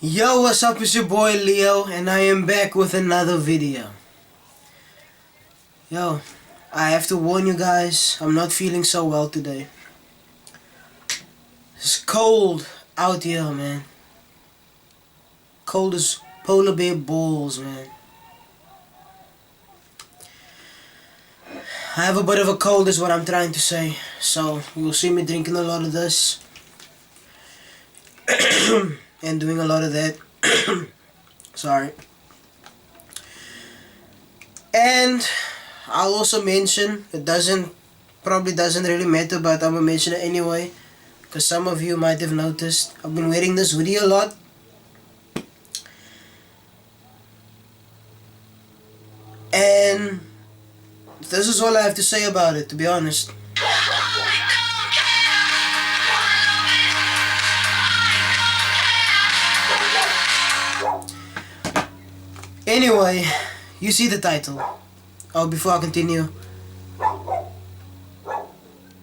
Yo, what's up? It's your boy Leo, and I am back with another video. Yo, I have to warn you guys, I'm not feeling so well today. It's cold out here, man. Cold as polar bear balls, man. I have a bit of a cold is what I'm trying to say. So, you'll see me drinking a lot of this. And doing a lot of that. Sorry. And I'll also mention, probably doesn't really matter, but I'm gonna mention it anyway, because some of you might have noticed I've been wearing this hoodie a lot. And this is all I have to say about it, to be honest. Anyway, you see the title. Oh, before I continue,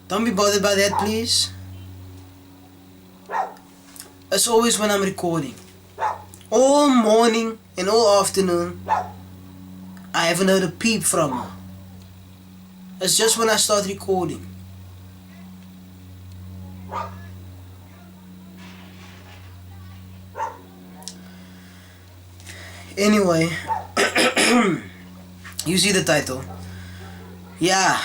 don't be bothered by that, please. As always when I'm recording, all morning and all afternoon, I haven't heard a peep from her. It's just when I start recording. Anyway, you see the title. Yeah,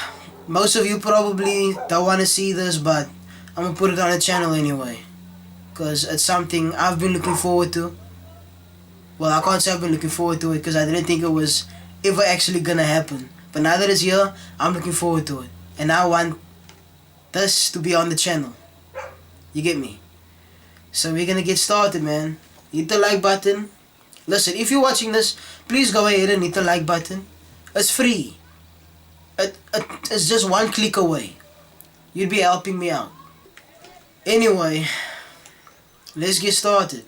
most of you probably don't want to see this, but I'm gonna put it on the channel anyway, because it's something I've been looking forward to. Well, I can't say I've been looking forward to it because I didn't think it was ever actually gonna happen. But now that it's here, I'm looking forward to it. And I want this to be on the channel. You get me? So we're gonna get started, man. Hit the like button. Listen, if you're watching this, please go ahead and hit the like button. It's free. It's just one click away. You'd be helping me out. Anyway, let's get started.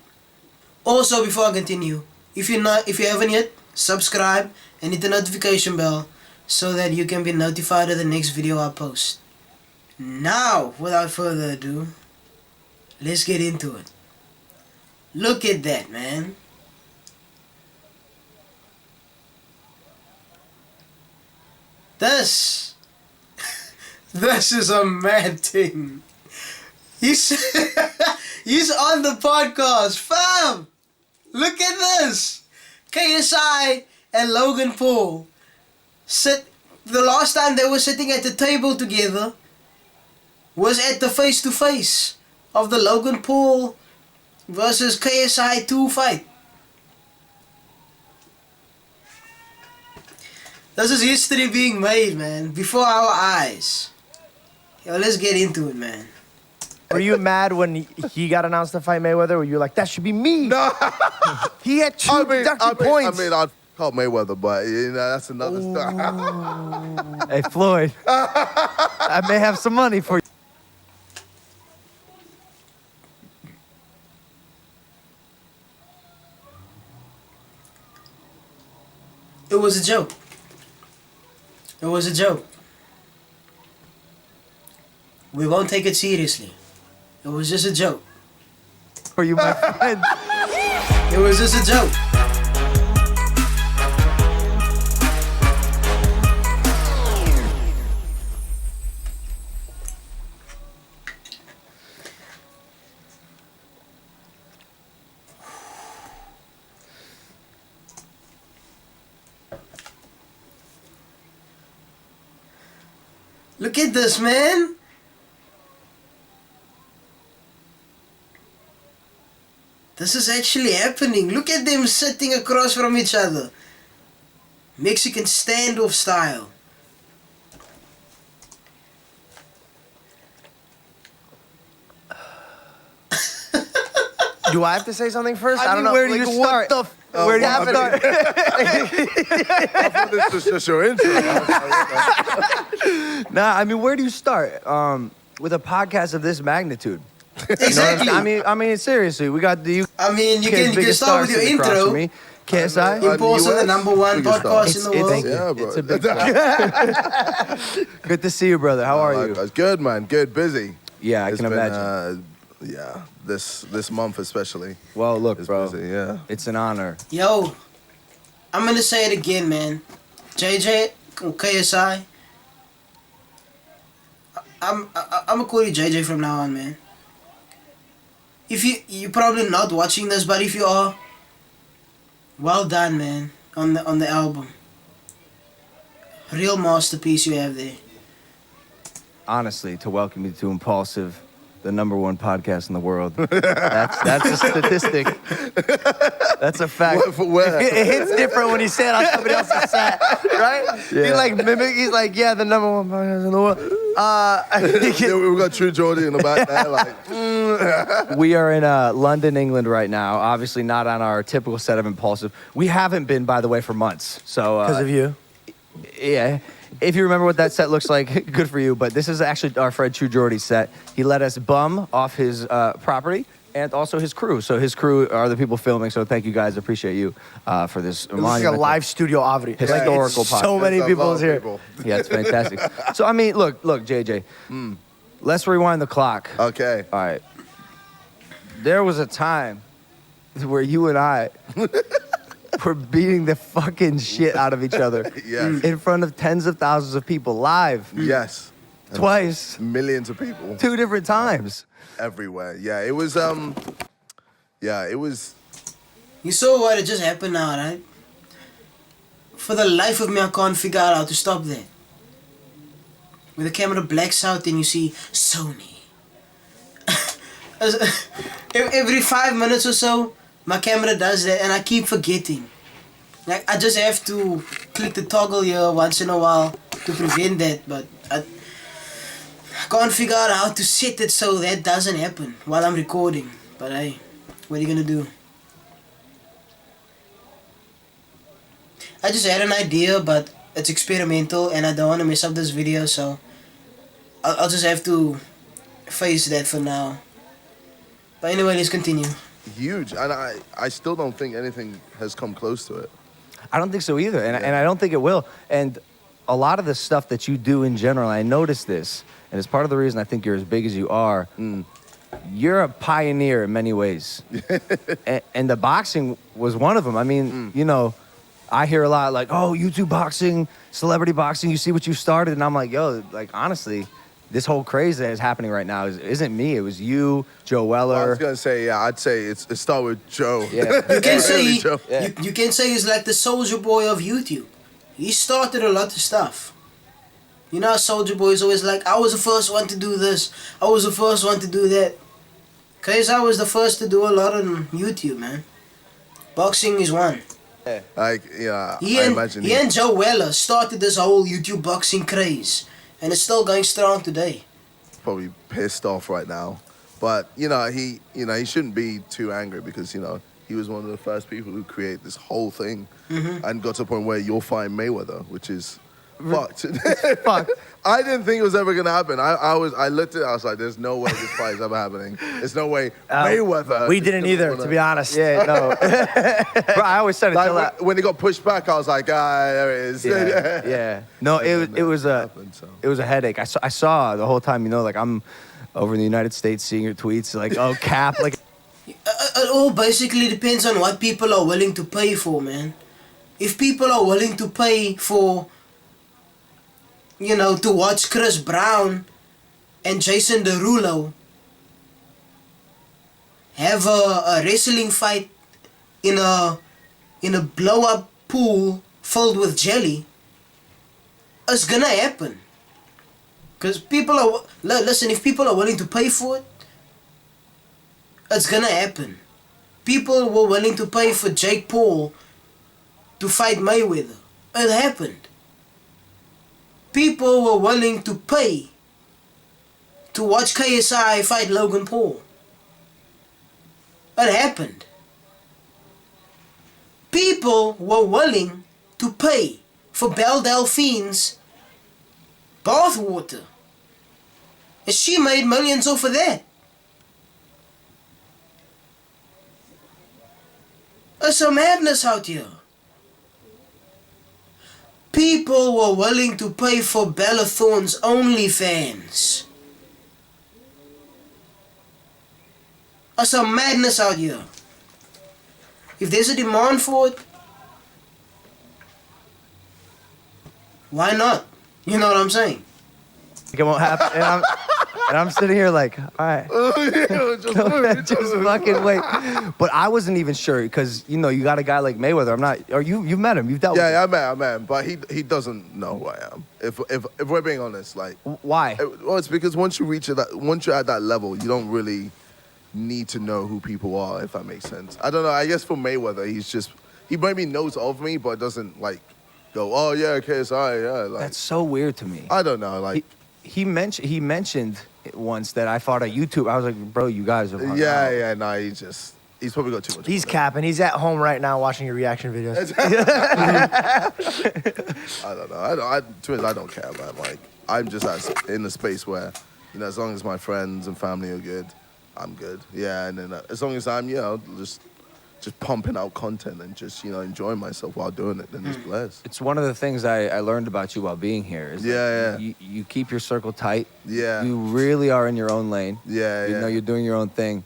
Also, before I continue, if you haven't yet, subscribe and hit the notification bell so that you can be notified of the next video I post. Now, without further ado, let's get into it. Look at that, man. This is a mad thing. He's on the podcast, fam. Look at this. KSI and Logan Paul the last time they were sitting at the table together was at the face-to-face of the Logan Paul versus KSI 2 fight. This is history being made, man, before our eyes. Yo, let's get into it, man. Were you mad when he got announced to fight Mayweather? Were you like, that should be me? No. He had two deducted points. I'd call Mayweather, but you know, that's another story. Hey, Floyd, I may have some money for you. It was a joke. It was a joke. We won't take it seriously. It was just a joke. For you, my friend. It was just a joke. Look at this, man. This is actually happening. Look at them sitting across from each other. Mexican standoff style. Do I have to say something first? I don't know. where do you start? Where do you start? This is just your intro. Nah, I mean, where do you start with a podcast of this magnitude? Exactly. I mean, seriously, we got the. I mean, you can start with your intro. KSI? IMPAULSIVE, the #1 podcast in the world. Thank you. Yeah, bro. It's a big Good to see you, brother. How are you? Good, man. Good. Busy. Yeah, I It's can been, imagine. Yeah, this month especially. Well, look, It's bro. busy, yeah. It's an honor. Yo, I'm gonna say it again, man. JJ, KSI. I'm gonna call you JJ from now on, man. If you're probably not watching this, but if you are, well done, man, on the album. Real masterpiece you have there. Honestly, to welcome you to Impulsive, the #1 podcast in the world. That's a statistic. That's a fact. Where? It hits different when you say it on somebody else's set, right? Yeah. He like mimic. He's like, yeah, the #1 podcast in the world. Yeah, we got True Geordie in the back there, like. We are in London, England right now. Obviously not on our typical set of Impulsive. We haven't been, by the way, for months. So Because of you. yeah. If you remember what that set looks like, good for you. But this is actually our friend True Geordie's set. He let us bum off his property and also his crew. So his crew are the people filming. So thank you guys. Appreciate you for this. It looks like a live studio Avri. Historical So podcast. many There's a people lot is of here. people. Yeah, it's fantastic. So I mean, look, JJ. Let's rewind the clock. Okay. All right. There was a time where you and I were beating the fucking shit out of each other Yes. in front of tens of thousands of people live Yes. twice, Millions of people 2 different times. everywhere. Yeah, it was. Yeah, it was. You saw what had just happened now, right? For the life of me, I can't figure out how to stop that. When the camera blacks out and you see Sony. Every 5 minutes or so, my camera does that and I keep forgetting. Like, I just have to click the toggle here once in a while to prevent that, but I can't figure out how to set it so that doesn't happen while I'm recording. But hey, what are you gonna do? I just had an idea, but it's experimental and I don't want to mess up this video, so I'll just have to face that for now. But anyway, let's continue. Huge, and I still don't think anything has come close to it. I don't think so either, and I don't think it will. And a lot of the stuff that you do in general, I noticed this, and it's part of the reason I think you're as big as you are. You're a pioneer in many ways, and the boxing was one of them. I mean, you know, I hear a lot like, "Oh, YouTube boxing, celebrity boxing. You see what you started," and I'm like, "Yo, like honestly." This whole craze that is happening right now isn't me. It was you, Joe Weller. I was gonna say, yeah, I'd say it started with Joe. Yeah. You can say Joe. you can say he's like the soldier boy of YouTube. He started a lot of stuff. You know, soldier boy is always like, I was the first one to do this. I was the first one to do that. KSI was the first to do a lot on YouTube, man. Boxing is one. Like, yeah, He I and, imagine he and Joe Weller started this whole YouTube boxing craze. And it's still going strong today. probably pissed off right now. But he shouldn't be too angry because he was one of the first people who create this whole thing and got to a point where you'll find Mayweather, which is fucked. Fuck. I didn't think it was ever gonna happen. I looked at it, I was like, there's no way this fight is ever happening. There's no way Mayweather. We is didn't gonna either, wanna- to be honest. Yeah, no. Bro, I always said it till Like when he got pushed back, I was like, there it is. yeah. No, it was a happened, so. it was a headache. I saw the whole time. Like I'm over in the United States seeing your tweets. Like, oh, Cap. Like, It all basically depends on what people are willing to pay for, man. If people are willing to pay for, to watch Chris Brown and Jason Derulo have a wrestling fight in a blow-up pool filled with jelly, it's gonna happen. Because people are, listen, if people are willing to pay for it, it's gonna happen. People were willing to pay for Jake Paul to fight Mayweather. It happened. People were willing to pay to watch KSI fight Logan Paul. It happened. People were willing to pay for Belle Delphine's bathwater. And she made millions off of that. It's a madness out here. People were willing to pay for Bella Thorne's OnlyFans. are some madness out here. If there's a demand for it, why not? You know what I'm saying? It won't happen. And I'm sitting here like, all right. Just fucking wait. But I wasn't even sure because, you know, you got a guy like Mayweather. I'm not, or you've met him. You've dealt with him. Yeah, I met him, but he doesn't know who I am. If we're being honest, like. Why? Well, it's because once you're at that level, you don't really need to know who people are, if that makes sense. I don't know. I guess for Mayweather, he maybe knows of me, but doesn't like go, oh yeah, KSI, yeah. Like, That's so weird to me. I don't know, like. He mentioned once that I fought on YouTube. I was like, bro, you guys are hung out. Yeah, no, he's probably got too much. He's capping. He's at home right now watching your reaction videos. I don't know. To be honest, I don't care, man. Like, I'm just in a space where, you know, as long as my friends and family are good, I'm good. Yeah, and then as long as I'm, you know, just pumping out content and just, you know, enjoying myself while doing it, then it's blessed. It's one of the things I learned about you while being here. Is that you keep your circle tight. Yeah. You really are in your own lane. Yeah, You know, you're doing your own thing.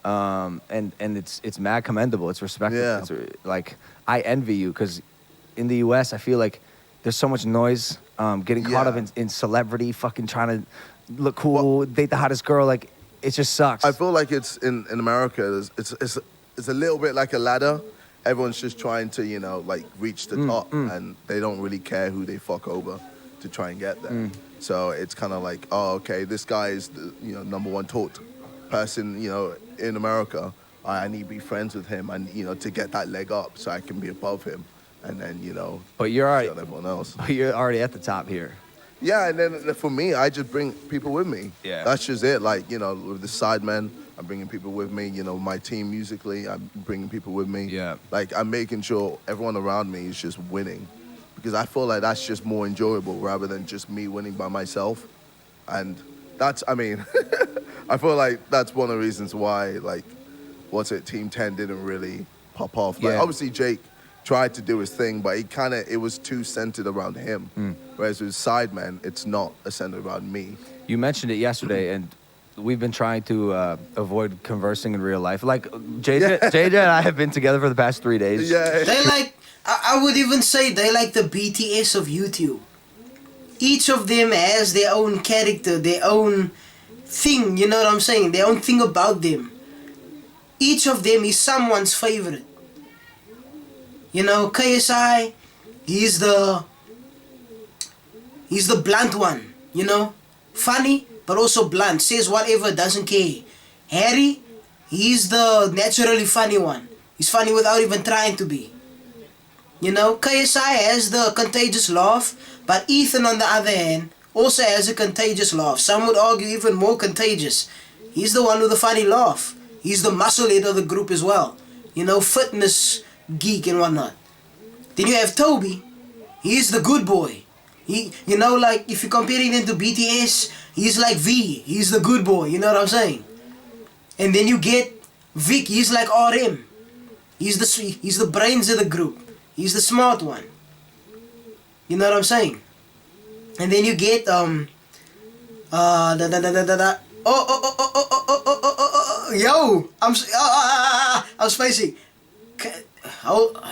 And it's mad commendable. It's respectable. Yeah. It's, like, I envy you because in the U.S., I feel like there's so much noise, getting caught up in celebrity, fucking trying to look cool, date the hottest girl. Like, it just sucks. I feel like it's in America, it's a little bit like a ladder. Everyone's just trying to, you know, like reach the top, and they don't really care who they fuck over to try and get there. So it's kind of like, oh, okay, this guy is the, you know, number one taught person, you know, in America. I need to be friends with him, and you know, to get that leg up, so I can be above him, and then you know, but you're already, everyone else. But you're already at the top here. Yeah, and then for me, I just bring people with me. Yeah, that's just it. Like, you know, with the Sidemen, I'm bringing people with me. You know, my team musically, I'm bringing people with me. Yeah. Like, I'm making sure everyone around me is just winning, because I feel like that's just more enjoyable rather than just me winning by myself. And that's, I mean, I feel like that's one of the reasons why, like, Team 10 didn't really pop off. Like, obviously Jake tried to do his thing, but it was too centered around him. Whereas with Sidemen, it's not centered around me. You mentioned it yesterday, and we've been trying to avoid conversing in real life. Like, JJ and I have been together for the past 3 days. Yeah. They like, I would even say they like the BTS of YouTube. Each of them has their own character, their own thing, you know what I'm saying? Their own thing about them. Each of them is someone's favorite. You know, KSI, he's the blunt one, you know? Funny, but also blunt. Says whatever, doesn't care. Harry, he's the naturally funny one. He's funny without even trying to be. You know, KSI has the contagious laugh, but Ethan, on the other hand, also has a contagious laugh. Some would argue even more contagious. He's the one with the funny laugh. He's the muscle head of the group as well. You know, fitness geek and whatnot. Then you have Toby. He's the good boy. He, you know, like, if you're comparing them to BTS, he's like V. He's the good boy, you know what I'm saying? And then you get Vic. He's like RM. He's the brains of the group. He's the smart one. You know what I'm saying? And then you get yo, I'm spicy.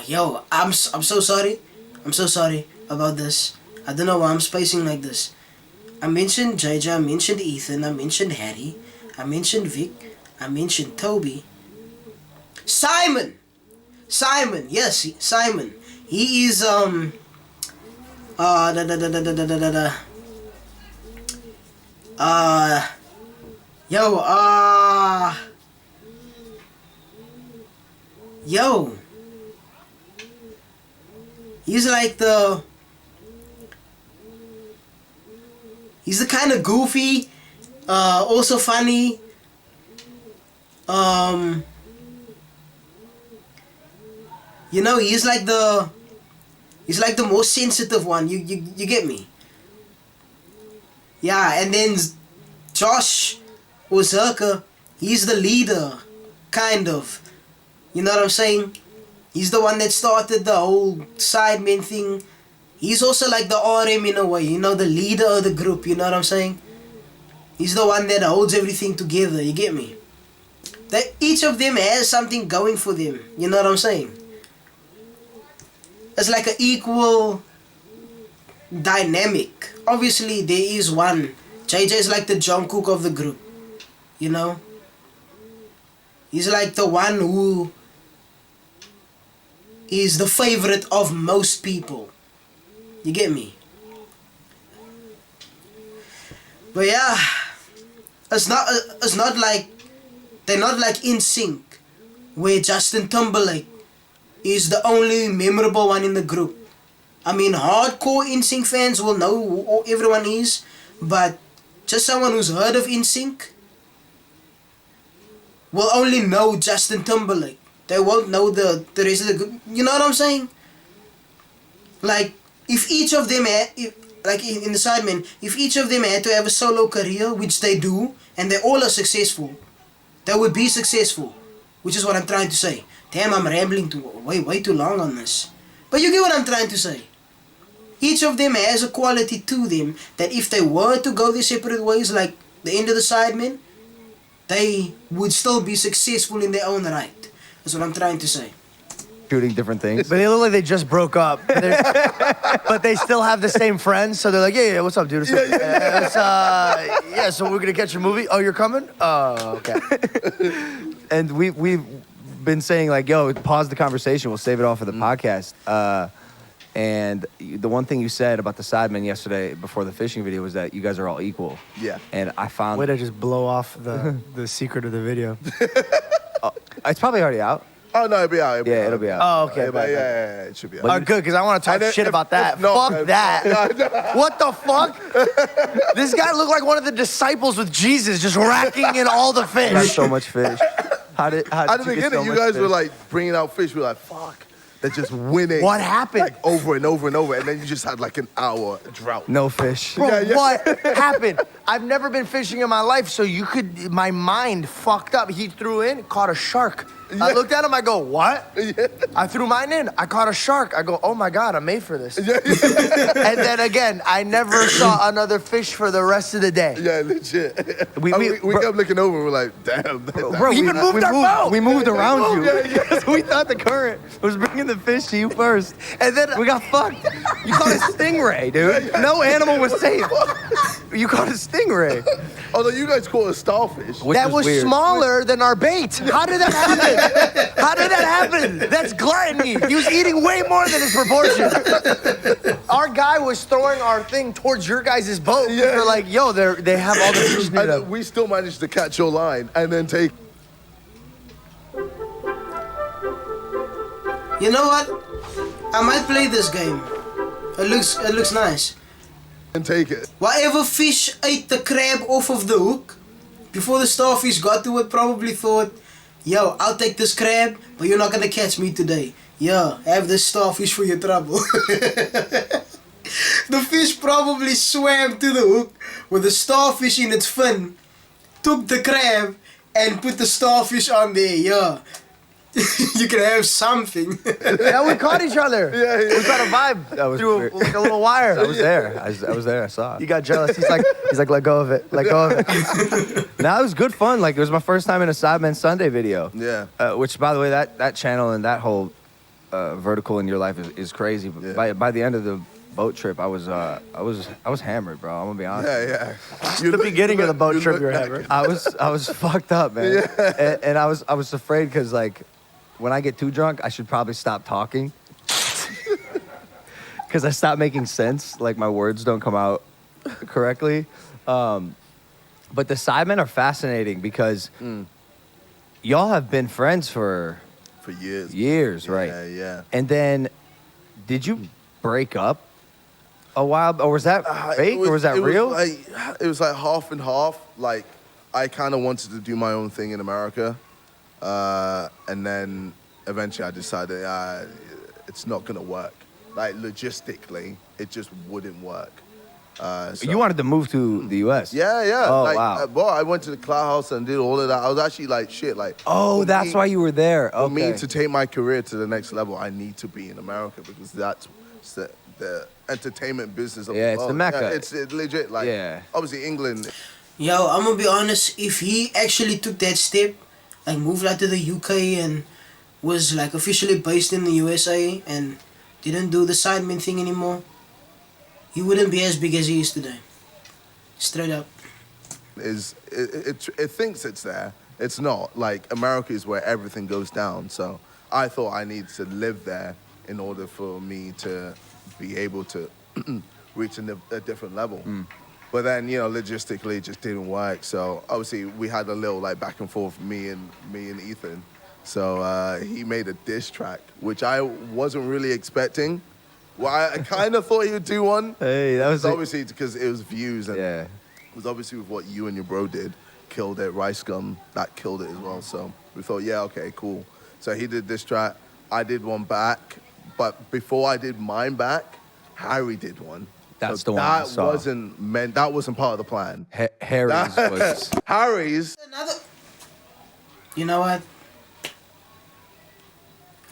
Yo, I'm so sorry. I'm so sorry about this. I don't know why I'm spacing like this. I mentioned JJ, I mentioned Ethan, I mentioned Harry, I mentioned Vic, I mentioned Toby. Simon, yes, Simon. He is yo, he's like he's the kind of goofy, also funny, you know, he's like the most sensitive one, you get me? Yeah, and then Josh Ozerka, he's the leader, kind of. You know what I'm saying? He's the one that started the whole Sidemen thing. He's also like the RM in a way, you know, the leader of the group, you know what I'm saying? He's the one that holds everything together, you get me? each of them has something going for them. You know what I'm saying? It's like an equal dynamic. Obviously, there is one. JJ is like the John Cook of the group. You know? He's like the one who is the favorite of most people. You get me? But yeah, it's not like they're not like in sync, where Justin Timberlake is the only memorable one in the group. I mean, hardcore NSYNC fans will know who everyone is, but just someone who's heard of NSYNC will only know Justin Timberlake. They won't know the rest of the group. You know what I'm saying? Like, if each of them had, like in the Sidemen, if each of them had to have a solo career, which they do, and they all are successful, they would be successful, which is what I'm trying to say. Damn, I'm rambling way too long on this. But you get what I'm trying to say. Each of them has a quality to them that if they were to go their separate ways, like the end of the Sidemen, they would still be successful in their own right. That's what I'm trying to say. Shooting different things. But they look like they just broke up. But they still have the same friends, so they're like, yeah, what's up, dude? Yeah, so we're gonna catch a movie. Oh, you're coming? Oh, okay. And we've been saying like, yo, pause the conversation. We'll save it all for the podcast. And the one thing you said about the Sidemen yesterday before the fishing video was that you guys are all equal. Yeah. And I found... Way to just blow off the secret of the video. It's probably already out. Oh, no, it'll be out. It'll be out. Oh, okay. Yeah, it should be out. Oh, good, because I want to talk shit about that. Fuck that. What the fuck? This guy looked like one of the disciples with Jesus, just racking in all the Got fish. so much fish. How did I didn't you get get it. so You much guys fish? were like bringing out fish. We were like, fuck. They're just winning. What happened? Like over and over and over. And then you just had like an hour drought. No fish. Bro, Yeah. what happened? I've never been fishing in my life, so my mind fucked up. He threw in, caught a shark. I looked at him, I go, what? Yeah. I threw mine in, I caught a shark. I go, oh my God, I'm made for this. And then again, I never saw another fish for the rest of the day. Yeah, legit. We kept looking over and we're like, damn. Bro, We even moved our boat. We moved around you. Yeah, Because we thought the current was bringing the fish to you first. And then We got fucked. You caught a stingray, dude. No animal was safe. You caught a stingray. Although you guys caught a starfish. Which that was weird. smaller than our bait. How did that happen? How did that happen? That's gluttony. He was eating way more than his proportion. Our guy was throwing our thing towards your guys' boat. Yeah. They're like, yo, they have all the fish near And them. we still managed to catch your line and then take. You know what? I might play this game. It looks nice. And take it. Whatever fish ate the crab off of the hook, before the starfish got to it, probably thought, yo, I'll take this crab, but you're not gonna catch me today. Yeah, have this starfish for your trouble. The fish probably swam to the hook with the starfish in its fin, took the crab, and put the starfish on there. Yeah. You can have something. Yeah, we caught each other. Yeah. We caught a vibe That was through weird. like a little wire. I was there. I was there. I saw You it. got jealous. He's like, let go of it. Let go of it. Now it was good fun. Like it was my first time in a Sidemen Sunday video. Yeah. Which, by the way, that channel and that whole vertical in your life is crazy. But Yeah. by the end of the boat trip, I was hammered, bro. I'm gonna be honest. Yeah. The beginning of the boat trip, look you're back. having. I was fucked up, man. And I was afraid because like when I get too drunk, I should probably stop talking because I stop making sense. Like my words don't come out correctly. But the Sidemen are fascinating because y'all have been friends for years. right? Yeah. And then, did you break up a while, or was that fake, or was that real? It was like half and half. Like I kind of wanted to do my own thing in America, and then eventually I decided it's not gonna work. Like logistically, it just wouldn't work. So- You wanted to move to the U.S. Yeah. Oh, like, wow. Well, I went to the cloud house and did all of that. I was actually like, shit, like. Oh, for that's me- why you were there. For me Okay. to take my career to the next level, I need to be in America because that's the entertainment business of Yeah, the it's world. the Mecca. Yeah, it's legit. Like, Yeah. obviously England. Yo, I'm gonna be honest, if he actually took that step, like moved out to the UK and was like officially based in the USA and didn't do the sideman thing anymore, he wouldn't be as big as he is today. Straight up. It thinks it's there. It's not. Like, America is where everything goes down. So I thought I needed to live there in order for me to be able to reach a different level. But then, you know, logistically, it just didn't work. So obviously, we had a little like back and forth, me and Ethan. So he made a diss track, which I wasn't really expecting. Well, I kind of thought he would do one. Hey, that was obviously because it was views and yeah. it was obviously with what you and your bro did, killed it. Rice Gum, that killed it as well. So we thought, yeah, okay, cool. So he did this track. I did one back, but before I did mine back, Harry did one. That's So the one I saw. That wasn't part of the plan. Harry's was. Harry's. Another. You know what?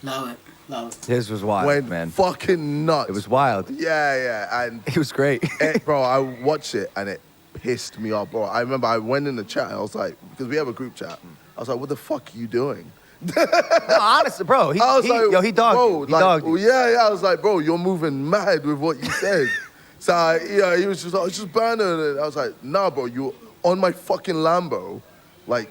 Love it. Love it. His was wild, Went man. fucking nuts. It was wild. Yeah, and It was great. bro, I watched it and it pissed me off, bro. I remember I went in the chat. I was like, because we have a group chat. I was like, what the fuck are you doing? No, honestly, bro. He dogged. He You. He dogged. you. Yeah. I was like, bro, you're moving mad with what you said. So he was just like, it's just burning. And I was like, nah, bro, you're on my fucking Lambo. Like,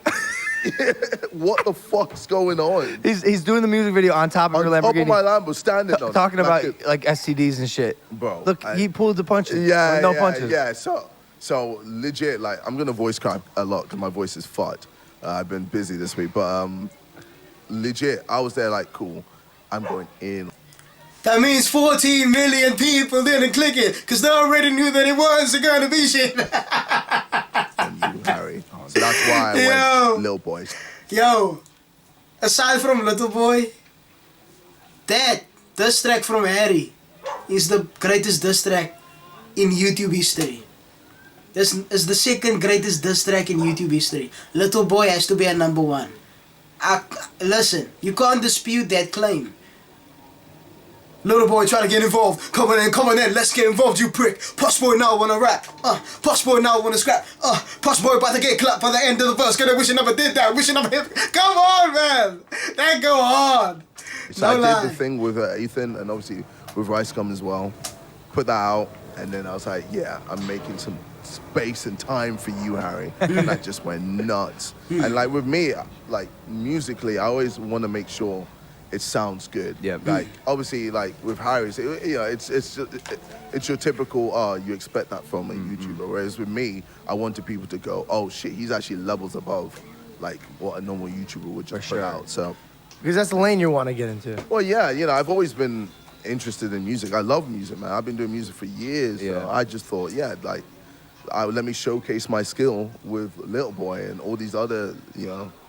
what the fuck's going on? He's doing the music video on top of your On top Lamborghini. of my Lambo, standing on it. Talking about Like, like STDs and shit. Bro, Look, he pulled the punches. Yeah, no punches. Yeah, so legit, like, I'm gonna voice crack a lot because my voice is fucked. I've been busy this week, but legit, I was there like, cool, I'm going in. That means 14 million people didn't click it because they already knew that it wasn't going to be shit. And you, Harry. So that's why I went Lil Boy. Yo, aside from Little Boy, that diss track from Harry is the greatest diss track in YouTube history. This is the second greatest diss track in YouTube history. Little Boy has to be at number one. Listen, you can't dispute that claim. Little Boy trying to get involved. Come on in, let's get involved, you prick. Posh Boy now wanna rap. Posh Boy now wanna scrap. Posh Boy about to get clapped by the end of the verse. Gonna wish he never did that. Wish he never hit. Come on, man. That go hard. So No I lie. did the thing with Ethan and obviously with Rice Gum as well. Put that out, and then I was like, yeah, I'm making some space and time for you, Harry. And I just went nuts. And like with me, like musically, I always want to make sure it sounds good. Yeah. Like obviously, like with Harry, it's your typical. You expect that from a YouTuber. Whereas with me, I wanted people to go, oh shit, he's actually levels above, like what a normal YouTuber would just put out. So. Because that's the lane you want to get into. Well, yeah, I've always been interested in music. I love music, man. I've been doing music for years. Yeah. So I just thought, like, let me showcase my skill with Little Boy and all these other,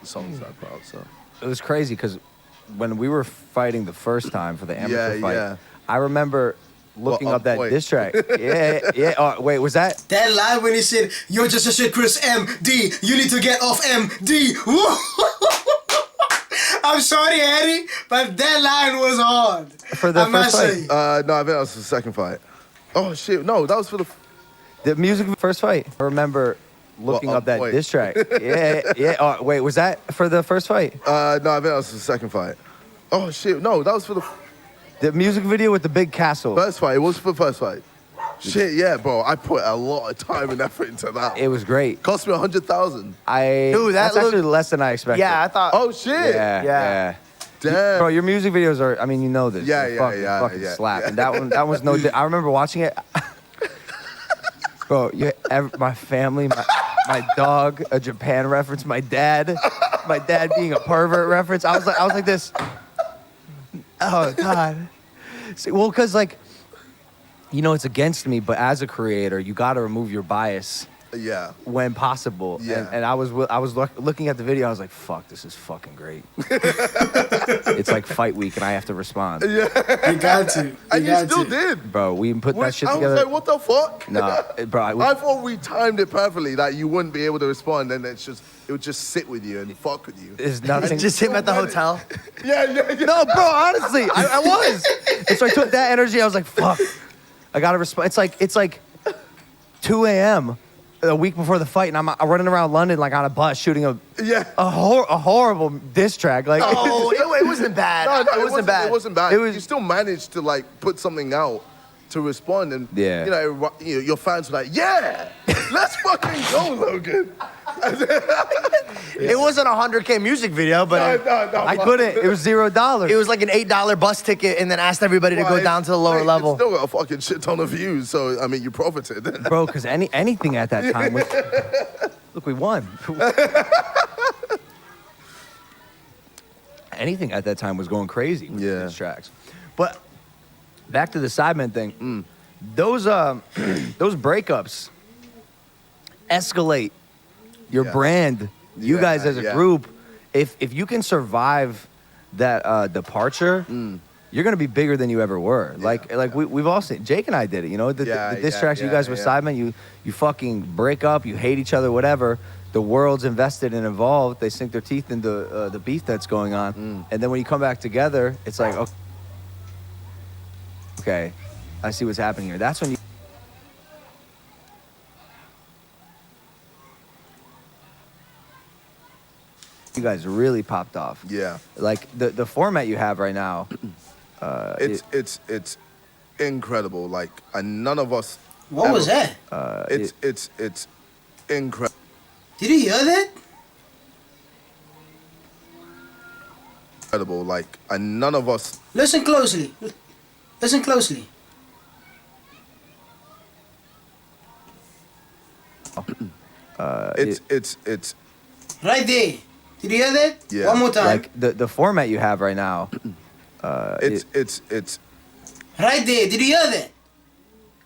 songs that I put out. So It was crazy because when we were fighting the first time for the amateur fight, yeah. I remember looking up that wait. diss track. Yeah. Oh, wait, was that? That line when he said, "You're just a shit, Chris MD. You need to get off MD." I'm sorry, Harry, but that line was hard. For the first fight? no, I think that was the second fight. Oh shit, no, that was for The music first fight. I remember looking up that wait. diss track. Yeah. Oh, wait, was that for the first fight? no, I think that was the second fight. Oh shit, no, that was for The music video with the big castle. first fight. It was for the first fight. Shit, yeah, bro. I put a lot of time and effort into that. It was great. Cost me 100,000. Dude, that's that actually less than I expected. Yeah, I thought. Oh shit. Yeah. Damn. Bro, your music videos are, I mean, you know this. Yeah, They're yeah, fucking yeah. slap. And that was no, I remember watching it. Bro, my family, my dog, a Japan reference, my dad being a pervert reference. I was like this. Oh God. See, well, because like, it's against me, but as a creator, you got to remove your bias Yeah. when possible. Yeah. And I was looking at the video. I was like, "Fuck, this is fucking great." It's like fight week, and I have to respond. You got to. And you still did. Bro, we put that shit I together. was like, what the fuck? Nah, bro. I thought we timed it perfectly that you wouldn't be able to respond, and it would just sit with you and fuck with you. There's nothing. Just him at the hotel. Yeah. No, bro. Honestly, I was. And so I took that energy. I was like, "Fuck, I gotta respond." It's like 2 a.m. a week before the fight, and I'm running around London like on a bus shooting a horrible diss track. Like, Oh, it wasn't bad. No, it wasn't bad. It wasn't bad. It was- You still managed to like put something out to respond, and Yeah. your fans were like, "Yeah, let's fucking go, Logan." It wasn't a 100K music video, but No, I couldn't. It was $0. it was like an $8 bus ticket, and then asked everybody to Well, go down to the lower it level. still got a fucking shit ton of views, so I mean, you profited. Bro, because anything at that time was... Look, we won. Anything at that time was going crazy with Yeah. these tracks. But back to the Sidemen thing. Those breakups escalate your Yeah. brand. You Yeah, guys as a yeah. group, if you can survive that departure, you're gonna be bigger than you ever were. Like we've all seen. Jake and I did it. You know, the diss tracks you guys with Sidemen, you fucking break up, you hate each other, whatever. The world's invested and involved. They sink their teeth into the beef that's going on, and then when you come back together, it's like, okay, I see what's happening here. That's when you guys really popped off. Yeah, Like the format you have right now. it's incredible. Like, and none of us. What was that? It's incredible. Did you hear that? Incredible. Like, and none of us. Listen closely. Listen closely. It's Right there. Did you hear that? Yeah. One more time. Like the format you have right now. it's Right there. Did you hear that?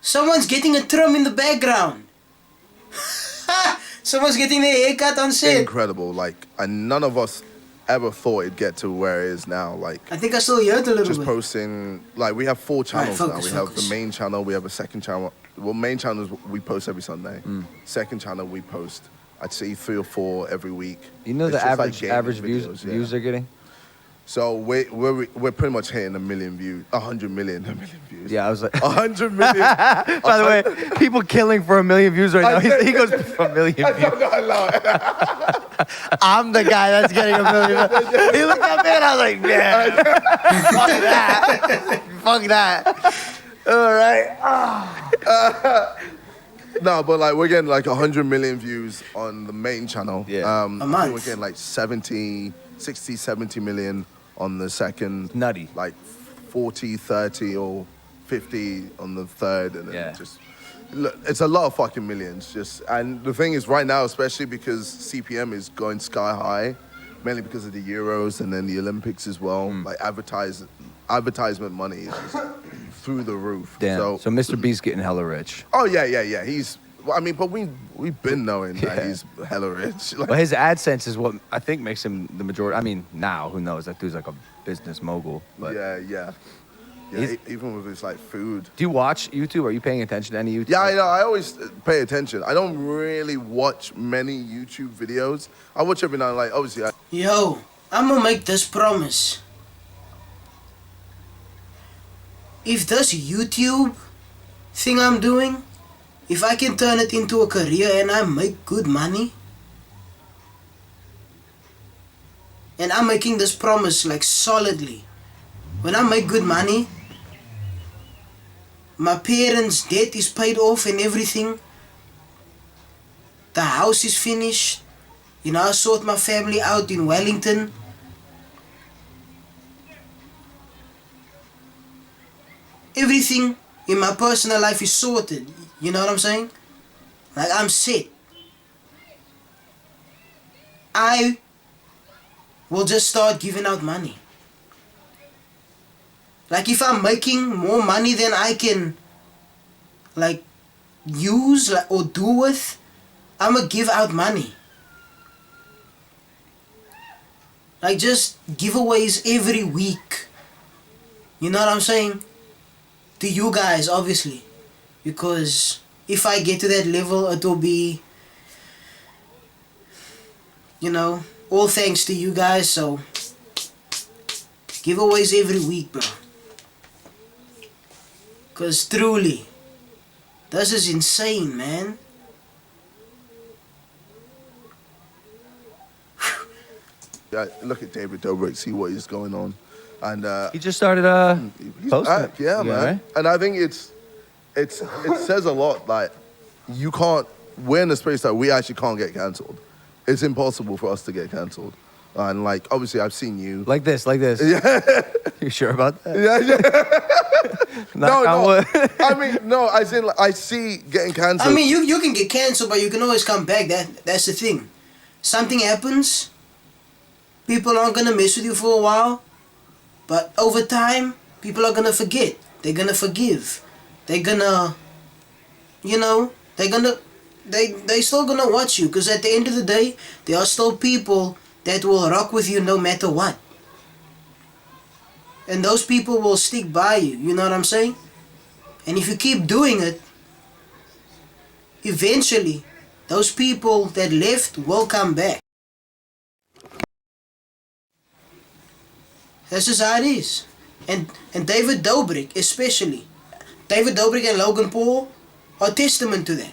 Someone's getting a trim in the background. Someone's getting their haircut on set. incredible. Like, and none of us ever thought it'd get to where it is now. Like, I think I still heard a little just bit. posting. Like, we have 4 channels now. focus, We have focus. the main channel. We have a second channel. Well, main channel is we post every Sunday. Second channel we post. I'd say 3 or 4 every week. You know It's the just like average gaming average videos, yeah. views they're getting? So we're pretty much hitting 1 million views, 100 million views. Yeah, I was like 100 million. by the way, people killing for 1 million views right now. He goes for 1 million views. I'm the guy that's getting $1 million. He looked at me and I was like, man, fuck that. Fuck that. All right. No, but like we're getting like 100 million views on the main channel. Yeah. A month. We're getting like 60, 70 million on the second. Nutty. Like 40, 30 or 50 on the third, and then Yeah. just look, it's a lot of fucking millions. Just, and the thing is, right now, especially because CPM is going sky high, mainly because of the Euros and then the Olympics as well. Like advertisement money is just through the roof. Damn. So Mr. B's getting hella rich. Oh yeah. He's. I mean, but we've been knowing that he's hella rich. Like, But his AdSense is what I think makes him the majority. I mean, now who knows? That dude's like a business mogul. But yeah. He's- Even with his like food. do you watch YouTube? Are you paying attention to any YouTube? Yeah, I know. I always pay attention. I don't really watch many YouTube videos. I watch every now and then, like obviously. Yo, I'm gonna make this promise. If this YouTube thing I'm doing, if I can turn it into a career and I make good money, and I'm making this promise like solidly, when I make good money, my parents' debt is paid off and everything, the house is finished, you know, I sort my family out in Wellington. Everything in my personal life is sorted. You know what I'm saying? Like, I'm set. I will just start giving out money. Like, if I'm making more money than I can, like, use or do with, I'm gonna give out money. Like, just giveaways every week. You know what I'm saying? To you guys, obviously. Because if I get to that level, it will be, you know, all thanks to you guys. So, giveaways every week, bro. Because truly, this is insane, man. Look at David Dobrik, see what is going on, and He just started he's posting. back, yeah, man. Right? And I think it says a lot. Like you can't. We're in a space that we actually can't get cancelled. It's impossible for us to get cancelled. And like, obviously, I've seen you. Like this. Yeah. You sure about that? Yeah. Knock on No. wood. I mean, no. As in, like, I see getting cancelled. I mean, you can get cancelled, but you can always come back. That's the thing. Something happens, people aren't gonna mess with you for a while, but over time, people are gonna forget. They're gonna forgive. They're gonna, they still gonna watch you, because at the end of the day, there are still people that will rock with you no matter what. And those people will stick by you, you know what I'm saying? And if you keep doing it, eventually, those people that left will come back. That's just how it is. And David Dobrik especially. David Dobrik and Logan Paul are testament to that.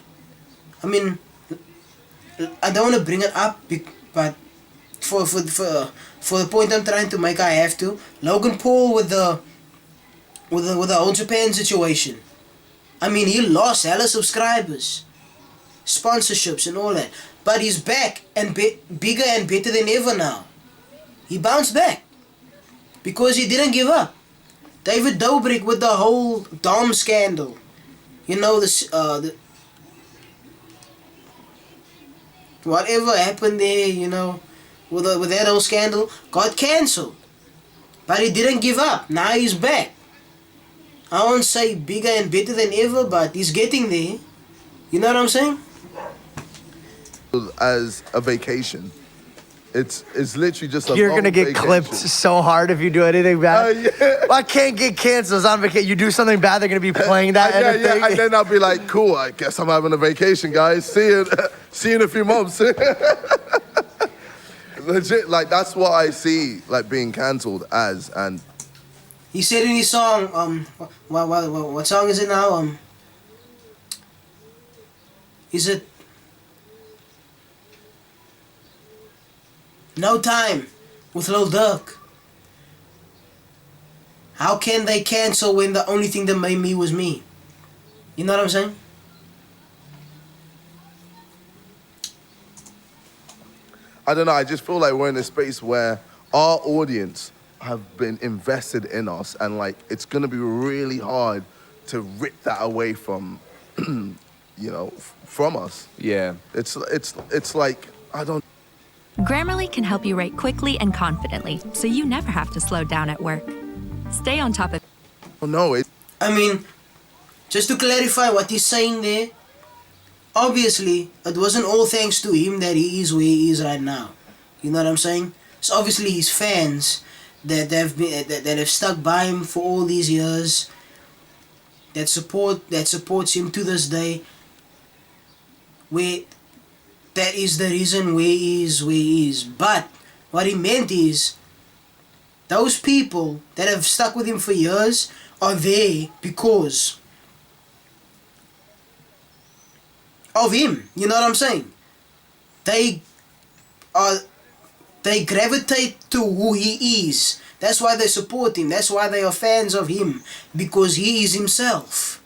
I mean, I don't want to bring it up, but for the point I'm trying to make, I have to. Logan Paul with the whole Japan situation. I mean, he lost hella subscribers, sponsorships and all that, but he's back and bigger and better than ever now. He bounced back because he didn't give up. David Dobrik with the whole Dom scandal, the whatever happened there, with that whole scandal, got cancelled, but he didn't give up. Now he's back. I won't say bigger and better than ever, but he's getting there. You know what I'm saying? As a vacation. It's literally just a You're long gonna get vacation. clipped so hard if you do anything bad. Yeah. I can't get canceled. It's on vacation. You do something bad, they're gonna be playing that. Yeah, and then I'll be like, cool, I guess I'm having a vacation, guys. See you in a few months. Legit, like, that's what I see, like, being cancelled as. And He said in his song, what song is it now? Is it No Time with Lil Durk? How can they cancel when the only thing that made me was me? You know what I'm saying? I don't know, I just feel like we're in a space where our audience have been invested in us, and like it's gonna be really hard to rip that away from, from us. Yeah. It's like, I don't. Grammarly can help you write quickly and confidently, so you never have to slow down at work. Stay on top of. No, I mean, just to clarify what he's saying there, obviously, it wasn't all thanks to him that he is where he is right now. You know what I'm saying? It's obviously his fans that have stuck by him for all these years, that supports him to this day. That is the reason where he is. But what he meant is, those people that have stuck with him for years are there because of him. You know what I'm saying? They gravitate to who he is. That's why they support him. That's why they are fans of him, because he is himself.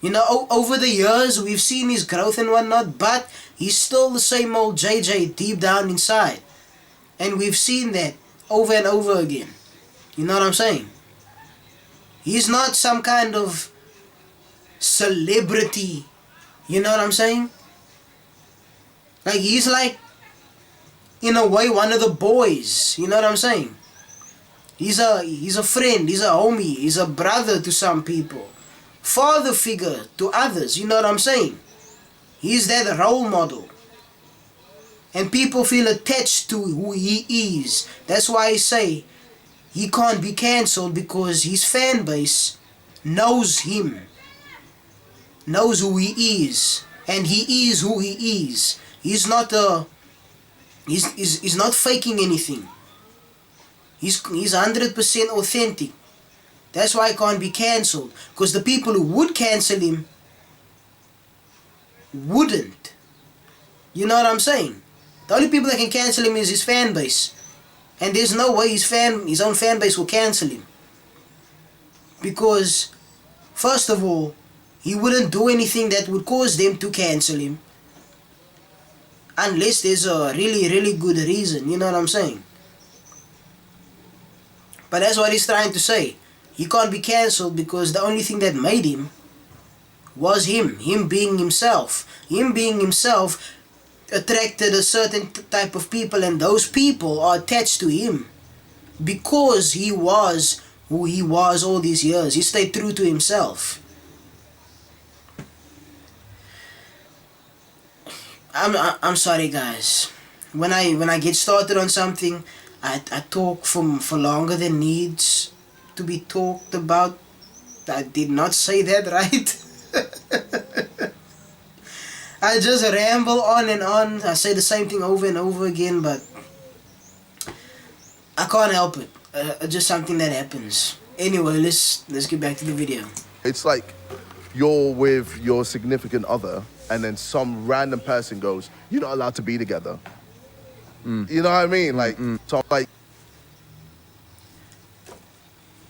Over the years we've seen his growth and whatnot, but he's still the same old JJ deep down inside. And we've seen that over and over again. You know what I'm saying? He's not some kind of celebrity. You know what I'm saying? Like, he's like, in a way, one of the boys. You know what I'm saying? He's a friend, he's a homie, he's a brother to some people. Father figure to others, you know what I'm saying? He's that role model. And people feel attached to who he is. That's why I say he can't be cancelled, because his fan base knows him. Knows who he is. And he is who he is. He's not he's not faking anything. He's 100% authentic. That's why he can't be cancelled. Because the people who would cancel him wouldn't. You know what I'm saying? The only people that can cancel him is his fan base. And there's no way his own fan base will cancel him. Because, first of all, he wouldn't do anything that would cause them to cancel him. Unless there's a really, really good reason, you know what I'm saying? But that's what he's trying to say. He can't be cancelled because the only thing that made him was him being himself. Him being himself attracted a certain type of people, and those people are attached to him. Because he was who he was all these years. He stayed true to himself. I'm sorry, guys. When I get started on something, I talk for longer than needs to be talked about. I did not say that right. I just ramble on and on. I say the same thing over and over again, but I can't help it. Just something that happens. Anyway, let's get back to the video. It's like you're with your significant other, and then some random person goes, "You're not allowed to be together." You know what I mean? Like, so like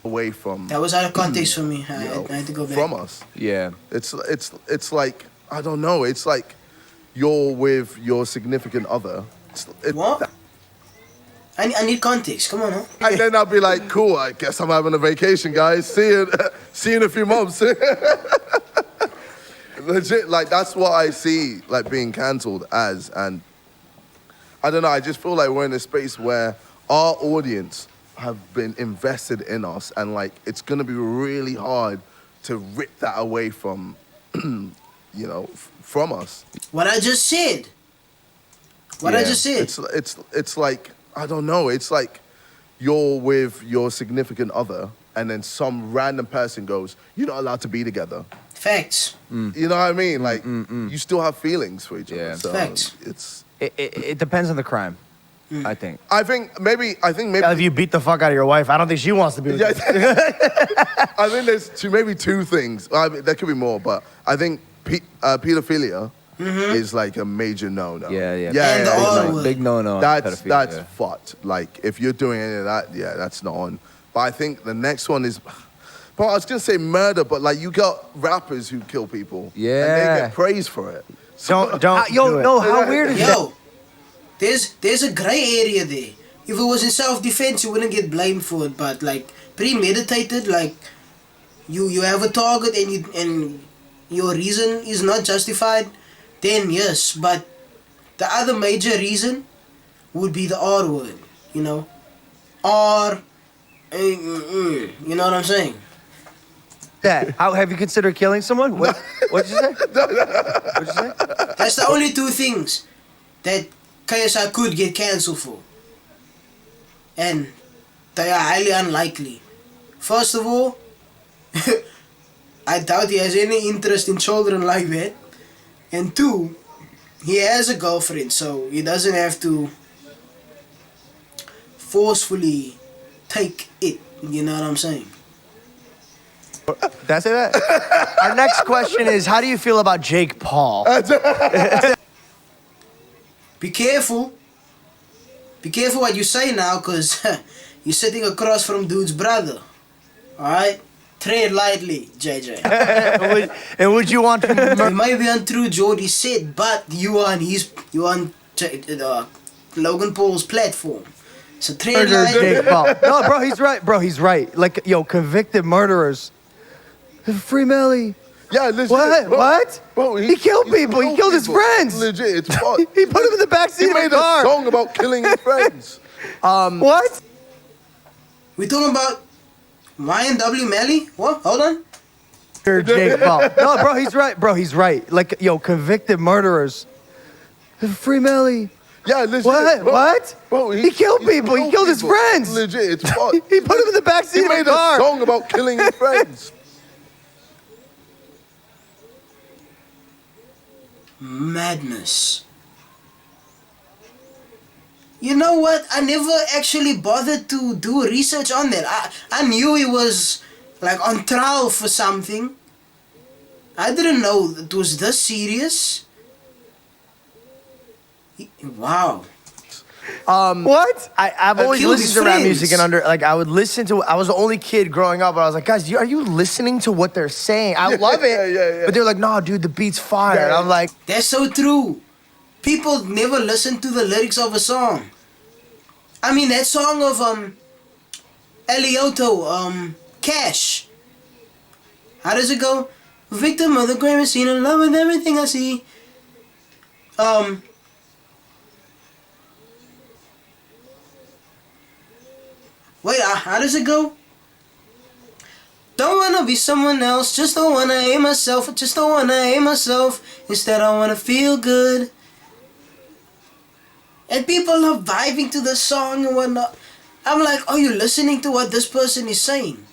away from. That was out of context for me. I had to go back. From us. Yeah. It's like, I don't know. It's like you're with your significant other. What? I need context. Come on, huh? And then I'll be like, cool, I guess I'm having a vacation, guys. See you in a few months. Legit, like, that's what I see, like, being cancelled as. And I don't know, I just feel like we're in a space where our audience have been invested in us, and, like, it's going to be really hard to rip that away from, you know, from us. What I just said. I just said. It's like, I don't know, it's like you're with your significant other, and then some random person goes, "You're not allowed to be together." Facts. You know what I mean? Like, you still have feelings for each other. So Facts. It depends on the crime, I think. I think maybe. If you beat the fuck out of your wife, I don't think she wants to be with you. I think there's maybe two things. I mean, there could be more, but I think pedophilia is like a major no-no. Yeah. And the R word. Big no-no. That's fucked. Like, if you're doing any of that, yeah, that's not on. But I think the next one is, but I was gonna say murder, but like, you got rappers who kill people. Yeah. And they get praised for it. Don't Yo, do it. no, how weird is that? Yo, there's a gray area there. If it was in self-defense, you wouldn't get blamed for it. But like premeditated, like you have a target and your reason is not justified, then yes. But the other major reason would be the R word. You know, you know what I'm saying? That. How have you considered killing someone? What'd you say? What'd you say? That's the only two things that KSI could get cancelled for. And they are highly unlikely. First of all, I doubt he has any interest in children like that. And two, he has a girlfriend, so he doesn't have to forcefully take it. You know what I'm saying? That's it. Our next question is, how do you feel about Jake Paul? Be careful. Be careful what you say now, because you're sitting across from dude's brother. Alright? Tread lightly, JJ. And would you want to It might be untrue, Jordy said, but you are on Logan Paul's platform. So tread murder lightly. Jake Paul? No, bro, he's right. Bro, he's right. Like, yo, convicted murderers. Free Melly. Yeah, legit. What? Bro, What? Bro, He killed people. He killed his friends. Legit, it's fucked. He put him in the backseat He of made the a car. song about killing his friends. What? We talking about YNW Melly? What? Hold on. Jake Paul? No, bro, he's right. Bro, he's right. Like, yo, convicted murderers. Free Melly. Yeah, legit. What? Bro, What? Bro, He killed people. He killed his friends. Legit, it's fucked. He put him in the He backseat of made the a car. song about killing his friends. Madness. You know what? I never actually bothered to do research on that. I knew he was like on trial for something. I didn't know it was this serious. Wow. What? I've I always killed listened his to rap friends. music and I would listen to. I was the only kid growing up, and I was like, guys, are you listening to what they're saying? I love it, yeah. but they're like, nah, dude, the beat's fire. Yeah, And I'm like, That's so true. People never listen to the lyrics of a song. I mean, that song of Elioto, Cash. How does it go? Victim of the great machine, in love with everything I see. Wait, how does it go? Don't wanna be someone else, just don't wanna hate myself, just don't wanna hate myself. Instead, I wanna feel good. And people are vibing to the song and whatnot. I'm like, are you listening to what this person is saying?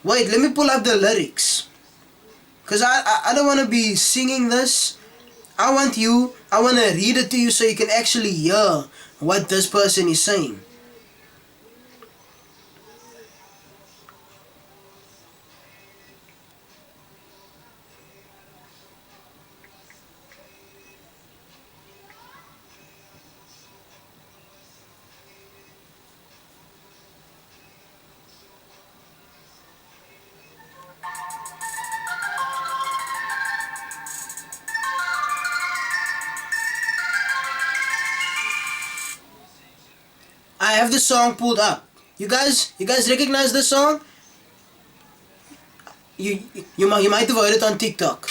Wait, let me pull up the lyrics. Because I don't want to be singing this. I want to read it to you so you can actually hear what this person is saying. I have the song pulled up. You guys recognize the song? You might have heard it on TikTok.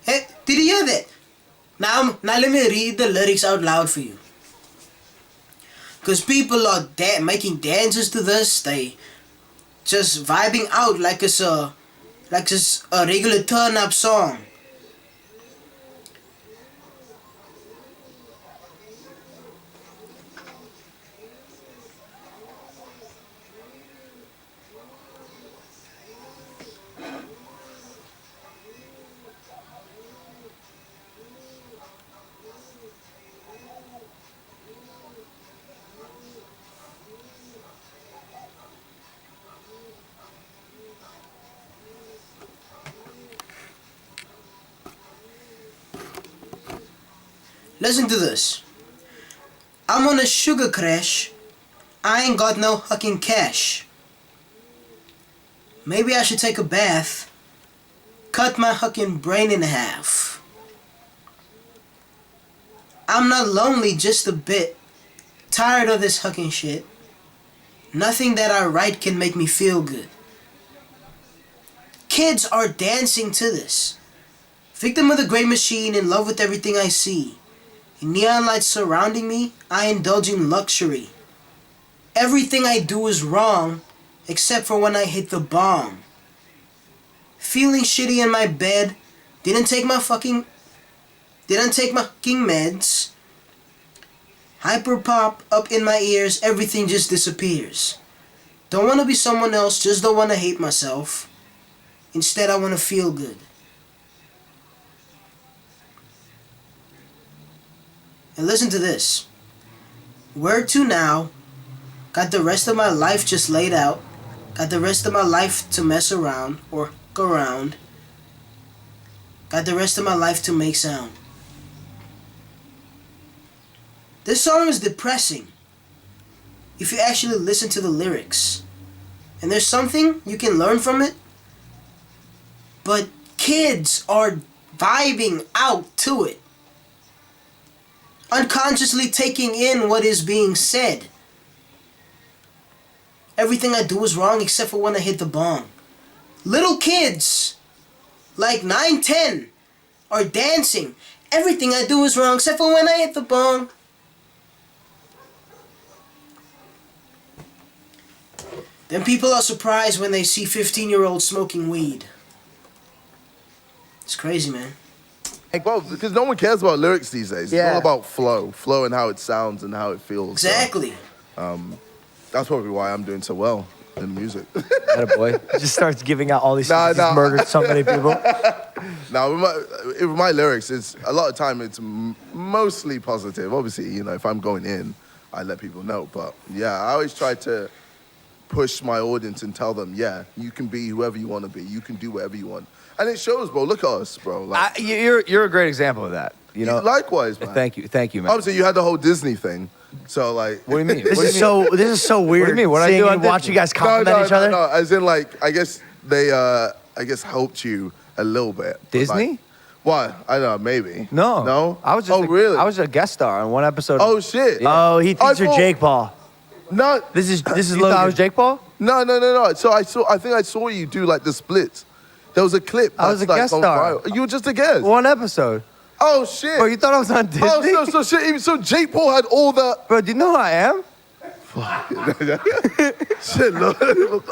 Hey, did you hear that? Now let me read the lyrics out loud for you. Cause people are making dances to this. They just vibing out like it's a regular turn up song. Listen to this. I'm on a sugar crash. I ain't got no fucking cash. Maybe I should take a bath. Cut my fucking brain in half. I'm not lonely, just a bit. Tired of this fucking shit. Nothing that I write can make me feel good. Kids are dancing to this. Victim of the great machine, in love with everything I see. Neon lights surrounding me, I indulge in luxury. Everything I do is wrong, except for when I hit the bomb. Feeling shitty in my bed, didn't take my fucking meds. Hyper pop up in my ears, everything just disappears. Don't wanna be someone else, just don't wanna hate myself. Instead, I wanna feel good. And listen to this. Where to now? Got the rest of my life just laid out. Got the rest of my life to mess around or go around. Got the rest of my life to make sound. This song is depressing if you actually listen to the lyrics. And there's something you can learn from it. But kids are vibing out to it. Unconsciously taking in what is being said. Everything I do is wrong except for when I hit the bong. Little kids, like 9, 10, are dancing. Everything I do is wrong except for when I hit the bong. Then people are surprised when they see 15-year-olds smoking weed. It's crazy, man. Well, because no one cares about lyrics these days. It's all about flow and how it sounds and how it feels. Exactly. So, that's probably why I'm doing so well in music. Attaboy. He just starts giving out all these things. He's murdered so many people. Now, with my lyrics, it's a lot of time it's mostly positive. Obviously, if I'm going in, I let people know. But yeah, I always try to push my audience and tell them, yeah, you can be whoever you want to be. You can do whatever you want. And it shows, bro. Look at us, bro. Like, You're a great example of that. You know. Likewise, man. Thank you, man. Obviously, you had the whole Disney thing. So, like... What do you mean? This is so weird. What do you mean? What I seeing do on you watch Disney? you guys compliment each other? No, as in, like, I guess they, helped you a little bit. Disney? Like, what? I don't know, maybe. No. No? I was just really? I was a guest star on one episode. Oh, shit. Yeah. Oh, he thinks you're Jake Paul. No. This is You Logan. thought I was Jake Paul? No. So I think I saw you do, like, the splits. There was a clip. I was that's, a like, guest gone star. viral. You were just a guest. One episode. Oh, shit. Bro, you thought I was on Disney? Oh, so shit. So Jake Paul had all the... Bro, do you know who I am? Shit, Logan.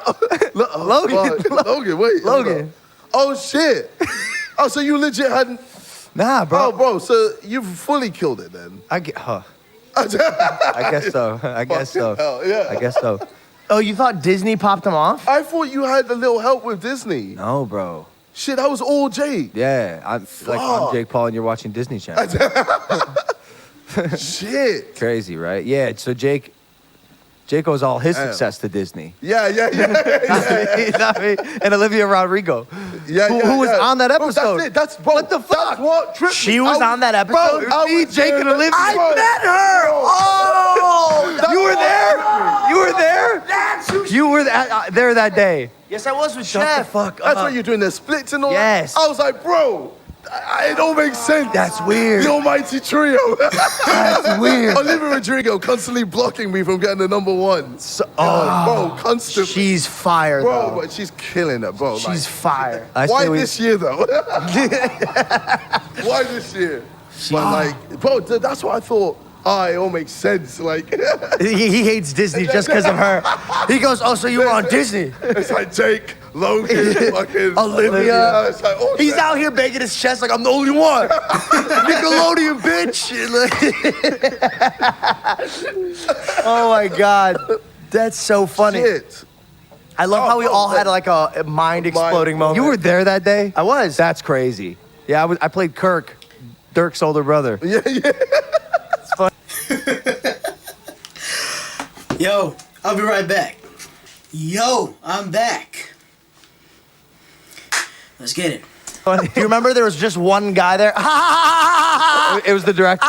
Logan, wait. Logan. Oh, shit. Oh, so you legit hadn't... Nah, bro. Oh, bro, so you've fully killed it then? I guess so. I guess so. Hell, yeah. I guess so. Oh, you thought Disney popped him off? I thought you had a little help with Disney. No, bro. Shit, that was all Jake. Yeah, I'm Jake Paul and you're watching Disney Channel. Shit. Crazy, right? Yeah, so Jake owes all his Damn. success to Disney. Yeah. You know what I mean? And Olivia Rodrigo, who was on that episode. Bro, that's it. Bro, What the fuck? That's what tripped me. She was on that episode? Bro, Me, Jake, and Olivia. I met her! Oh! You were there? You were there? That's who You were there that day. Yes, I was with Shut the Chef. fuck up. That's why you're doing the splits and all Yes. that. I was like, bro, it all makes sense. That's weird. The almighty trio. That's weird. Olivia Rodrigo constantly blocking me from getting the #1. Bro, constantly. She's fire, Bro, though. but she's killing it, bro. She's fire. Why this year, though? Why this year? But, like, bro, that's what I thought. It all makes sense. Like, He hates Disney just because of her. He goes, oh, so you were on Disney. it's like Jake, Logan, fucking Olivia. It's like, oh, He's out here banging his chest like I'm the only one. Nickelodeon, bitch. Oh my God. That's so funny. shit. I love how we all had like a mind exploding moment. You were there that day? I was. That's crazy. Yeah, I played Kirk, Dirk's older brother. Yeah. It's fun. Yo, I'll be right back. Yo, I'm back. Let's get it. Do you remember there was just one guy there? It was the director.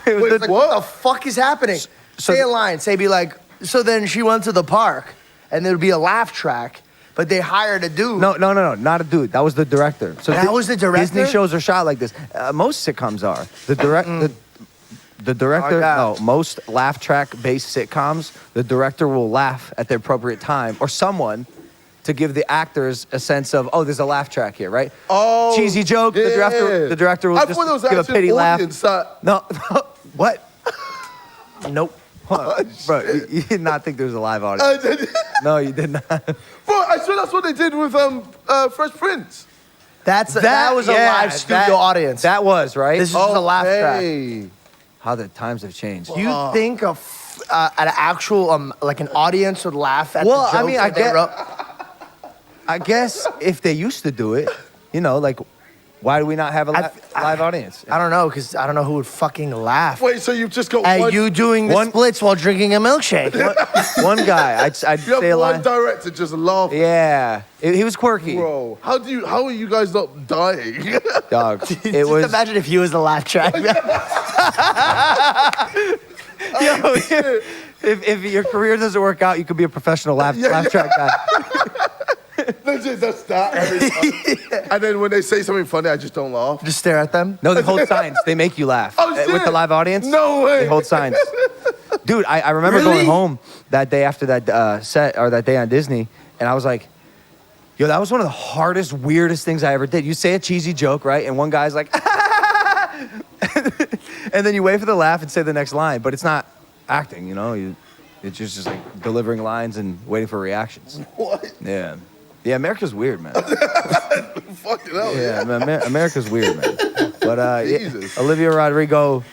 It was Like, what the fuck is happening? so- Say a line. Say, be like, so then she went to the park, and there would be a laugh track, but they hired a dude. No, not a dude. That was the director. So That was the director? Disney shows are shot like this. Most sitcoms are. The director. Oh, yeah. No, most laugh track based sitcoms. The director will laugh at the appropriate time, or someone, to give the actors a sense of, oh, there's a laugh track here, right? Oh, Cheesy joke. yeah. The director will I just thought there was give a actually pity an laugh. audience that- No, what? Nope. Bro, you did not think there was a live audience. No, you did not. Bro, I swear that's what they did with Fresh Prince. That was a yeah, live studio audience. That was, right? This is just a laugh track. Hey. How the times have changed. Do you think an actual like an audience would laugh at Well, the jokes I mean, that they wrote? I guess if they used to do it, you know, like, why do we not have a live audience? I don't know, because I don't know who would fucking laugh Wait, so you've just got at one... you doing the splits while drinking a milkshake. One guy, I'd You have say a one line. director just laughing. Yeah, he was quirky. Bro, how are you guys not dying? Dog, it Just was. imagine if he was the laugh track. Yo, if your career doesn't work out, you could be a professional laugh track guy. That's that every time. And then when they say something funny, I just don't laugh. Just stare at them. No, they hold signs. They make you laugh. Oh, With shit. the live audience. No way. They hold signs. Dude, I remember Really? going home that day after that set, or that day on Disney, and I was like, yo, that was one of the hardest, weirdest things I ever did. You say a cheesy joke, right? And one guy's like, and then you wait for the laugh and say the next line, but it's not acting, you know? It's just like delivering lines and waiting for reactions. What? Yeah. Yeah, America's weird, man. Fucking hell, Yeah, man, America's weird, man. But yeah, Jesus. Olivia Rodrigo,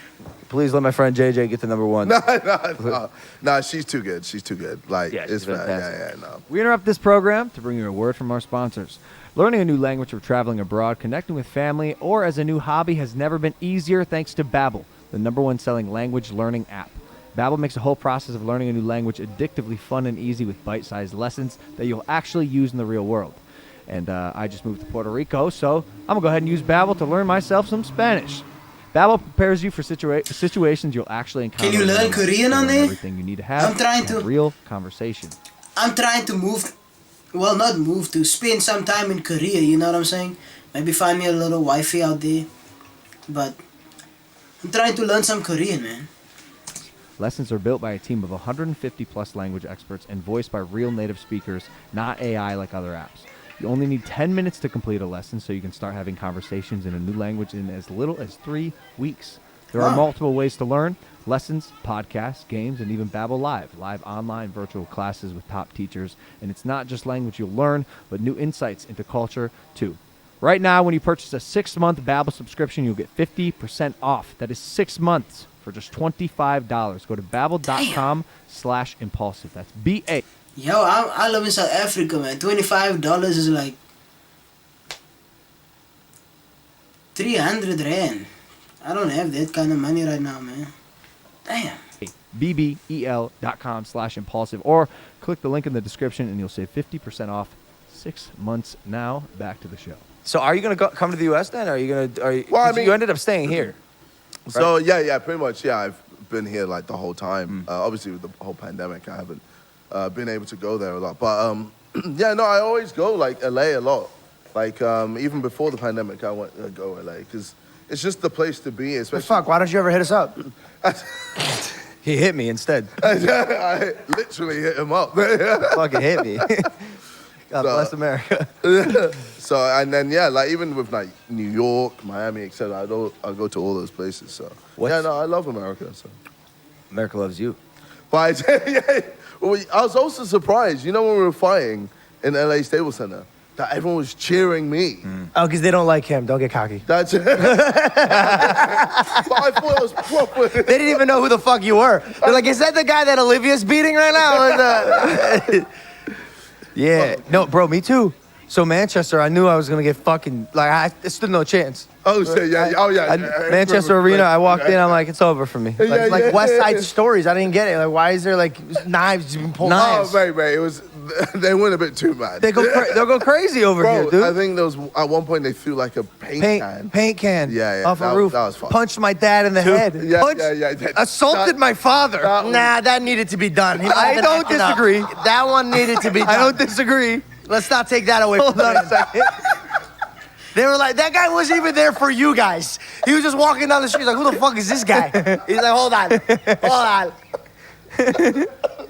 please let my friend JJ get to #1. Nah, she's too good. She's too good. Like, Yeah, it's she's fair. fantastic. Yeah, no. We interrupt this program to bring you a word from our sponsors. Learning a new language or traveling abroad, connecting with family, or as a new hobby has never been easier thanks to Babbel, the #1 selling language learning app. Babbel makes the whole process of learning a new language addictively fun and easy with bite-sized lessons that you'll actually use in the real world. And I just moved to Puerto Rico, so I'm going to go ahead and use Babbel to learn myself some Spanish. Babbel prepares you for situations you'll actually encounter. Can you learn Korean on there? Everything you need to have. I'm trying to. Real conversation. I'm trying to move, well, not move, to spend some time in Korea, you know what I'm saying? Maybe find me a little wifey out there. But I'm trying to learn some Korean, man. Lessons are built by a team of 150 plus language experts and voiced by real native speakers, not AI like other apps. You only need 10 minutes to complete a lesson, so you can start having conversations in a new language in as little as 3 weeks. There are multiple ways to learn: lessons, podcasts, games, and even Babbel live online virtual classes with top teachers. And it's not just language you'll learn, but new insights into culture too. Right now, when you purchase a 6-month Babbel subscription, you'll get 50% off. That is 6 months for just $25. Go to babbel.com/impulsive. That's B-A. Yo, I live in South Africa, man. $25 is like 300 rand. I don't have that kind of money right now, man. Damn. bbel.com/impulsive, or click the link in the description and you'll save 50% off 6 months. Now back to the show. So are you going to come to the U.S. then? Or are you going to? Well, I mean, you ended up staying here. So yeah, pretty much. Yeah, I've been here like the whole time. Obviously, with the whole pandemic, I haven't been able to go there a lot. But yeah, no, I always go like LA a lot. Like even before the pandemic, I went to go LA because it's just the place to be. Especially. Fuck, why don't you ever hit us up? He hit me instead. I literally hit him up. Fucking hit me. God bless America. So, and then, yeah, like, even with, like, New York, Miami, etc., I'll go to all those places, so. Yeah, no, I love America, so. America loves you. But, yeah, well, I was also surprised, you know, when we were fighting in LA Stable Center, that everyone was cheering me. Oh, because they don't like him. Don't get cocky. That's it. But I thought it was proper. They didn't even know who the fuck you were. They're like, is that the guy that Olivia's beating right now? And, Yeah. No, bro, me too. So Manchester, I knew I was going to get fucking, like, I stood no chance. Oh, shit, yeah. Oh, yeah. Manchester Arena, I walked in, I'm like, it's over for me. like West Side Stories. I didn't get it. Like, why is there, like, knives being pulled out? Oh, mate, it was, they went a bit too mad. They'll go crazy over Bro, here, dude. I think there was, at one point, they threw, like, a paint can. Yeah, off a roof. That was fun. Punched my dad in the head. Yeah. Assaulted my father. Nah, that needed to be done. I don't disagree. That one needed to be done. I don't disagree. Let's not take that away from Hold on a second. They were like, that guy wasn't even there for you guys. He was just walking down the street like, who the fuck is this guy? He's like, hold on.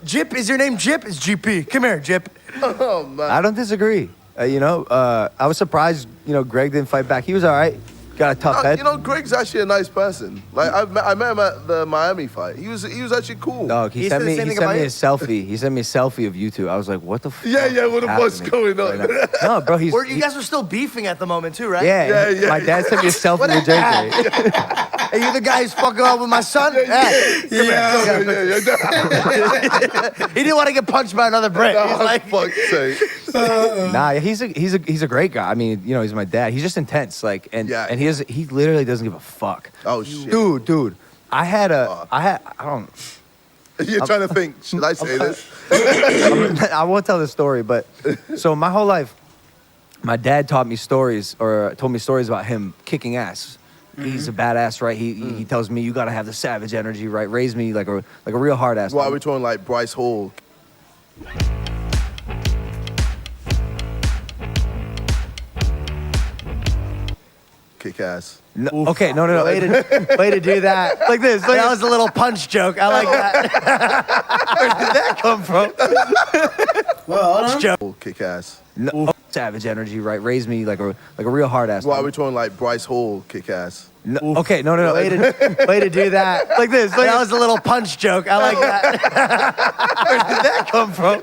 Jip, is your name Jip? It's GP. Come here, Jip. Oh, man. I don't disagree. I was surprised, Greg didn't fight back. He was all right. Got a tough head. You know, Greg's actually a nice person. Like I met him at the Miami fight. He was actually cool. Dog, he sent me a selfie. He sent me a selfie of you two. I was like, what the fuck? Yeah, what the fuck's going on? Right no, bro, you guys were still beefing at the moment too, right? Yeah. My dad sent me a selfie with JJ. Hey, you the guy who's fucking up with my son? Yeah. He didn't want to get punched by another Brit. He's like, fuck's sake. Nah, he's a great guy. I mean, he's my dad. He's just intense, like, and he literally doesn't give a fuck. Oh shit, dude. I don't. You're trying to think. Should I say this? I won't tell this story, but so my whole life, my dad told me stories about him kicking ass. He's a badass, right? He tells me you gotta have the savage energy, right? Raise me like a real hard ass. Why are we talking like Bryce Hall? Kick ass. No, okay, no. Way to do that. Like this. That was a little punch joke. I like that. Where did that come from? Well, hold on. Kick ass. No, savage energy, right? Raise me like a real hard ass. Why are we talking like Bryce Hall? Kick ass. No, okay, no. Way to do that. Like this. That was a little punch joke. I like that. Where did that come from?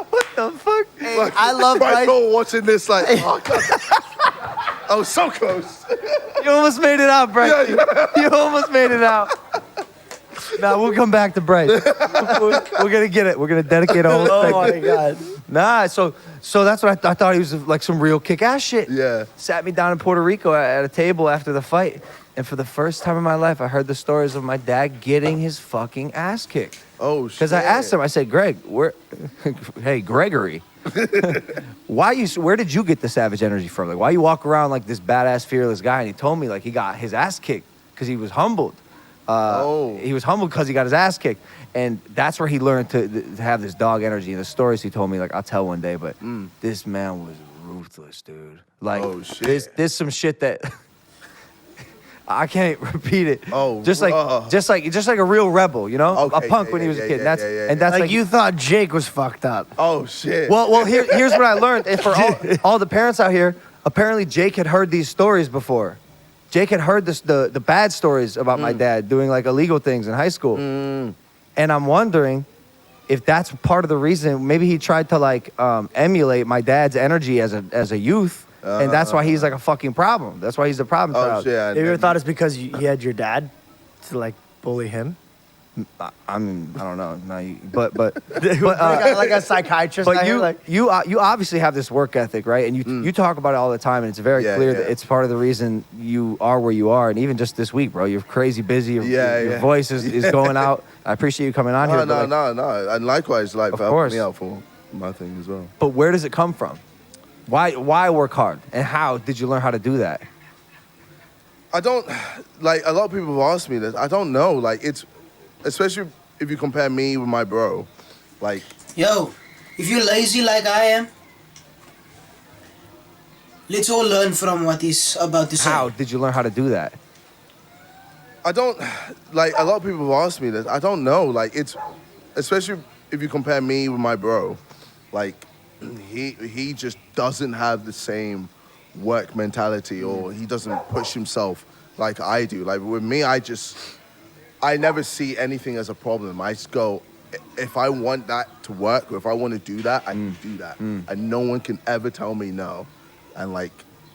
What the fuck? Hey, I love Bryce Hall watching this like, oh god. Oh, so close. You almost made it out, Bryce. You almost made it out. Nah, we'll come back to Bryce. We're gonna get it. We're gonna dedicate a whole thing. Oh my god. Nah, so that's what I thought he was like some real kick-ass shit. Yeah. Sat me down in Puerto Rico at a table after the fight, And for the first time in my life, I heard the stories of my dad getting his fucking ass kicked. Oh, shit. Because I asked him, I said, Greg, hey, Gregory, where did you get the savage energy from? Like, why you walk around like this badass, fearless guy? And he told me, like, he got his ass kicked because he was humbled. He was humbled because he got his ass kicked. And that's where he learned to have this dog energy. And the stories he told me, like, I'll tell one day, but this man was ruthless, dude. Like, Oh, shit. there's some shit that I can't repeat it. Oh, just like a real rebel, you know, Okay, a punk yeah, when he was yeah, a kid. yeah, And that's Like, like you thought Jake was fucked up. Oh, shit. Well, here's what I learned. And for all the parents out here, apparently Jake had heard these stories before. Jake had heard the bad stories about my dad doing like illegal things in high school. And I'm wondering if that's part of the reason. Maybe he tried to like emulate my dad's energy as a youth. And that's why he's like a fucking problem. That's why he's a problem Oh, child. shit. Have you ever thought it's because he had your dad to like bully him? I mean, I don't know. No, but Like a psychiatrist. But out here, you obviously have this work ethic, right? And you talk about it all the time, and it's very clear that it's part of the reason you are where you are. And even just this week, bro, you're crazy busy. Your voice is going out. I appreciate you coming on here. No. And likewise, like, Of for helping course. me out for my thing as well. But where does it come from? Why work hard? And how did you learn how to do that? I don't, like, a lot of people have asked me this. I don't know. Like, it's, especially if you compare me with my bro, like. Yo, if you're lazy like I am, let's all learn from what he's about to say. How did you learn how to do that? I don't, like, a lot of people have asked me this. I don't know. Like, it's, especially if you compare me with my bro, like, he just doesn't have the same work mentality, or he doesn't push himself like I do. Like, with me, I never see anything as a problem. I just go, if I want that to work, or if I want to do that, I can do that. And no one can ever tell me no. And, like,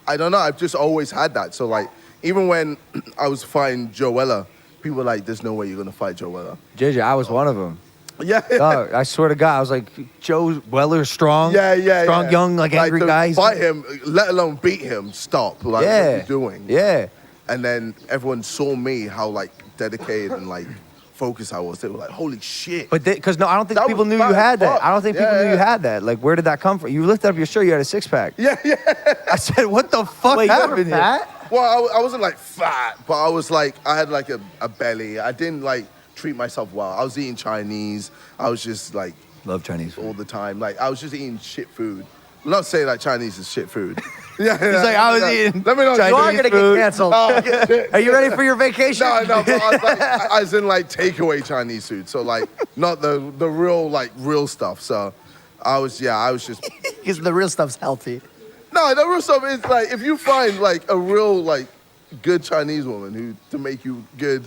I don't know, I've just always had that. So, like, even when I was fighting Joella, people were like, there's no way you're going to fight Joella. JJ, I was one of them. Yeah. Dog, I swear to God, I was like, Joe Weller, strong, strong, young, like angry to guy. Fight him, let alone beat him. Stop. Like, what are you doing? Yeah. And then everyone saw me how like dedicated and like focused I was. They were like, "Holy shit!" But because I don't think That people was knew fat you as had that. fuck. I don't think people knew you had that. Like, where did that come from? You lifted up your shirt, you had a six pack. Yeah. I said, what the fuck Wait, you were happened here? fat? Well, I wasn't like fat, but I was like, I had like a belly. I didn't like treat myself well. I was eating Chinese. I was just like Love Chinese food. all the time. Like, I was just eating shit food. I'm not saying like Chinese is shit food. He's like, I was eating Let me know. Chinese You are going to food. get canceled. Oh, shit. Are you ready for your vacation? No, but I was like, I was in like takeaway Chinese food, so like not the real stuff. So I was just Because the real stuff's healthy. no, the real stuff is like if you find like a real like good Chinese woman who to make you good.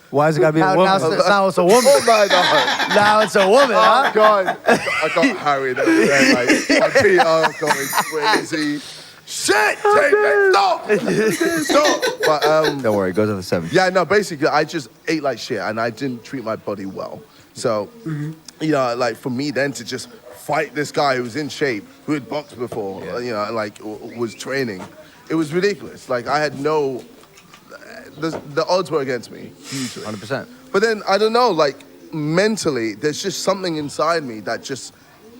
Why is it gotta be a woman? Now it's a woman. Oh my god! Now it's a woman, Oh huh? god! I got harried over there, like my feet are going crazy. Shit! Stop! But Don't worry, it goes to the 7. yeah, no, basically, I just ate like shit and I didn't treat my body well. So, you know, like for me then to just fight this guy who was in shape, who had boxed before, you know, like was training, it was ridiculous. Like I had no, the odds were against me, hugely. 100%. But then, I don't know, like mentally, there's just something inside me that just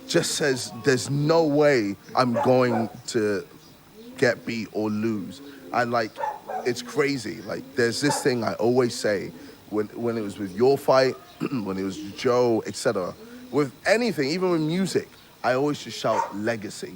says there's no way I'm going to get beat or lose. And like, it's crazy. Like, there's this thing I always say when it was with your fight, when it was Joe, etc. With anything, even with music, I always just shout legacy.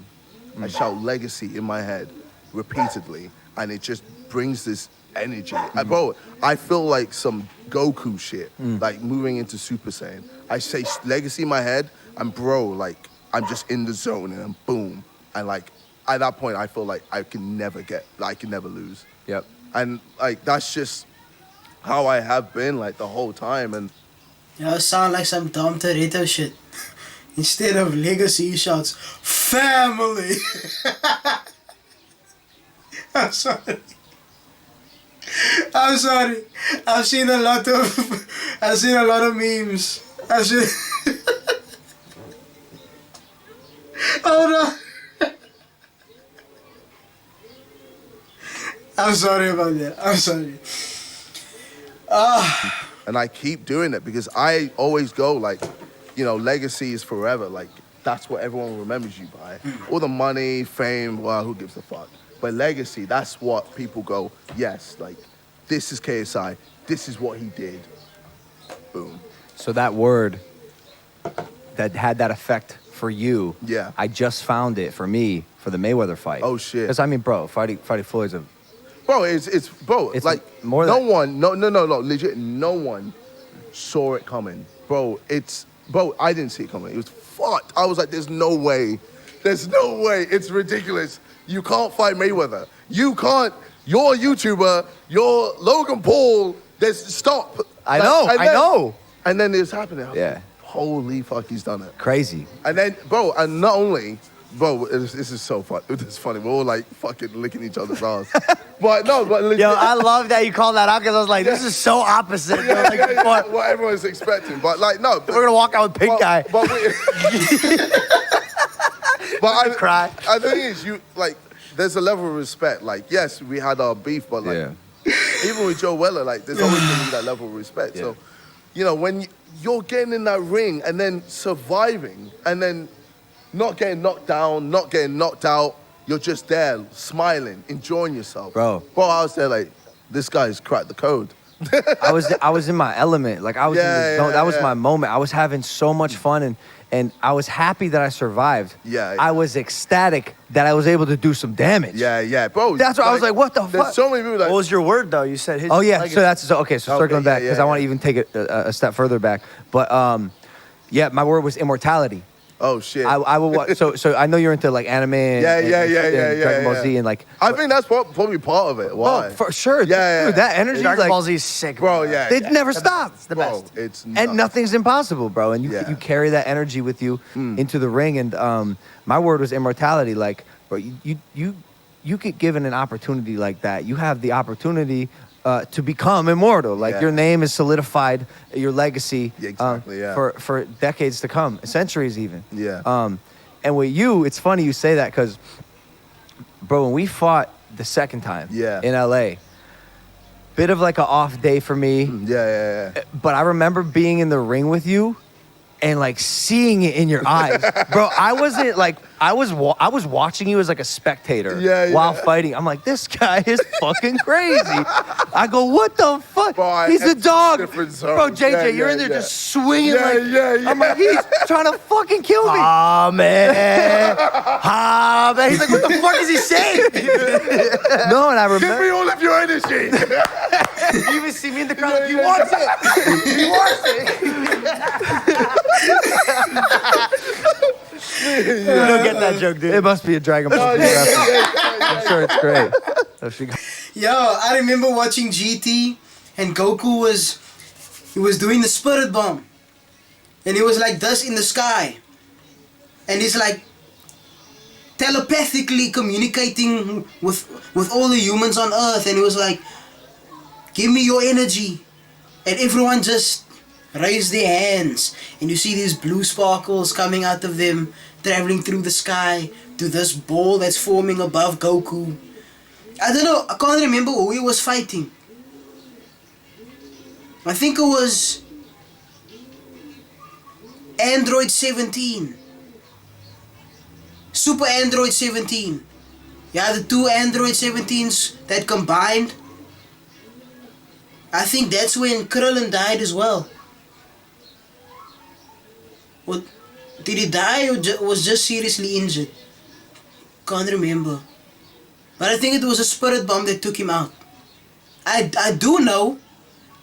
I shout legacy in my head repeatedly, and it just brings this energy. Bro, I feel like some Goku shit, like moving into Super Saiyan. I say legacy in my head, and bro, like, I'm just in the zone, and then boom. And like, at that point, I feel like I can never lose. Yep. And like, that's just how I have been like the whole time. And You sound like some Dom Toretto shit. Instead of legacy, he shouts, family! I'm sorry. I've seen a lot of memes. Hold on. I'm sorry about that. I'm sorry. And I keep doing it because I always go like, you know, legacy is forever. Like, that's what everyone remembers you by. All the money, fame, well, who gives a fuck? But legacy, that's what people go, yes, like, this is KSI. This is what he did. Boom. So that word that had that effect for you, Yeah. I just found it for me for the Mayweather fight. Oh, shit. Because I mean, bro, fighting Floyd's a Bro, it's like more no than- one, no, legit, no one saw it coming. Bro, I didn't see it coming. It was fucked. I was like, there's no way. It's ridiculous. You can't fight Mayweather. You can't. You're a YouTuber. You're Logan Paul. Stop. I know. And then it's happening. I was Yeah. like, holy fuck, he's done it. Crazy. And then, bro, and not only, bro, this is so fun. It's funny. We're all like fucking licking each other's ass. But legit. Yo, I love that you called that out because I was like, this is so opposite. Yeah, Like, yeah, what everyone's expecting. But like, no. But, we're gonna walk out with pink guy. But I Cry. The thing is, there's a level of respect. Like, yes, we had our beef, but like, even with Joe Weller, like, there's always gonna be that level of respect. Yeah. So, you know, when you're getting in that ring and then surviving and then not getting knocked down, not getting knocked out, you're just there, smiling, enjoying yourself. Bro, I was there like, this guy's cracked the code. I was in my element. Like I was in the zone. That was my moment. I was having so much fun and I was happy that I survived. Yeah. I was ecstatic that I was able to do some damage. Yeah, bro. That's what I was like, what the There's fuck? so many people that. What was your word though? You said his. Oh yeah, legacy. so that's okay. So circling back because I want to yeah. even take it a step further back. But yeah, my word was immortality. Oh shit. I will watch. So I know you're into like anime. And Dragon Ball Z and like. I think that's probably part of it. Why? Oh, for sure. Yeah. Dude, that energy. Dragon like, Ball Z is sick, Bro, yeah. They never stop. It's the Bro, best. it's And nuts. nothing's impossible, bro. And you Yeah. you carry that energy with you into the ring. And my word was immortality. Like, bro, you get given an opportunity like that. You have the opportunity to become immortal. Like Yeah. your name is solidified, your legacy Yeah, exactly, yeah. for decades to come, centuries even. Yeah. And with you, it's funny you say that because, bro, when we fought the second time in LA, bit of like an off day for me. Yeah. But I remember being in the ring with you and like seeing it in your eyes. Bro, I wasn't like, I was watching you as like a spectator while fighting. I'm like, this guy is fucking crazy. I go, what the fuck? Bro, He's a dog. different Bro, zones. JJ, you're in there just swinging like, I'm like, he's trying to fucking kill me. Ah man. He's like, what the fuck is he saying? No, and I Give remember. me all of your energy. You even see me in the crowd. He wants it. He wants it. You don't get that joke, dude. It must be a Dragon Ball Z reference. I'm sure it's great. So she got- Yo, I remember watching GT and Goku was doing the spirit bomb. And he was like this in the sky. And he's like telepathically communicating with all the humans on Earth. And he was like, give me your energy. And everyone just raised their hands. And you see these blue sparkles coming out of them, traveling through the sky to this ball that's forming above Goku. I don't know, I can't remember who he was fighting. I think it was Android 17. Super Android 17. Yeah, the two Android 17s that combined. I think that's when Krillin died as well. What, did he die or was just seriously injured? Can't remember. But I think it was a spirit bomb that took him out. I do know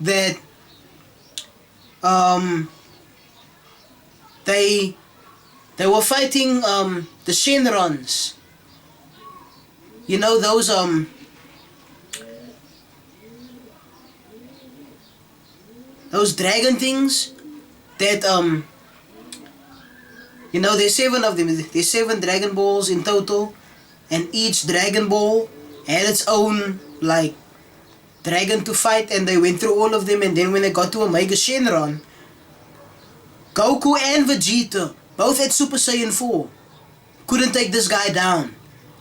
that they were fighting the Shenrons. You know those dragon things that you know, there's 7 of them. There's 7 Dragon Balls in total, and each Dragon Ball had its own like dragon to fight, and they went through all of them. And then when they got to Omega Shenron, Goku and Vegeta, both at Super Saiyan 4, couldn't take this guy down.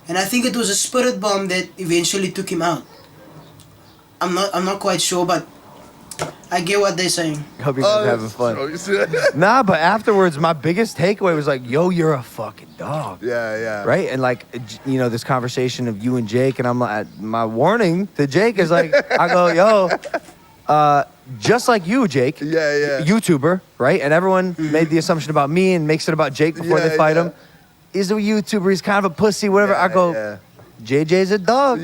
And I think it was a spirit bomb that eventually took him out. I'm not quite sure, but I get what they're saying. Hope you guys are having fun. So- Nah, but afterwards, my biggest takeaway was like, yo, you're a fucking dog. yeah. Right? And like, you know, this conversation of you and Jake, and I'm like, my warning to Jake is like, I go, yo, just like you, Jake. Yeah. YouTuber, right? And everyone made the assumption about me and makes it about Jake before they fight him. He's a YouTuber, he's kind of a pussy, whatever. I go, JJ's a dog.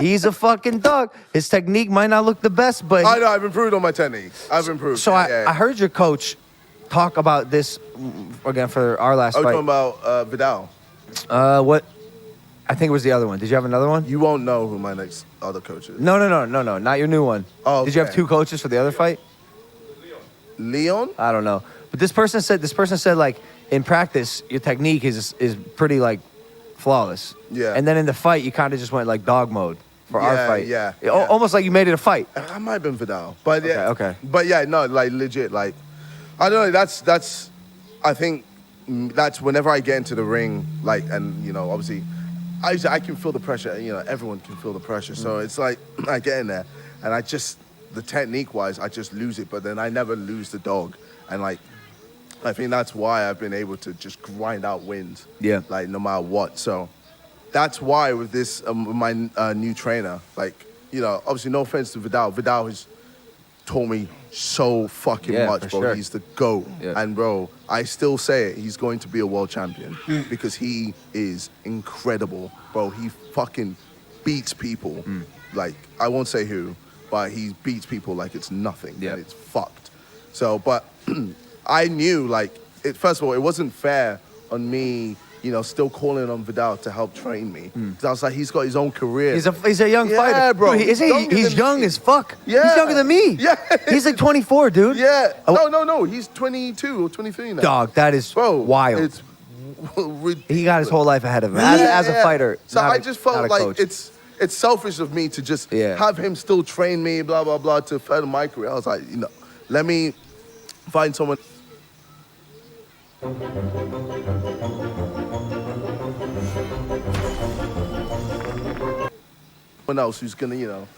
He's a fucking dog. His technique might not look the best, but I know, I've improved on my technique. I've improved. So I heard your coach talk about this again for our last I was fight. talking about Vidal. What? I think it was the other one. Did you have another one? You won't know who my next other coach is. No, not your new one. Oh, Did you have okay. 2 coaches for the other fight? Leon? I don't know. But this person said like in practice your technique is pretty like flawless. Yeah. And then in the fight you kind of just went like dog mode for our fight. Yeah. Almost like you made it a fight. I might have been Vidal, but yeah. Okay. But yeah, no, like legit, like I don't know. That's. I think that's whenever I get into the ring, like, and you know, obviously, I can feel the pressure. You know, everyone can feel the pressure. So it's like I get in there, and I just the technique wise, I just lose it. But then I never lose the dog, and like. I think that's why I've been able to just grind out wins. Yeah. Like no matter what. So that's why with this my new trainer, like you know, obviously no offense to Vidal. Vidal has taught me so fucking much, bro. Sure. He's the GOAT. Yeah. And bro, I still say it. He's going to be a world champion because he is incredible, bro. He fucking beats people. Like I won't say who, but he beats people like it's nothing. Yeah. And it's fucked. So, but. I knew, like, first of all, it wasn't fair on me, you know, still calling on Vidal to help train me. Because I was like, he's got his own career. He's a young Yeah, fighter. bro. Dude, he's young as fuck. Yeah. He's younger than me. Yeah. He's like 24, dude. Yeah. Oh. No. He's 22 or 23 now. Dog, that is Bro, wild. It's ridiculous. He got his whole life ahead of him. As a fighter. So not I a- just not felt a like coach. it's selfish of me to just have him still train me, blah, blah, blah, to further my career. I was like, you know, let me find someone. Someone else who's gonna, you know,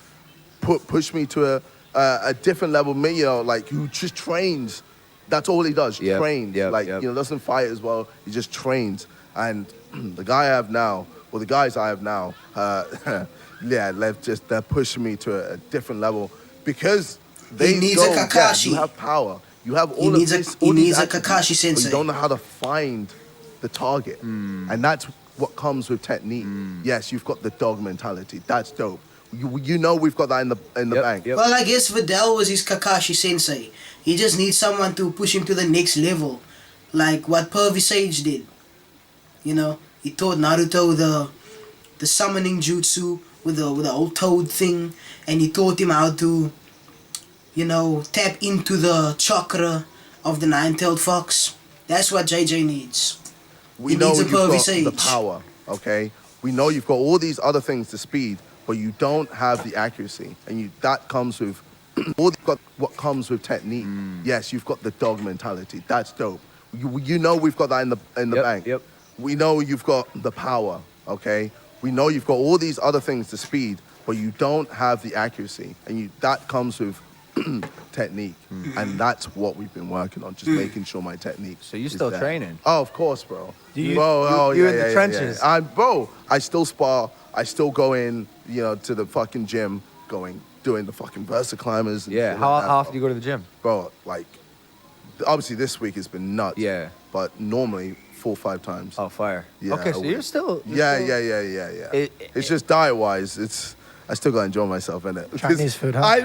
push me to a different level. Me, you know, like who just trains. That's all he does. Trains. Like you know, doesn't fight as well. He just trains. And the guy I have now, or the guys I have now, yeah, they're pushing me to a different level because they needs a Kakashi. you have power. You have all He of needs this. he all these needs a attributes, Kakashi but sensei. you don't know how to find the target, and that's what comes with technique. Yes, you've got the dog mentality. That's dope. You know we've got that in the bank. Well, I guess Vidal was his Kakashi sensei. He just needs someone to push him to the next level, like what Pervy Sage did. You know, he taught Naruto the summoning jutsu with the old toad thing, and he taught him how to, you know, tap into the chakra of the nine-tailed fox. That's what JJ needs. We He know needs a you've Pervy got Sage. the power, okay? We know you've got all these other things, the speed, but you don't have the accuracy, and that comes with what comes with technique. Yes, you've got the dog mentality. That's dope. You know we've got that in the bank. Yep. We know you've got the power, okay? We know you've got all these other things, the speed, but you don't have the accuracy, and that comes with technique, and that's what we've been working on, just making sure my technique. So you is still there. training? Oh, of course, bro. You Bro, in the trenches. Bro, I still spar. I still go in, you know, to the fucking gym, doing the fucking Versa climbers. And Yeah. shit How like that, often bro. do you go to the gym? Bro, like, obviously this week has been nuts. Yeah. But normally 4 or 5 times. Oh, fire. Yeah, Okay, a so week. you're still. Yeah. It's just diet-wise, I still gotta enjoy myself in it. Chinese food, huh? I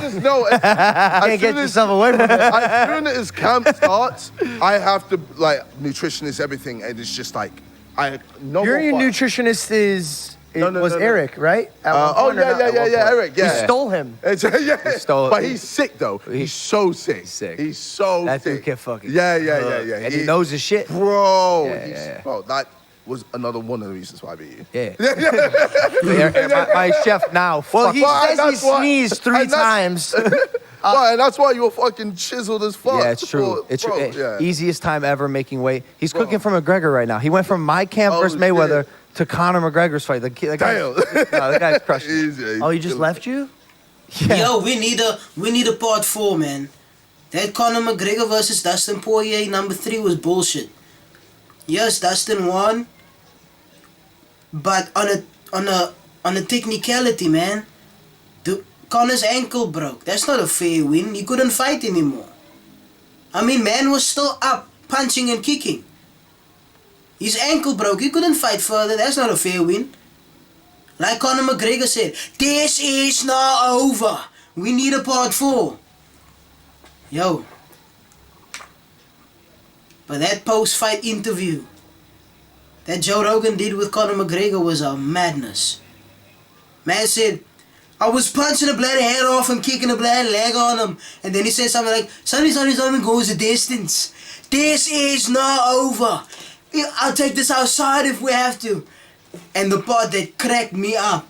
just know. Can't get yourself away from it. As soon as camp starts, I have to, like, nutritionist, everything, and it's just like, Your nutritionist was No. Eric, right? At one Oh, point or not? At one point? Eric, yeah. You stole him. Yeah. stole- But he's sick, though. He's so sick. He's sick. He's so That sick. dude can fucking. Yeah. And he knows his shit. Bro, Yeah. bro, that was another one of the reasons why I beat you. Yeah. my chef now. Well, fuck- he Well, says he that's why- sneezed 3 and that's- times. Well, and that's why you're fucking chiseled as fuck. Yeah, it's true. Bro, It's bro, true. yeah. Easiest time ever making weight. He's cooking for McGregor right now. He went from my camp Oh, versus Mayweather shit. to Conor McGregor's fight. The Damn. guy's crushing. He's Oh, he just left you? Yo, we need a part 4, man. That Conor McGregor versus Dustin Poirier number 3 was bullshit. Yes, Dustin won, but on a technicality, man. Conor's ankle broke. That's not a fair win. He couldn't fight anymore. I mean, man was still up, punching and kicking. His ankle broke. He couldn't fight further. That's not a fair win. Like Conor McGregor said, this is not over. We need a part 4. Yo. But that post-fight interview that Joe Rogan did with Conor McGregor was a madness. Man said, I was punching the bloody head off him, kicking the bloody leg on him. And then he said something like, Sonny goes the distance. This is not over. I'll take this outside if we have to. And the part that cracked me up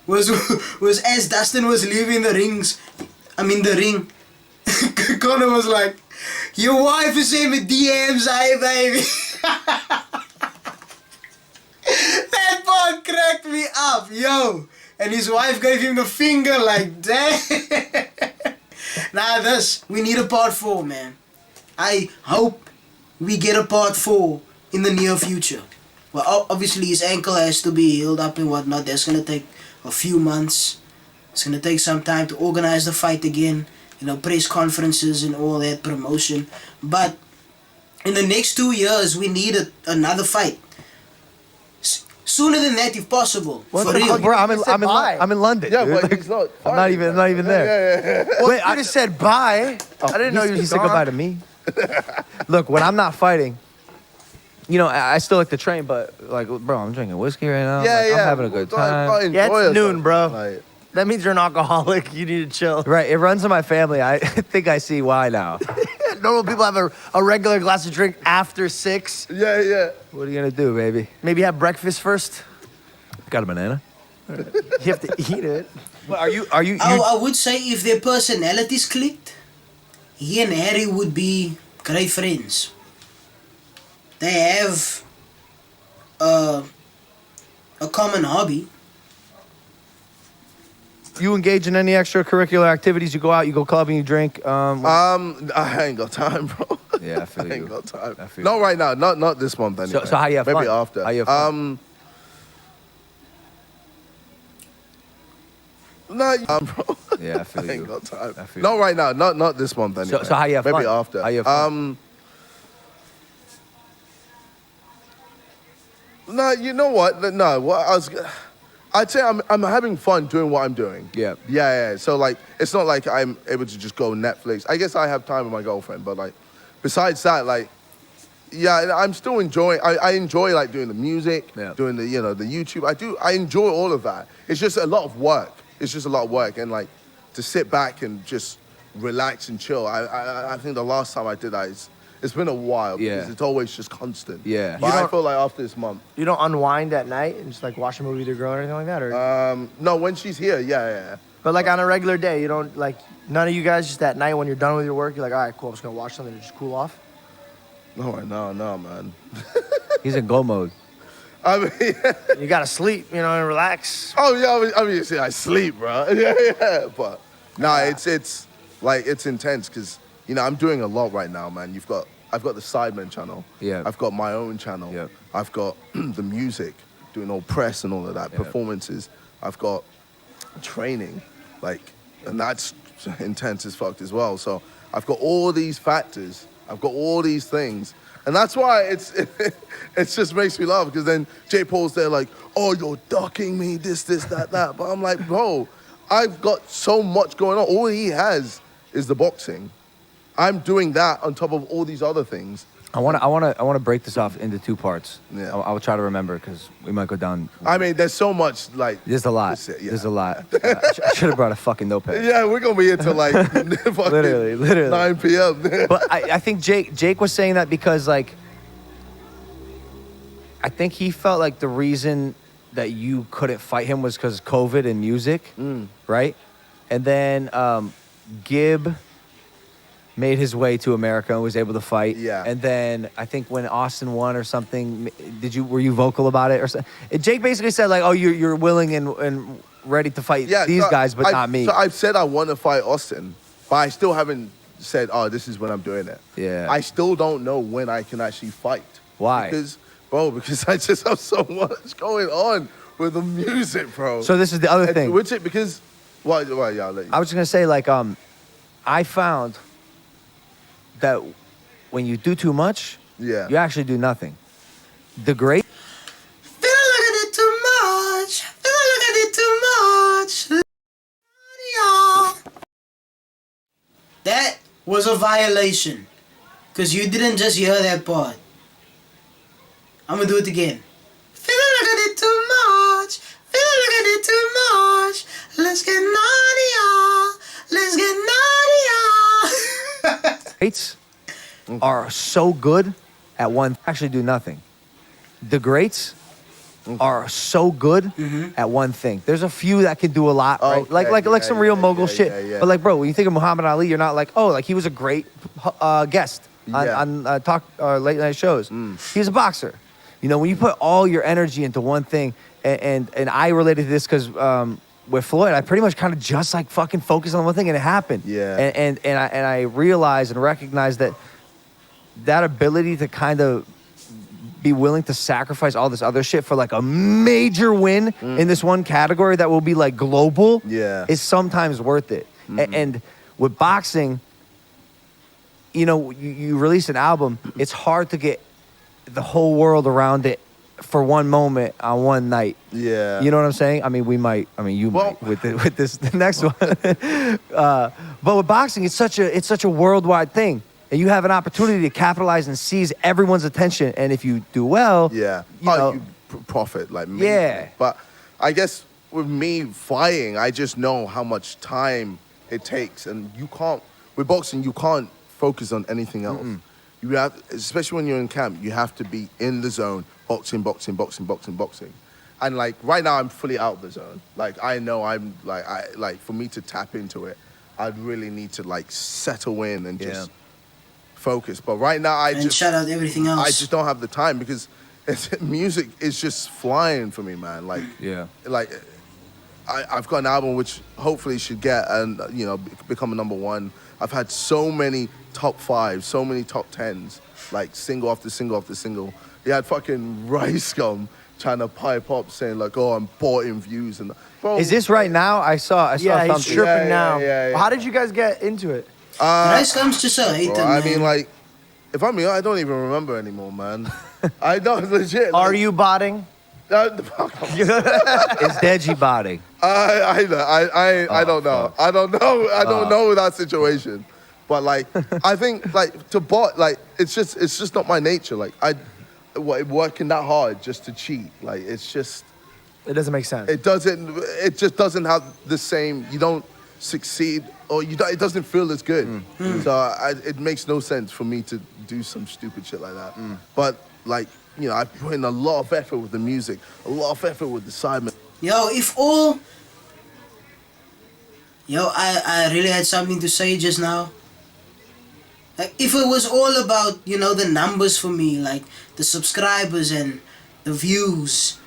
was as Dustin was leaving the ring. Conor was like, your wife is in the DMs, hey baby. That part cracked me up, yo. And his wife gave him the finger like, damn. We need a part 4, man. I hope we get a part 4 in the near future. Well, obviously his ankle has to be healed up and whatnot. That's going to take a few months. It's going to take some time to organize the fight again. Press conferences and all that promotion. But in the next 2 years, we need another fight. Sooner than that, if possible. For real. Bro, I'm in London. Yeah, dude. but he's not. I'm not even there. Well, Wait, I just said bye. I didn't know you He was said gone. goodbye to me. Look, when I'm not fighting, I still like to train, but like, bro, I'm drinking whiskey right now. Yeah, Like, yeah. I'm having a good time. Yeah, it's noon, bro. Like, That means you're an alcoholic. You need to chill. Right, it runs in my family. I think I see why now. Normal people have a regular glass of drink after 6. yeah. What are you gonna do, baby? Maybe have breakfast first. Got a banana? You have to eat it. But are you? I would say if their personalities clicked, he and Harry would be great friends. They have a common hobby. You engage in any extracurricular activities? You go out, you go clubbing, you drink. I ain't got time, bro. Yeah, I feel I you. ain't got time. I feel Not you. right now. Not this month anyway. So how you have Maybe fun? after. How you have fun? No, bro. Yeah, I feel I you. ain't got time. I feel Not you. right now. Not this month anyway. So how you have Maybe fun? after. How you have fun? No, you know what? No, what I'd say I'm having fun doing what I'm doing. Yeah. Yeah. So like, it's not like I'm able to just go Netflix. I guess I have time with my girlfriend, but like, besides that, like, yeah, I'm still enjoying. I enjoy like doing the music, doing the the YouTube. I enjoy all of that. It's just a lot of work. It's just a lot of work, and like to sit back and just relax and chill. I think the last time I did that it's been a while. Yeah. Because it's always just constant. Yeah. But I feel like after this month. You don't unwind at night and just like watch a movie with your girl or anything like that, or? No, when she's here, yeah. But like on a regular day, you don't like none of you guys just at night when you're done with your work. You're like, all right, cool. I'm just gonna watch something to just cool off. No, man. He's in go mode. I mean, You gotta sleep, and relax. oh yeah. I mean, see, I sleep, bro. Yeah. But no, it's like it's intense because I'm doing a lot right now, man. I've got the Sidemen channel. Yeah. I've got my own channel. Yeah. I've got the music, doing all press and all of that, performances. I've got training, and that's intense as fuck as well. So I've got all these factors. I've got all these things. And that's why it just makes me laugh, because then J. Paul's there like, oh, you're ducking me, this, that. But I'm like, bro, I've got so much going on. All he has is the boxing. I'm doing that on top of all these other things. I want to break this off into 2 parts. Yeah. I will try to remember because we might go down. I mean, there's so much, like... There's a lot. Yeah. There's a lot. I should have brought a fucking notepad. Yeah, we're going to be here till like fucking Literally. 9 p.m. But I think Jake was saying that because, like, I think he felt like the reason that you couldn't fight him was because COVID and music, right? And then Gib made his way to America and was able to fight. Yeah. And then I think when Austin won or something, were you vocal about it or something? Jake basically said like, "Oh, you're willing and ready to fight these guys, but not me." So I've said I want to fight Austin, but I still haven't said, "Oh, this is when I'm doing it." Yeah. I still don't know when I can actually fight. Why? Because I just have so much going on with the music, bro. So this is the other thing. Which it because, well, yeah, I'll let you. I was just gonna say like, I found that when you do too much, Yeah. you actually do nothing. The great. Feel like I did too much. Feel like I did too much. That was a violation. Because you didn't just hear that part. I'm going to do it again. Feel like I did too much. Feel like I did too much. Let's get naughty, y'all. Let's get naughty, y'all. Greats are so good at one. Actually, do nothing. The greats are so good at one thing. There's a few that can do a lot, right? Okay, Like some real mogul shit. yeah. But like, bro, when you think of Muhammad Ali, you're not like, oh, like he was a great guest on late night shows. He's a boxer. You know, when you put all your energy into one thing, and I related to this because with Floyd, I pretty much kind of just like fucking focused on one thing, and it happened. Yeah. And I realized and recognized that ability to kind of be willing to sacrifice all this other shit for like a major win in this one category that will be like global is sometimes worth it. And with boxing, you know, you release an album, it's hard to get the whole world around it for one moment on one night. Yeah. You know what I'm saying? I mean, you might with the next one. But with boxing, it's such a worldwide thing. And you have an opportunity to capitalize and seize everyone's attention. And if you do well, you know, you profit like me. Yeah. But I guess with me fighting, I just know how much time it takes, and with boxing, you can't focus on anything else. You have, especially when you're in camp, you have to be in the zone, boxing. And like right now, I'm fully out of the zone. Like I know I'm like for me to tap into it, I'd really need to like settle in and just focus. But right now, And shout out everything else. I just don't have the time because music is just flying for me, man. Like, I've got an album which hopefully should get and become a #1. I've had so many top 5s, so many top 10s, like single after single after single. You had fucking Rice Gum trying to pipe up saying like, "Oh, I'm bought in views," and bro, is this right now? I saw Yeah, he's something. tripping now. Yeah. How did you guys get into it? Rice Gum's just a hater, Bro, man. I mean, like, if I'm honest, I don't even remember anymore, man. I don't legit. Are you botting? Is Deji botting? I don't know. I don't know that situation. But like, I think like to bot, like it's just not my nature. Like working that hard just to cheat. Like it doesn't make sense. It just doesn't have the same. You don't succeed, or it doesn't feel as good. So it makes no sense for me to do some stupid shit like that. But like, I put in a lot of effort with the music, a lot of effort with the sidemen. I really had something to say just now. Like, if it was all about, the numbers for me, like the subscribers and the views,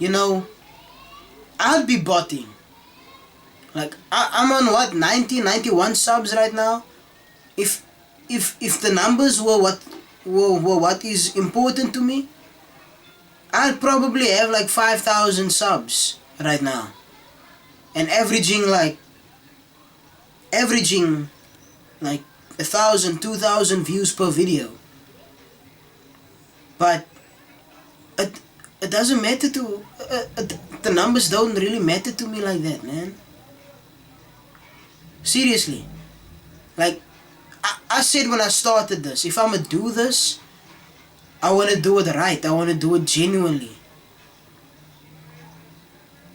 I'd be botting. Like, I'm on what, 90, 91 subs right now? If the numbers were what is important to me, I'd probably have like 5,000 subs right now. And averaging like 1,000, 2,000 views per video. But it doesn't matter to the numbers don't really matter to me like that, man. Seriously. Like I said when I started this, if I'ma do this, I wanna do it right. I wanna do it genuinely.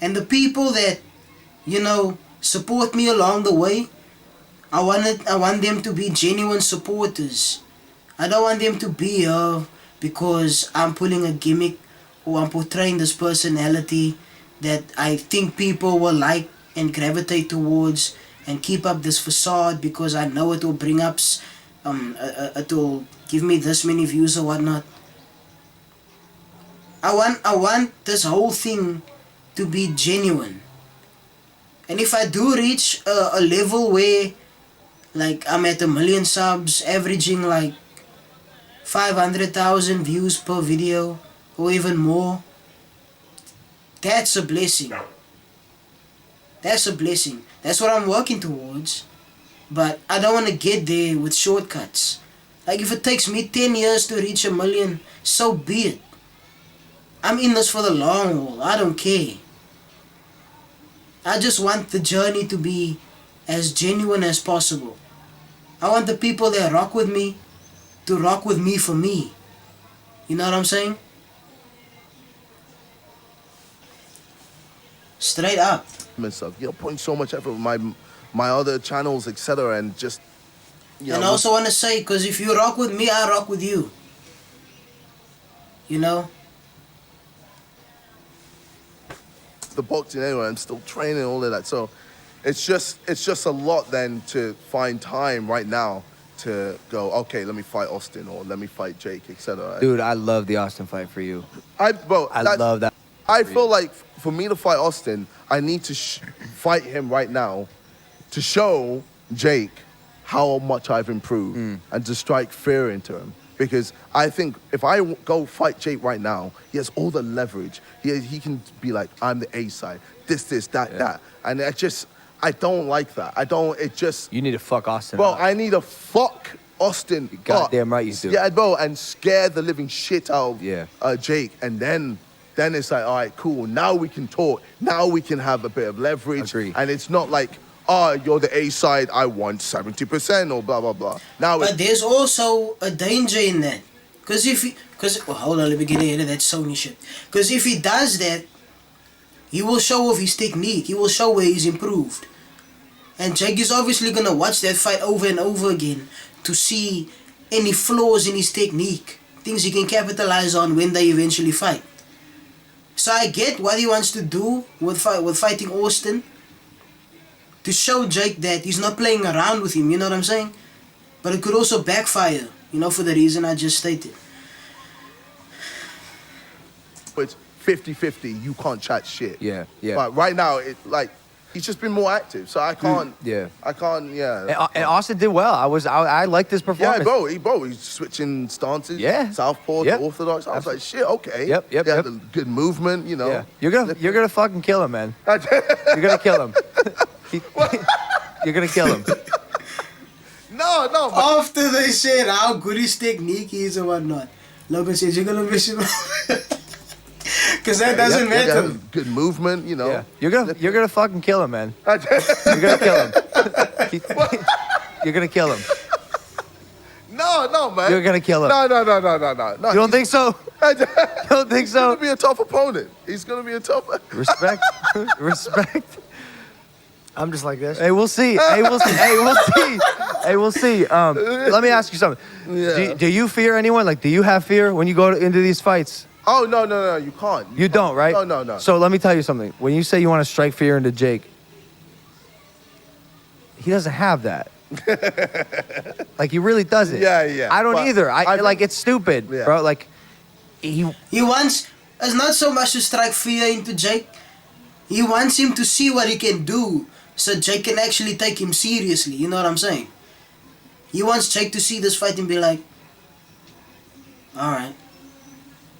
And the people that support me along the way, I want them to be genuine supporters. I don't want them to be here because I'm pulling a gimmick or I'm portraying this personality that I think people will like and gravitate towards and keep up this facade because I know it will bring up, it will give me this many views or whatnot. I want this whole thing to be genuine. And if I do reach a level where like I'm at 1 million subs, averaging like 500,000 views per video or even more, that's a blessing. That's a blessing. That's what I'm working towards. But I don't want to get there with shortcuts. Like if it takes me 10 years to reach 1 million, so be it. I'm in this for the long haul. I don't care. I just want the journey to be as genuine as possible. I want the people that rock with me to rock with me for me. You know what I'm saying? Straight up. And stuff, putting so much effort with my other channels, etc., and just And I also want to say, because if you rock with me, I rock with you. You know? the boxing anyway. I'm still training, all of that. So it's just a lot then to find time right now to go, okay, let me fight Austin or let me fight Jake, etc. Dude, I love the Austin fight for you. I love that. I feel like for me to fight Austin, I need to fight him right now to show Jake how much I've improved and to strike fear into him. Because I think if I go fight Jake right now, he has all the leverage. He can be like, I'm the A side, this, that. And I don't like that. You need to fuck Austin Bro, up. I need to fuck Austin up. Goddamn right you do. Yeah, bro, and scare the living shit out of Jake. And then it's like, all right, cool. Now we can talk. Now we can have a bit of leverage. Agree. And it's not like, you're the A side, I want 70% or blah, blah, blah. But there's also a danger in that. Hold on, let me get ahead of that Sony shit. Because if he does that, he will show off his technique. He will show where he's improved. And Jake is obviously going to watch that fight over and over again to see any flaws in his technique. Things he can capitalize on when they eventually fight. So I get what he wants to do with fighting Austin. To show Jake that he's not playing around with him, you know what I'm saying? But it could also backfire, for the reason I just stated. It's 50-50, you can't chat shit. Yeah. But right now, he's just been more active, so I can't. And Austin did well. I liked his performance. Yeah, bro, he's switching stances. Yeah. Southpaw to orthodox. I was like, shit, okay. Yep. He had a good movement, Yeah. You're gonna fucking kill him, man. You're gonna kill him. You're gonna kill him. No. But After they said how good his technique is or whatnot, Logan said, you're gonna miss him. Because that doesn't matter. Good movement, Yeah. You're gonna fucking kill him, man. You're gonna kill him. You're gonna kill him. No, man. You're gonna kill him. No. You don't think so? You don't think He's so? gonna be a tough opponent. He's gonna be a tough. Respect. Respect. I'm just like this. Hey, we'll see. We'll see. Let me ask you something. Yeah. Do you fear anyone? Like, do you have fear when you go into these fights? Oh, no, you can't. You don't, right? No. So let me tell you something. When you say you want to strike fear into Jake, he doesn't have that. Like, he really doesn't. Yeah. I don't But either. It's stupid, bro. Like, He wants, it's not so much to strike fear into Jake. He wants him to see what he can do so Jake can actually take him seriously. You know what I'm saying? He wants Jake to see this fight and be like, alright,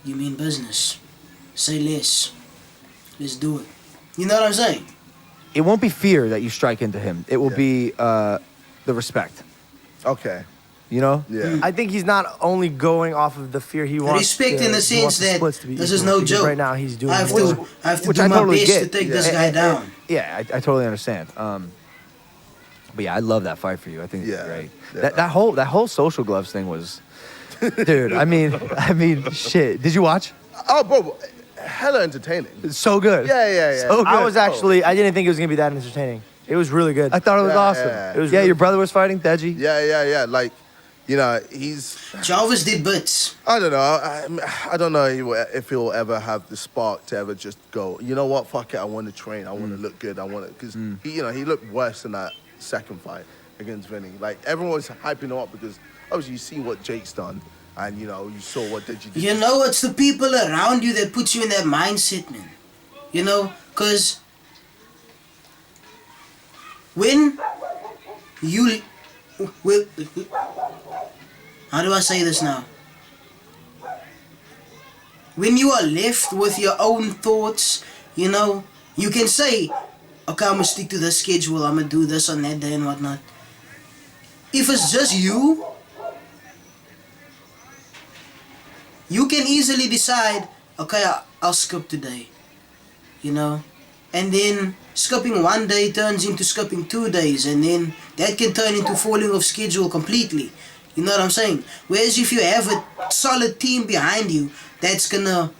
you mean business. Say less. Let's do it. You know what I'm saying? it won't be fear that you strike into him. It will be the respect. Okay. You know? Yeah. I think he's not only going off of the fear he wants. Respect in the he wants sense that splits to be this is equal, no because joke. Right now he's doing I have more. to which do I my totally best get. to take this guy down. Yeah, I totally understand. But yeah, I love that fight for you. I think it's Yeah, great. yeah. That whole social gloves thing was, dude. I mean, shit. Did you watch? Oh, bro, hella entertaining. It's so good. Yeah. So good. I didn't think it was gonna be that entertaining. It was really good. I thought it was awesome. Yeah. It was Yeah, really your brother was fighting Deji. Yeah. Like, you know, he's. Jarvis did bits. I don't know. I don't know if he'll ever have the spark to ever just go, you know what, fuck it, I want to train. I want to look good. I want to, because he looked worse than that second fight against Vinny. Like, everyone was hyping him up because obviously you see what Jake's done, and you know, you saw what Deji did. You know, it's the people around you that put you in that mindset, man. You know, because when you... How do I say this now? When you are left with your own thoughts, you know, you can say, okay, I'm going to stick to this schedule, I'm going to do this on that day and whatnot. If it's just you, you can easily decide, okay, I'll skip today, you know. And then skipping one day turns into skipping 2 days, and then that can turn into falling off schedule completely. You know what I'm saying? Whereas if you have a solid team behind you that's gonna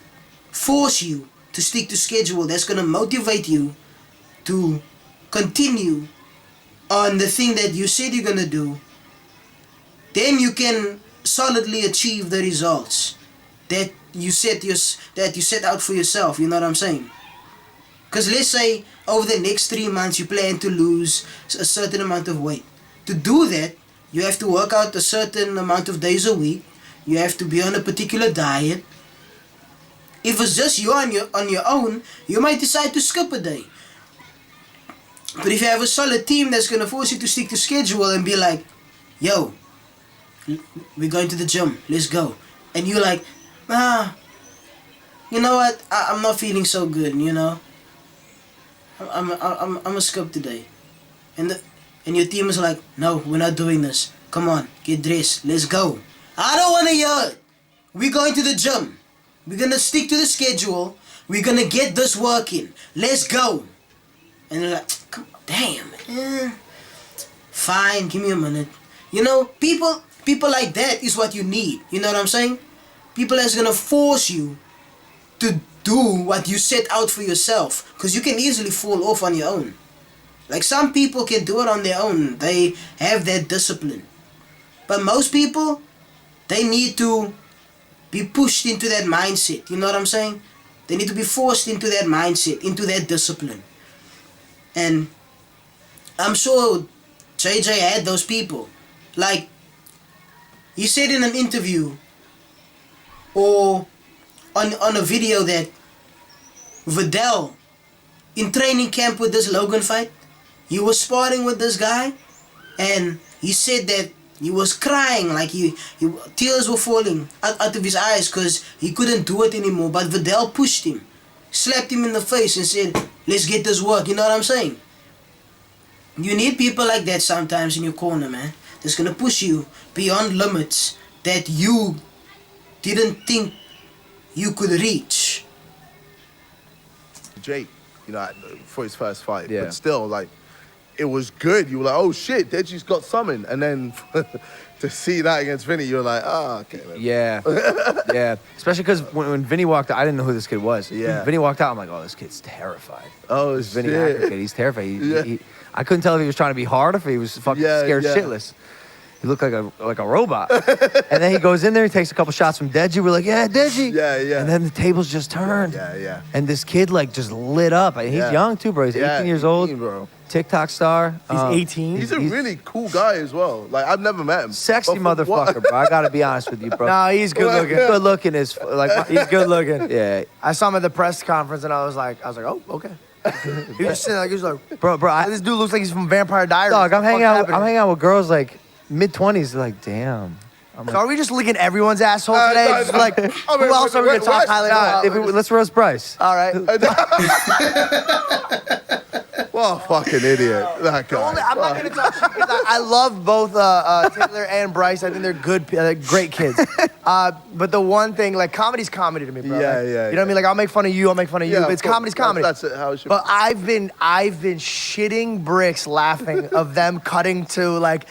force you to stick to schedule, that's gonna motivate you to continue on the thing that you said you're gonna do, then you can solidly achieve the results that you set out for yourself. You know what I'm saying? Because let's say over the next 3 months you plan to lose a certain amount of weight. To do that, you have to work out a certain amount of days a week. You have to be on a particular diet. If it's just you on your own, you might decide to skip a day. But if you have a solid team that's going to force you to stick to schedule and be like, yo, we're going to the gym, let's go. And you're like, you know what, I'm not feeling so good, you know. I'm gonna skip today. And your team is like, no, we're not doing this. Come on, get dressed, let's go. I don't want to hear it. We're going to the gym. We're going to stick to the schedule. We're going to get this work in. Let's go. And they're like, come on, damn, man. Fine, give me a minute. You know, people like that is what you need. You know what I'm saying? People that's going to force you to do what you set out for yourself. Because you can easily fall off on your own. Like, some people can do it on their own. They have that discipline. But most people, they need to be pushed into that mindset. You know what I'm saying? They need to be forced into that mindset, into that discipline. And I'm sure JJ had those people. Like, he said in an interview or on a video that Vidal, in training camp with this Logan fight, he was sparring with this guy, and he said that he was crying, like tears were falling out of his eyes because he couldn't do it anymore. But Vidal pushed him, slapped him in the face and said, let's get this work. You know what I'm saying? You need people like that sometimes in your corner, man. That's going to push you beyond limits that you didn't think you could reach. Jake, you know, for his first fight, Yeah. but still, like, it was good. You were like, oh shit, Deji's got something. And then to see that against Vinny, you're like, oh, okay. Man. Yeah, yeah. Especially because when Vinny walked out, I didn't know who this kid was. Yeah. Vinny walked out, I'm like, oh, this kid's terrified. Oh, This Vinny shit. Hacker kid, he's terrified. Yeah. I couldn't tell if he was trying to be hard or if he was fucking scared shitless. He looked like a robot. And then he goes in there, he takes a couple shots from Deji. We're like, yeah, Deji. Yeah, yeah. And then the tables just turned. Yeah, yeah. And this kid like just lit up. And he's Yeah. young too, bro. He's 18 years old. 18, bro. TikTok star. He's 18. He's a really cool guy as well. Like, I've never met him. Sexy But for what- motherfucker, bro. I gotta be honest with you, bro. No, he's good looking. Good looking is like He's good looking. yeah, I saw him at the press conference and I was like, oh, okay. He was sitting like, he was like, bro. this dude looks like he's from Vampire Diaries. Dog, I'm hanging out. What's I'm hanging out with girls like mid-20s. Like, damn. I'm So like, are we just licking everyone's asshole today? no, Just no. like, I mean, who else are we gonna talk highly nah, about? let's roast Bryce. All right. What a fucking idiot, that guy. I'm not gonna talk shit because I love both Taylor and Bryce. I think they're good, great kids. But the one thing, like, comedy's comedy to me, bro. Yeah, Like, yeah, You know what I mean? Like, I'll make fun of you, I'll make fun of you, Yeah, but it's of course. comedy's comedy. That's it, how it should But I've been shitting bricks laughing of them cutting to, like,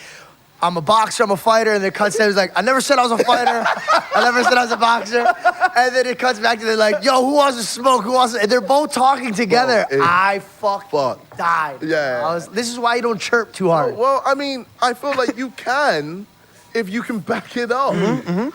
I'm a boxer, I'm a fighter, and the cut says like, I never said I was a fighter, I never said I was a boxer, and then it cuts back to they're like, yo, who wants to smoke, who wants to, and they're both talking together. Bro, I fucking died. Yeah. This is why you don't chirp too hard. Well, I mean, I feel like you can if you can back it up.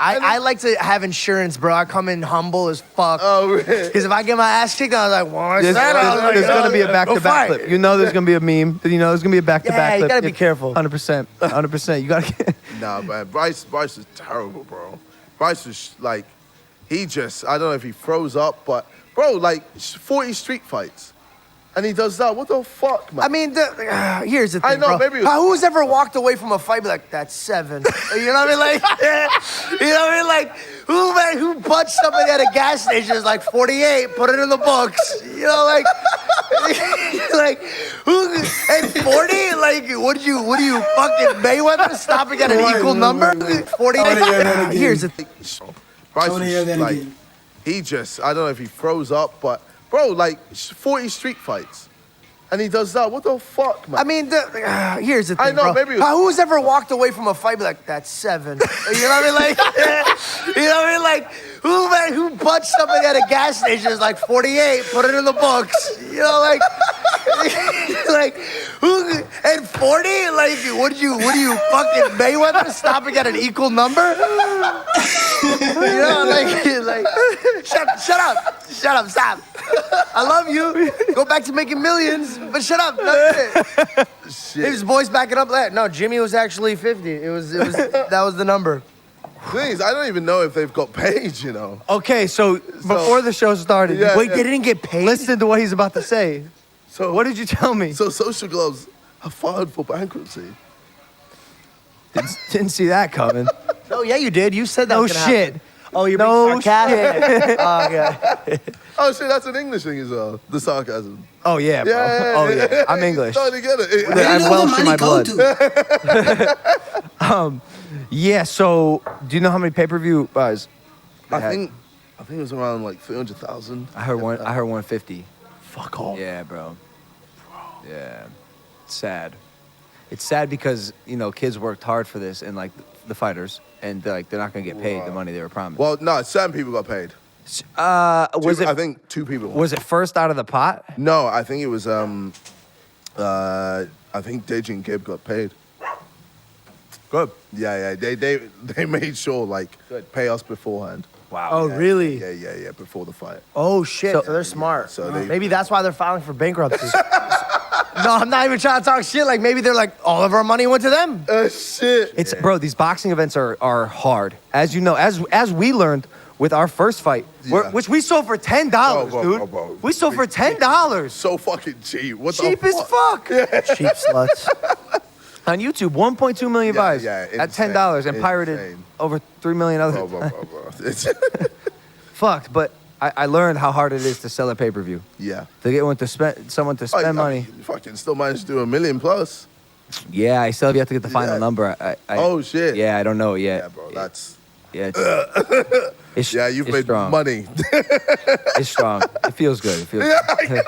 I like to have insurance, bro. I come in humble as fuck. Oh, really? Because if I get my ass kicked, I was like, well, I There's, said I was like, there's gonna be a go back-to-back fight. clip. You know there's gonna be a meme. You know there's gonna be a back-to-back Yeah, you clip. gotta be careful. 100%. 100%. You gotta. Nah, man. Bryce is terrible, bro. Bryce is like, I don't know if he froze up, but bro, like 40 street fights. And he does that. What the fuck, man? I mean, here's the thing, I know, bro. maybe- Who's ever walked away from a fight be like, that's 7? You know what I mean? Like, you know what I mean? Like, who punched somebody at a gas station is like 48, put it in the books. You know, like, like, who, and 40? Like, what do you fucking Mayweather stopping at an equal number? 48? Here's the thing. Bryce Tony, yeah, is then like, again. I don't know if he froze up, but bro, like 40 street fights. And he does that. What the fuck, man? I mean, here's the thing, I know, bro. maybe- Who's ever walked away from a fight be like, that's 7? You know what I mean? Like, you know what I mean? Like, who punched somebody at a gas station is like 48, put it in the books. You know, like, like, who, and 40? Like, what do you fucking Mayweather stopping at an equal number? You know, like, shut up, stop. I love you. Go back to making millions, but shut up. No, Shit. his voice backing up that. No, Jimmy was actually 50. It was that was the number. Please, I don't even know if they've got paid, you know. Okay, so before the show started, Yeah. Wait, they didn't get paid? listen to what he's about to say. So What did you tell me? So Social Gloves have filed for bankruptcy. Didn't see that coming. No, yeah, you did. You said that No was gonna shit. happen. Oh, you're No being sarcastic. Oh, okay. Oh shit, that's an English thing as well. The sarcasm. Oh yeah, bro. Oh yeah. I'm English. Starting to get it. Where I'm did all the Welsh in money my go blood. to? Yeah. So, do you know how many pay-per-view buys? I think it was around like 300,000. I heard 150. Fuck off. Yeah, bro. Yeah. It's sad. It's sad because kids worked hard for this, and like the fighters, and they're not gonna get paid the money they were promised. Well, no, certain people got paid. Was I it think 2 people. was it first out of the pot? No, I think it was I think Deji and Gibb got paid. Good. Yeah. They made sure like pay us beforehand. Wow. Oh, really? Yeah, before the fight. Oh, shit. So, So- they're smart. So they- maybe that's why they're filing for bankruptcy. No, I'm not even trying to talk shit. Like, maybe they're like, all of our money went to them. Shit. It's bro. These boxing events are hard, as you know, as we learned with our first fight, Yeah. which we sold for $10, dude. We sold for $10. So fucking cheap. What Cheap the as fuck. Cheap sluts. On YouTube, 1.2 million Yeah, buys yeah, at insane, $10 and pirated insane. over 3 million other. Bro. It's Fucked, but I learned how hard it is to sell a pay-per-view. yeah. To get someone to spend money. You fucking still managed to do $1 million plus. Yeah, I still have yet to get the final Yeah. number. Oh, shit. Yeah, I don't know it yet. Yeah, bro. That's Yeah, it's yeah. You've it's made strong. money. It's strong. It feels good. It feels. It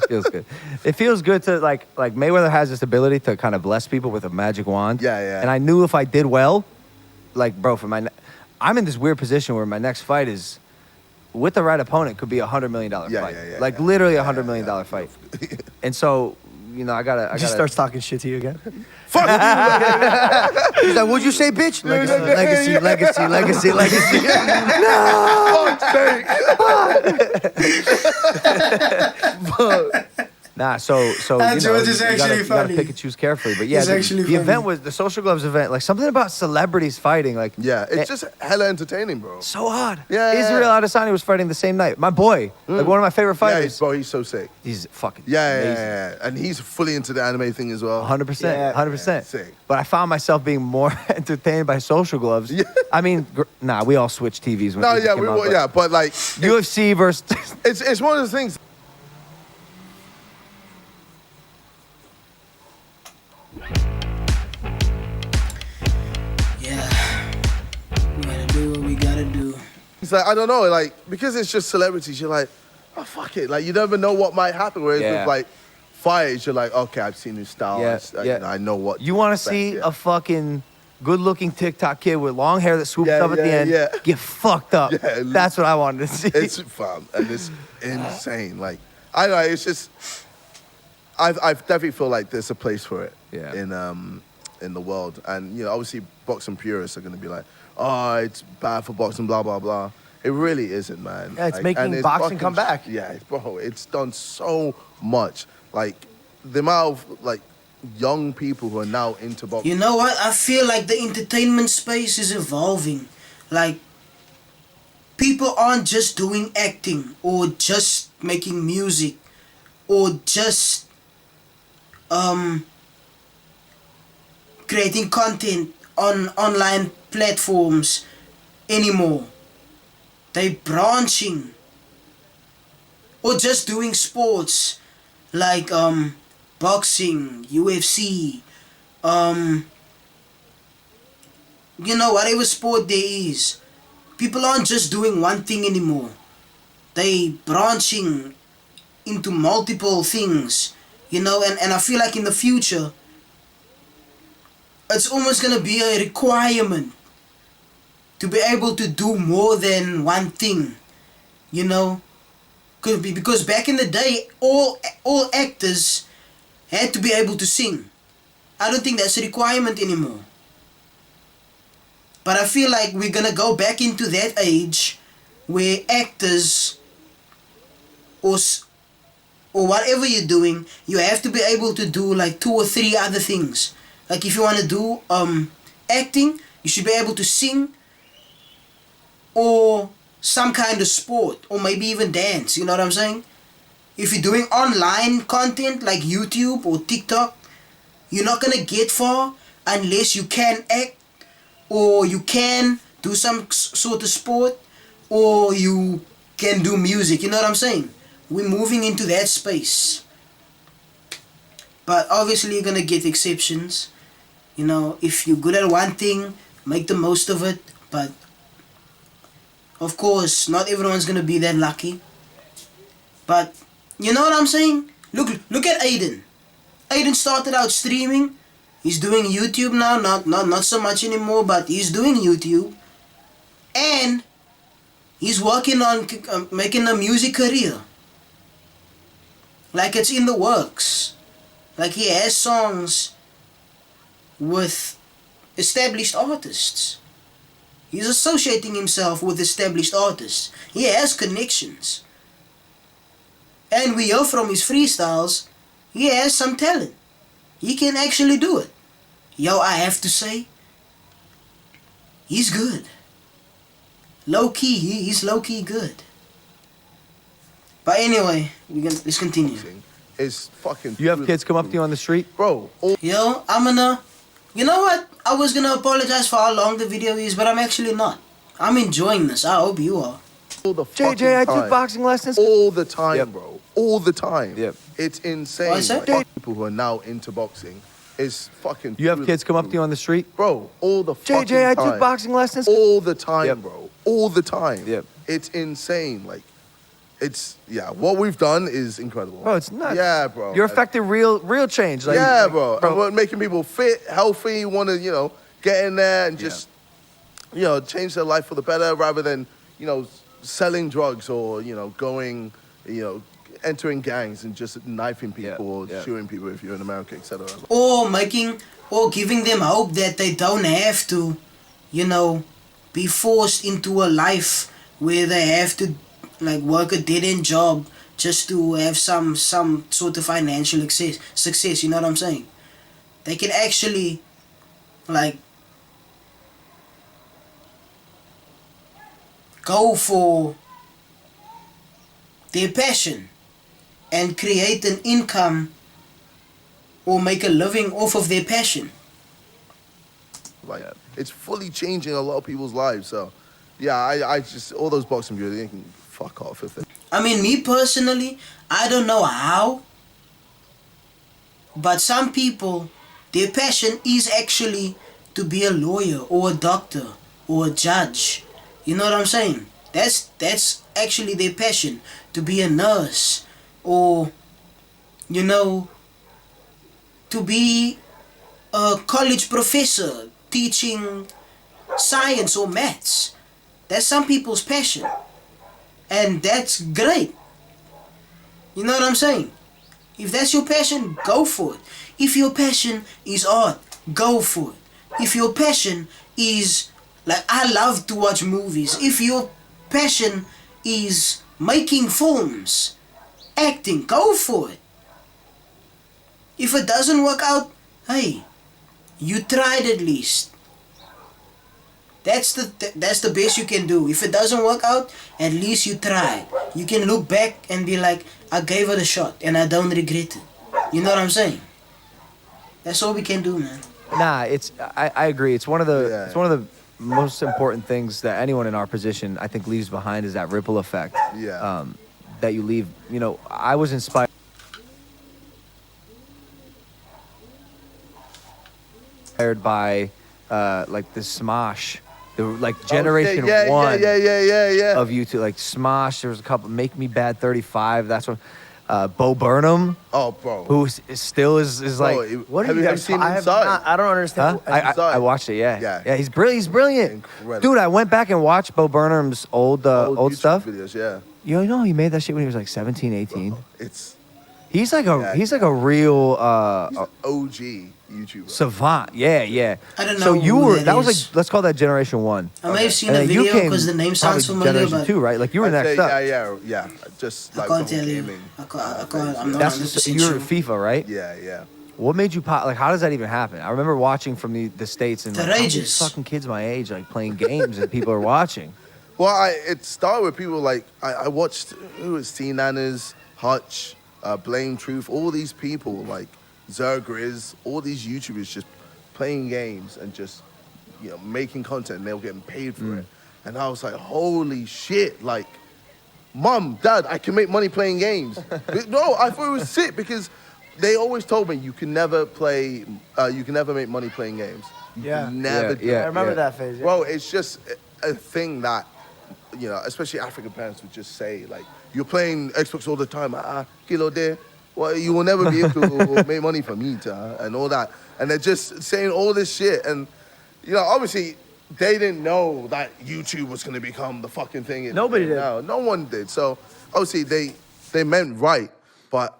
feels good. It feels good to like Mayweather has this ability to kind of bless people with a magic wand. Yeah. And I knew if I did well, like bro, I'm in this weird position where my next fight is with the right opponent could be $100 million fight. Yeah, like yeah. literally $100 million fight. And so I gotta. Just starts talking shit to you again. Fuck you. He's like, what'd you say, bitch? Legacy. Nah, so That's what is actually you gotta funny. pick and choose carefully. But yeah, It's the actually event funny. was the Social Gloves event. Like something about celebrities fighting. Like Yeah, it's just hella entertaining, bro. so odd. Yeah, yeah, Israel Adesanya was fighting the same night. My boy, like one of my favorite Yeah, fighters. he's so sick. He's fucking Yeah, amazing. And he's fully into the anime thing as well. 100%, Yeah. 100%. Sick. But I found myself being more entertained by Social Gloves. Yeah. I mean, we all switched TVs when No, these yeah, came out, but like UFC versus. it's one of those things. Yeah. We gotta do what we gotta do. It's like I don't know, like because it's just celebrities. You're like, oh fuck it, like you never know what might happen. Whereas Yeah. with like fights, you're like, okay, I've seen his style. Yeah, yeah. I know what You want to expect, see yeah. a fucking good-looking TikTok kid with long hair that swoops Yeah, up at the yeah, end yeah. get fucked up. Yeah, That's what I wanted to see. It's fun and it's insane. Like I don't know, it's just I definitely feel like there's a place for it. Yeah. in the world. And, you know, obviously boxing purists are going to be like, oh, it's bad for boxing, blah, blah, blah. It really isn't, man. Yeah, it's Like, making and boxing come back. Yeah, bro, it's done so much. Like, the amount of, like, young people who are now into boxing. You know what? I feel like the entertainment space is evolving. Like, people aren't just doing acting or just making music or just creating content on online platforms anymore. They branching or just doing sports like boxing, UFC, you know, whatever sport there is. People aren't just doing one thing anymore. They branching into multiple things, you know, and I feel like in the future it's almost gonna be a requirement to be able to do more than one thing, you know. Because back in the day, all actors had to be able to sing. I don't think that's a requirement anymore. But I feel like we're gonna go back into that age where actors or whatever you're doing, you have to be able to do like 2 or 3 other things. Like if you want to do acting, you should be able to sing or some kind of sport or maybe even dance, you know what I'm saying? If you're doing online content like YouTube or TikTok, you're not gonna get far unless you can act or you can do some sort of sport or you can do music, you know what I'm saying? We're moving into that space. But obviously you're gonna get exceptions. You know, if you're good at one thing, make the most of it. But of course, not everyone's gonna be that lucky. But you know what I'm saying? Look at Aiden. Aiden started out streaming. He's doing YouTube now, not so much anymore, but he's doing YouTube. And he's working on making a music career. Like it's in the works. Like he has songs with established artists. He's associating himself with established artists. He has connections. And we hear from his freestyles, he has some talent. He can actually do it. Yo, I have to say, he's good. Low-key, he's low-key good. But anyway, let's continue. It's fucking. You have kids come up to you on the street? Bro, Yo, you know what? I was gonna apologize for how long the video is, but I'm actually not. I'm enjoying this. I hope you are. all the fucking JJ, I time. took boxing lessons. All the time, Yep. bro. All the time. Yep. It's insane. Why is that? Like, people who are now into boxing is fucking. You have kids come up to you on the street? Bro, all the fucking JJ, I time. took boxing lessons. All the time, Yep. bro. All the time. Yep. It's insane. Like, yeah, what we've done is incredible. Bro, it's nuts. Yeah, bro. You're affecting real change. Like, Yeah, bro. bro. And we're making people fit, healthy, want to, you know, get in there and just, you know, change their life for the better rather than, you know, selling drugs or, you know, going, you know, entering gangs and just knifing people or shooting people if you're in America, etc. Or giving them hope that they don't have to, you know, be forced into a life where they have to like work a dead-end job just to have some sort of financial success, you know what I'm saying? They can actually like go for their passion and create an income or make a living off of their passion. Like, it's fully changing a lot of people's lives. So, yeah, I just, all those boxing viewers, they can fuck off if they. I mean, me personally, I don't know how, but some people, their passion is actually to be a lawyer or a doctor or a judge. You know what I'm saying? That's actually their passion, to be a nurse or, you know, to be a college professor teaching science or maths. That's some people's passion. And that's great. You know what I'm saying? If that's your passion, go for it. If your passion is art, go for it. If your passion is, like, I love to watch movies. If your passion is making films, acting, go for it. If it doesn't work out, hey, you tried at least. That's the best you can do. If it doesn't work out, at least you tried. You can look back and be like, I gave it a shot and I don't regret it. You know what I'm saying? That's all we can do, man. Nah, I agree. It's one of the Yeah. it's one of the most important things that anyone in our position I think leaves behind is that ripple effect. Yeah. That you leave. You know, I was inspired by like the Smosh, the like generation one Yeah. of YouTube, like Smosh. There was a couple, Make Me Bad 35. That's what. Bo Burnham, Oh, bro. who still is Bro, like. What are have you you guys seen I have Inside? not, I don't understand. Huh? I watched it. Yeah. Yeah. He's brilliant. He's brilliant. Incredible. Dude, I went back and watched Bo Burnham's old YouTube stuff. videos, yeah. You know, he made that shit when he was like 17, 18. It's He's like a Yeah. real he's an OG YouTuber. savant. Yeah. I don't So know you who were that was is. like, let's call that generation one. I may have seen And the then you video came because the name sounds probably familiar, generation but two, right? Like you were I'd next say, up. yeah. Just I like can't the whole tell you. gaming. I can't, I'm not That's 100% you're sure. FIFA, right? Yeah. What made you pop? Like, how does that even happen? I remember watching from the States and like, all these Courageous. fucking kids my age like playing games and people are watching. Well, it started with people like, I watched, who was T-Nanners, Hutch, Blame Truth, all these people, like Zergriz, all these YouTubers just playing games and just, you know, making content and they were getting paid for it. And I was like, holy shit, like, Mom, Dad, I can make money playing games. No, I thought it was sick because they always told me you can never make money playing games. You Yeah. can never do Yeah. I remember yeah. that phase. Yeah. Bro, it's just a thing that, you know, especially African parents would just say, like, you're playing Xbox all the time, kilo there. Well, you will never be able to make money from me, and all that. And they're just saying all this shit. And, you know, obviously, they didn't know that YouTube was going to become the fucking thing. Nobody did. Now. No one did. So, obviously, they meant right. But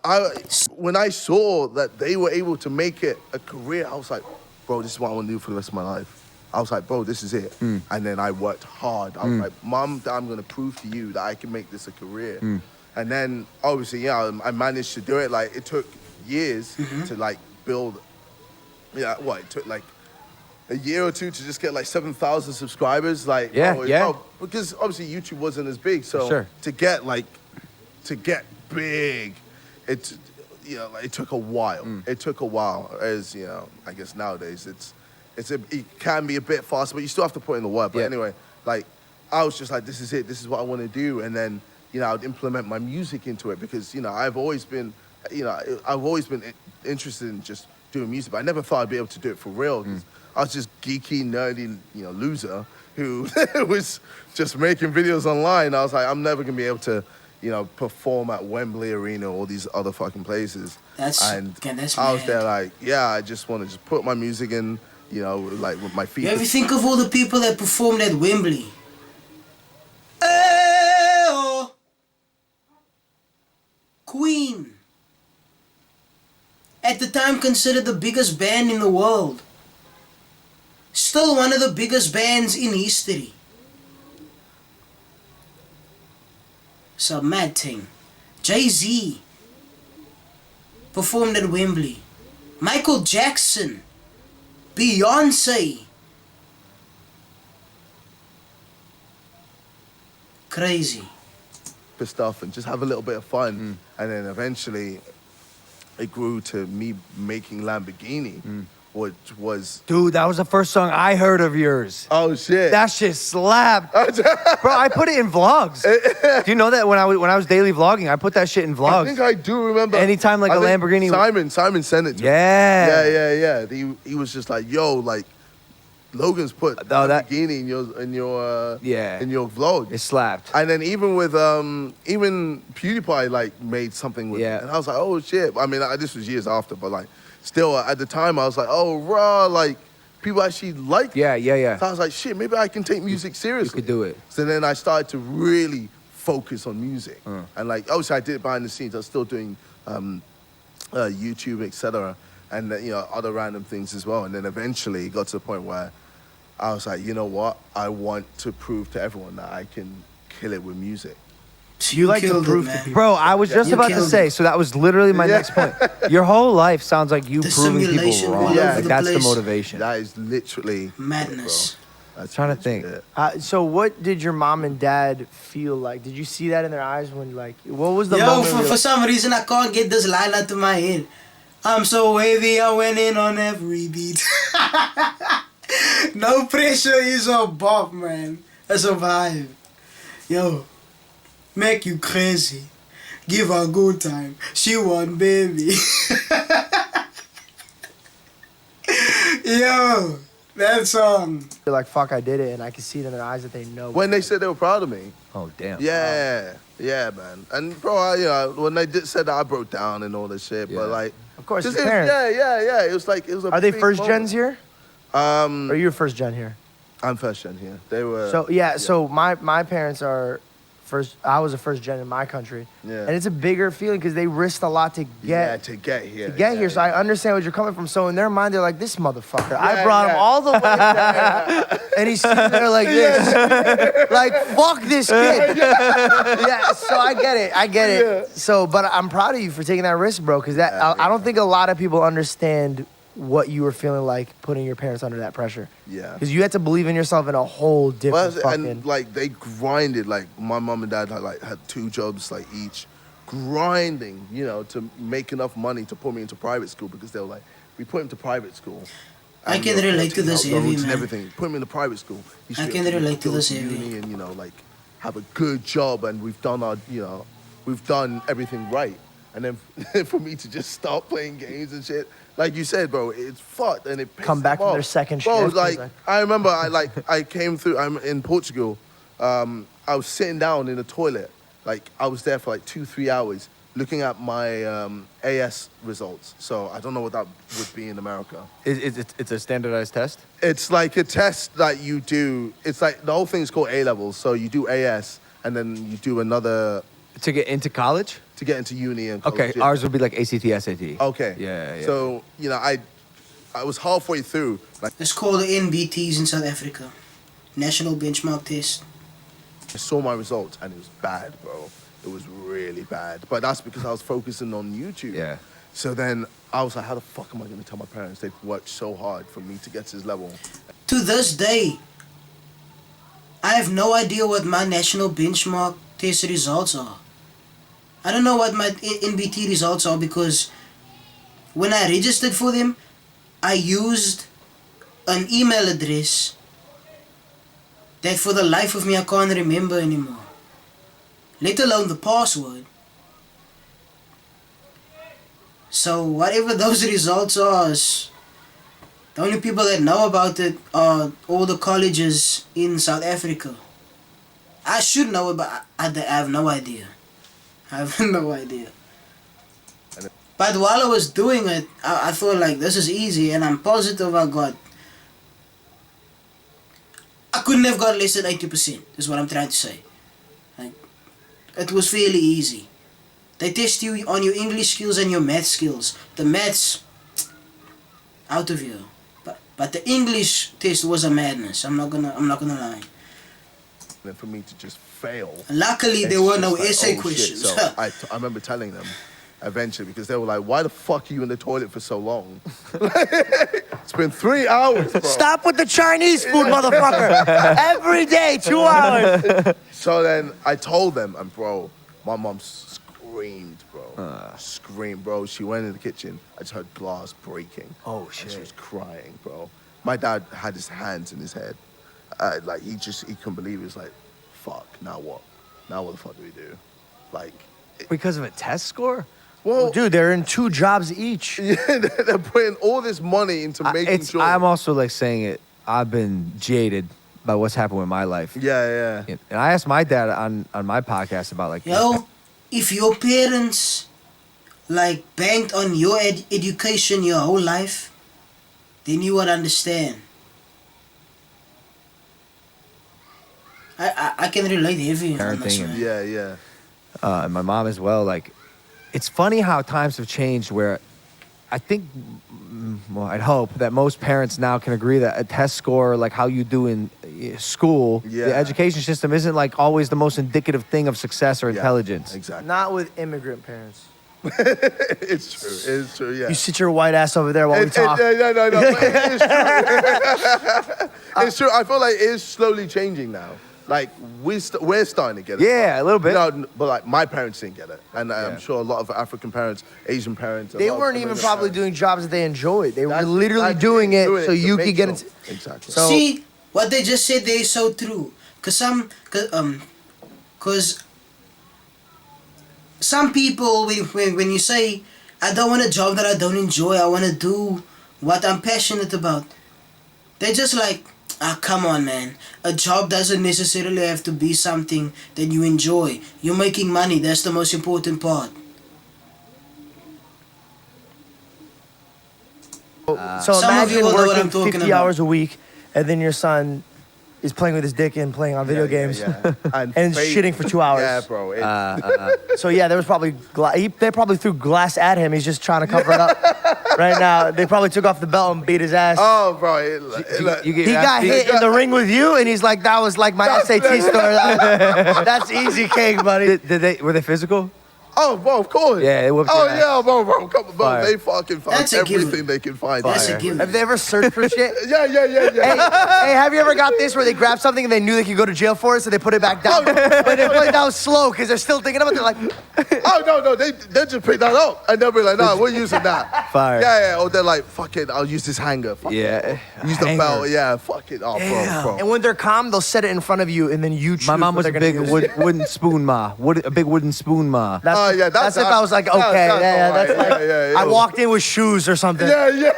when I saw that they were able to make it a career, I was like, bro, this is what I want to do for the rest of my life. I was like, bro, this is it. And then I worked hard. I was like, Mom, I'm going to prove to you that I can make this a career. And then, obviously, yeah, I managed to do it. Like, it took years to, like, build, it took, like, a year or two to just get, like, 7,000 subscribers. Like, Yeah, bro, yeah. because, obviously, YouTube wasn't as big. So, Sure. to get big, it took a while. It took a while. As, you know, I guess nowadays, it can be a bit faster, but you still have to put in the work. But Yeah. anyway, like, I was just like, this is it. This is what I want to do. And then, you know, I'd implement my music into it because, you know, I've always been interested in just doing music, but I never thought I'd be able to do it for real. 'Cause I was just geeky, nerdy, you know, loser who was just making videos online. I was like, I'm never gonna be able to, you know, perform at Wembley Arena or all these other fucking places. That's I was mad. there like, yeah, I just want to just put my music in, you know, like with my feet. You ever think of all the people that performed at Wembley? Oh, Queen. At the time considered the biggest band in the world. Still one of the biggest bands in history. It's a mad thing. Jay-Z performed at Wembley. Michael Jackson. Beyonce. Crazy. for stuff and just have a little bit of fun. And then eventually it grew to me making Lamborghini, which was, Dude, that was the first song I heard of yours. oh shit. That shit slapped. Bro, I put it in vlogs. Do you know that when I was daily vlogging, I put that shit in I vlogs? think I do remember. Anytime, like, I a think Lamborghini- Simon sent it to me. Yeah. Yeah. He was just like, yo, like, Logan's put Oh, that- Lamborghini in your vlog. It slapped. And then even with even PewDiePie like made something with Yeah. it, and I was like, oh shit. I mean, this was years after, but like, still at the time, I was like, oh raw, like people actually like. Yeah. So I was like, shit, maybe I can take music seriously. could do it. So then I started to really focus on music, and like obviously I did it behind the scenes. I was still doing YouTube, etc. and you know, other random things as well. And then eventually it got to the point where I was like, you know what? I want to prove to everyone that I can kill it with music. You like to killed it, prove to man. people. Bro, I was just You about to killed say, it. so that was literally my next point. Your whole life sounds like you The proving simulation people wrong. all over Like, the that's the place. motivation. That is literally Madness. it, bro. That's Trying to think. literally it. So what did your mom and dad feel like? Did you see that in their eyes when like, what was the Yo, moment? for some reason I can't get this line out of my head. I'm so wavy, I went in on every beat. No pressure is a bop, man. That's a vibe. Yo, make you crazy. Give her a good time. She want baby. Yo, that song. They're like, fuck, I did it, and I can see it in their eyes that they know. When they said they were proud of me, Oh, damn. yeah, man. And bro, when they said that, I broke down and all this shit. Yeah. But like, Of course, just your it- parents. yeah. It was like it was a. Are they big first moment. gens here? Um, Or you're first gen here? I'm first gen here. They were. So so my parents are first. I was a first gen in my country, Yeah. and it's a bigger feeling because they risked a lot to yeah, get to get here. here. So I understand what you're coming from. So in their mind, they're like, this motherfucker. I Yeah, brought him yeah. all the way there, and he's sitting there like this, like fuck this kid. Yeah. So I get it. Yeah. So, but I'm proud of you for taking that risk, bro. Because that I don't think a lot of people understand what you were feeling like putting your parents under that pressure. Yeah. Because you had to believe in yourself in a whole different Well, fucking. and like they grinded. Like my mom and dad had 2 jobs like each, grinding. You know, to make enough money to put me into private school because they were like, we put him to private school. I And, can you know, relate to 14 this hour heavy, loads and man. everything. Put him in the private school. He I should can be able relate to go this heavy. uni and you know like have a good job, and we've done we've done everything right. And then for me to just start playing games and shit, like you said, bro, it's fucked and it pissed Come back them from their off. second bro, shift, like it's like- I remember, I came through. I'm in Portugal. I was sitting down in the toilet, like I was there for like 2-3 hours looking at my AS results. So I don't know what that would be in America. It's a standardized test? It's like a test that you do. It's like the whole thing's called A levels. So you do AS and then you do another To get into college? to get into uni and Okay, college. Yeah. ours would be like ACT, SAT. Okay. Yeah. So you know, I was halfway through. Like It's called the NBTs in South Africa. National Benchmark Test. I saw my results and it was bad, bro. It was really bad. But that's because I was focusing on YouTube. Yeah. So then I was like, how the fuck am I going to tell my parents? They've worked so hard for me to get to this level. To this day, I have no idea what my national benchmark test results are. I don't know what my NBT results are because when I registered for them, I used an email address that for the life of me I can't remember anymore. Let alone the password. So whatever those results are, the only people that know about it are all the colleges in South Africa. I should know it, but I have no idea. I have no idea. But while I was doing it, I thought like this is easy, and I'm positive I couldn't have got less than 80%, is what I'm trying to say. Like, it was fairly easy. They test you on your English skills and your math skills. The maths, out of here. But the English test was a madness. I'm not gonna lie. And for me to just fail. Luckily, there it's were no just like, essay oh, questions. Shit. So I remember telling them eventually because they were like, why the fuck are you in the toilet for so long? It's been 3 hours, bro. Stop with the Chinese food, motherfucker. Every day, 2 hours. So then I told them, and bro, my mom screamed, bro. Screamed, bro. She went in the kitchen. I just heard glass breaking. Oh, And she shit. was crying, bro. My dad had his hands in his head. Like, he couldn't believe it. He was like, fuck, now what? Now what the fuck do we do? Like, Because of a test score? well, Dude, they're in 2 jobs each. yeah, they're putting all this money into making sure. I'm also like saying it. I've been jaded by what's happened with my life. Yeah. And I asked my dad on my podcast about like, Yo, if your parents like banked on your education your whole life, then you would understand. I can relate heavy on this, Parenting and- man. Yeah. and my mom as well. Like, it's funny how times have changed where I think, well, I'd hope that most parents now can agree that a test score, like how you do in school, the education system isn't like always the most indicative thing of success or intelligence. Exactly. Not with immigrant parents. It's true. It's true. Yeah. You sit your white ass over there while we talk. No. It's true. It's true. I feel like it is slowly changing now. Like we're starting to get it. Yeah, a little bit. No, but like my parents didn't get it, and I'm sure a lot of African parents, Asian parents. They weren't even probably doing jobs that they enjoyed. They were literally doing it so you could get into. Exactly. So, See, what they just said there is so true. Cause some people, when you say, I don't want a job that I don't enjoy, I want to do what I'm passionate about, they're just like, come on, man. A job doesn't necessarily have to be something that you enjoy. You're making money. That's the most important part. so Some of you imagine will know what working I'm talking 50 about. hours a week, and then your son is playing with his dick and playing on video games and shitting for 2 hours. Yeah, bro. So yeah, there was probably they probably threw glass at him. He's just trying to cover it up. Right now, they probably took off the belt and beat his ass. Oh, bro. He got hit in the ring with you, and he's like, "That was like my SAT score. That's easy cake, buddy." Were they physical? Oh, bro, of course. Yeah, it whooped Oh, your ass. yeah, bro. Come on, bro. Fire. They fucking find That's a given. everything they can find. That's a Yeah. given. Have they ever searched for shit? Yeah. Hey, have you ever got this where they grab something and they knew they could go to jail for it, so they put it back down? But they put it down slow because they're still thinking about it. They're like, Oh, no. They just pick that up. And they'll be like, nah, we're using that. Fire. Yeah. Or they're like, fuck it, I'll use this hanger. Fuck it. Yeah. Use the Hanger. belt. Yeah, fuck it. Oh, bro. and when they're calm, they'll set it in front of you, and then you choose. My mom was what a they're big gonna use. wooden spoon ma. A big wooden spoon ma. Oh, yeah, That's if I was like, okay, that's all right. that's like, Yeah. I walked in with shoes or something. Yeah.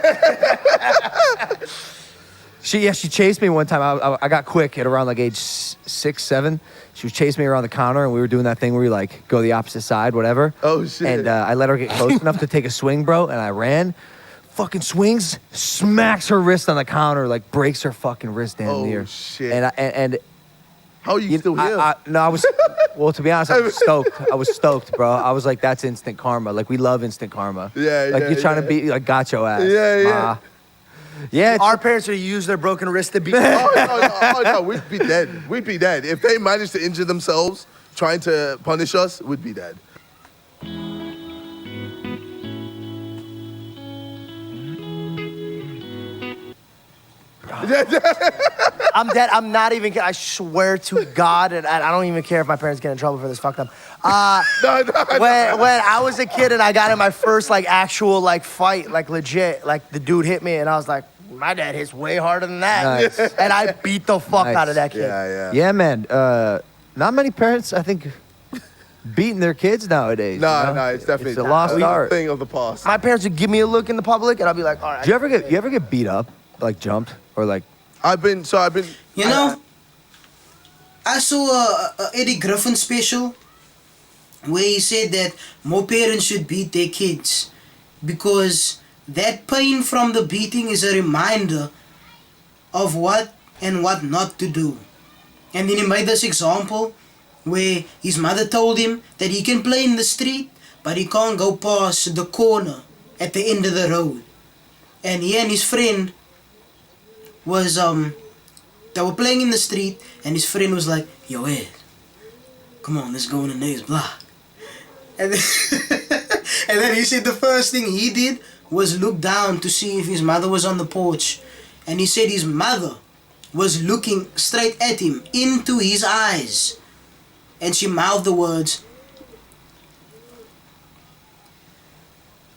She chased me one time. I got quick at around like age 6, 7. She was chasing me around the counter, and we were doing that thing where you like go the opposite side, whatever. Oh, shit. And I let her get close enough to take a swing, bro, and I ran. Fucking swings, smacks her wrist on the counter, like breaks her fucking wrist damn near. Shit. And How are you still here? I was, well, to be honest, I was stoked. I was stoked, bro. I was like, that's instant karma. Like, we love instant karma. Yeah, Like, yeah, you're trying to yeah. beat, like, got your ass. Yeah. Ma. Yeah, Our parents would use their broken wrist to beat. Oh, no, we'd be dead. We'd be dead. If they managed to injure themselves trying to punish us, we'd be dead. I'm dead. I'm not even kidding. I swear to God, and I don't even care if my parents get in trouble for this. Fuck them. No. When I was a kid and I got in my first like actual like fight, like legit, like the dude hit me and I was like, my dad hits way harder than that. Nice. And I beat the fuck Nice. out of that kid. Yeah. Yeah, man. Not many parents, I think, beating their kids nowadays. No, you know? no, it's definitely It's a lost art. thing of the past. My parents would give me a look in the public and I'd be like, all right. Do you ever get beat up, like jumped, or like? I've been. You know, I saw a Eddie Griffin special where he said that more parents should beat their kids because that pain from the beating is a reminder of what and what not to do. And then he made this example where his mother told him that he can play in the street, but he can't go past the corner at the end of the road. And he and his friend was they were playing in the street, and his friend was like, yo Ed, come on, let's go in the next block. And then he said the first thing he did was look down to see if his mother was on the porch. And he said his mother was looking straight at him into his eyes, and she mouthed the words.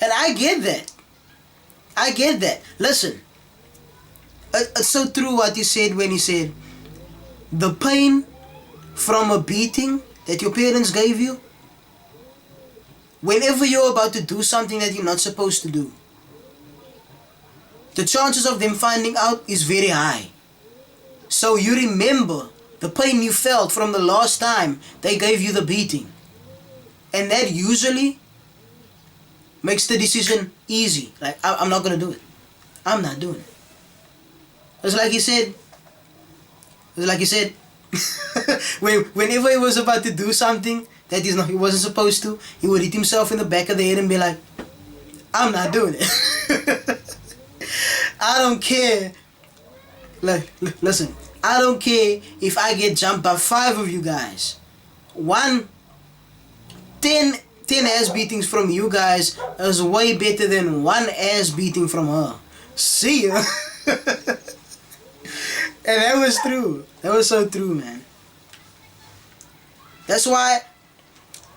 And I get that. Listen, it's so true what you said when you said the pain from a beating that your parents gave you, whenever you're about to do something that you're not supposed to do, the chances of them finding out is very high. So you remember the pain you felt from the last time they gave you the beating. And that usually makes the decision easy. Like, I'm not going to do it. I'm not doing it. It's like he said, whenever he was about to do something that he wasn't supposed to, he would hit himself in the back of the head and be like, I'm not doing it. I don't care. Listen, I don't care if I get jumped by 5 of you guys. 10 ass beatings from you guys is way better than 1 ass beating from her. See ya. And that was true. That was so true, man. That's why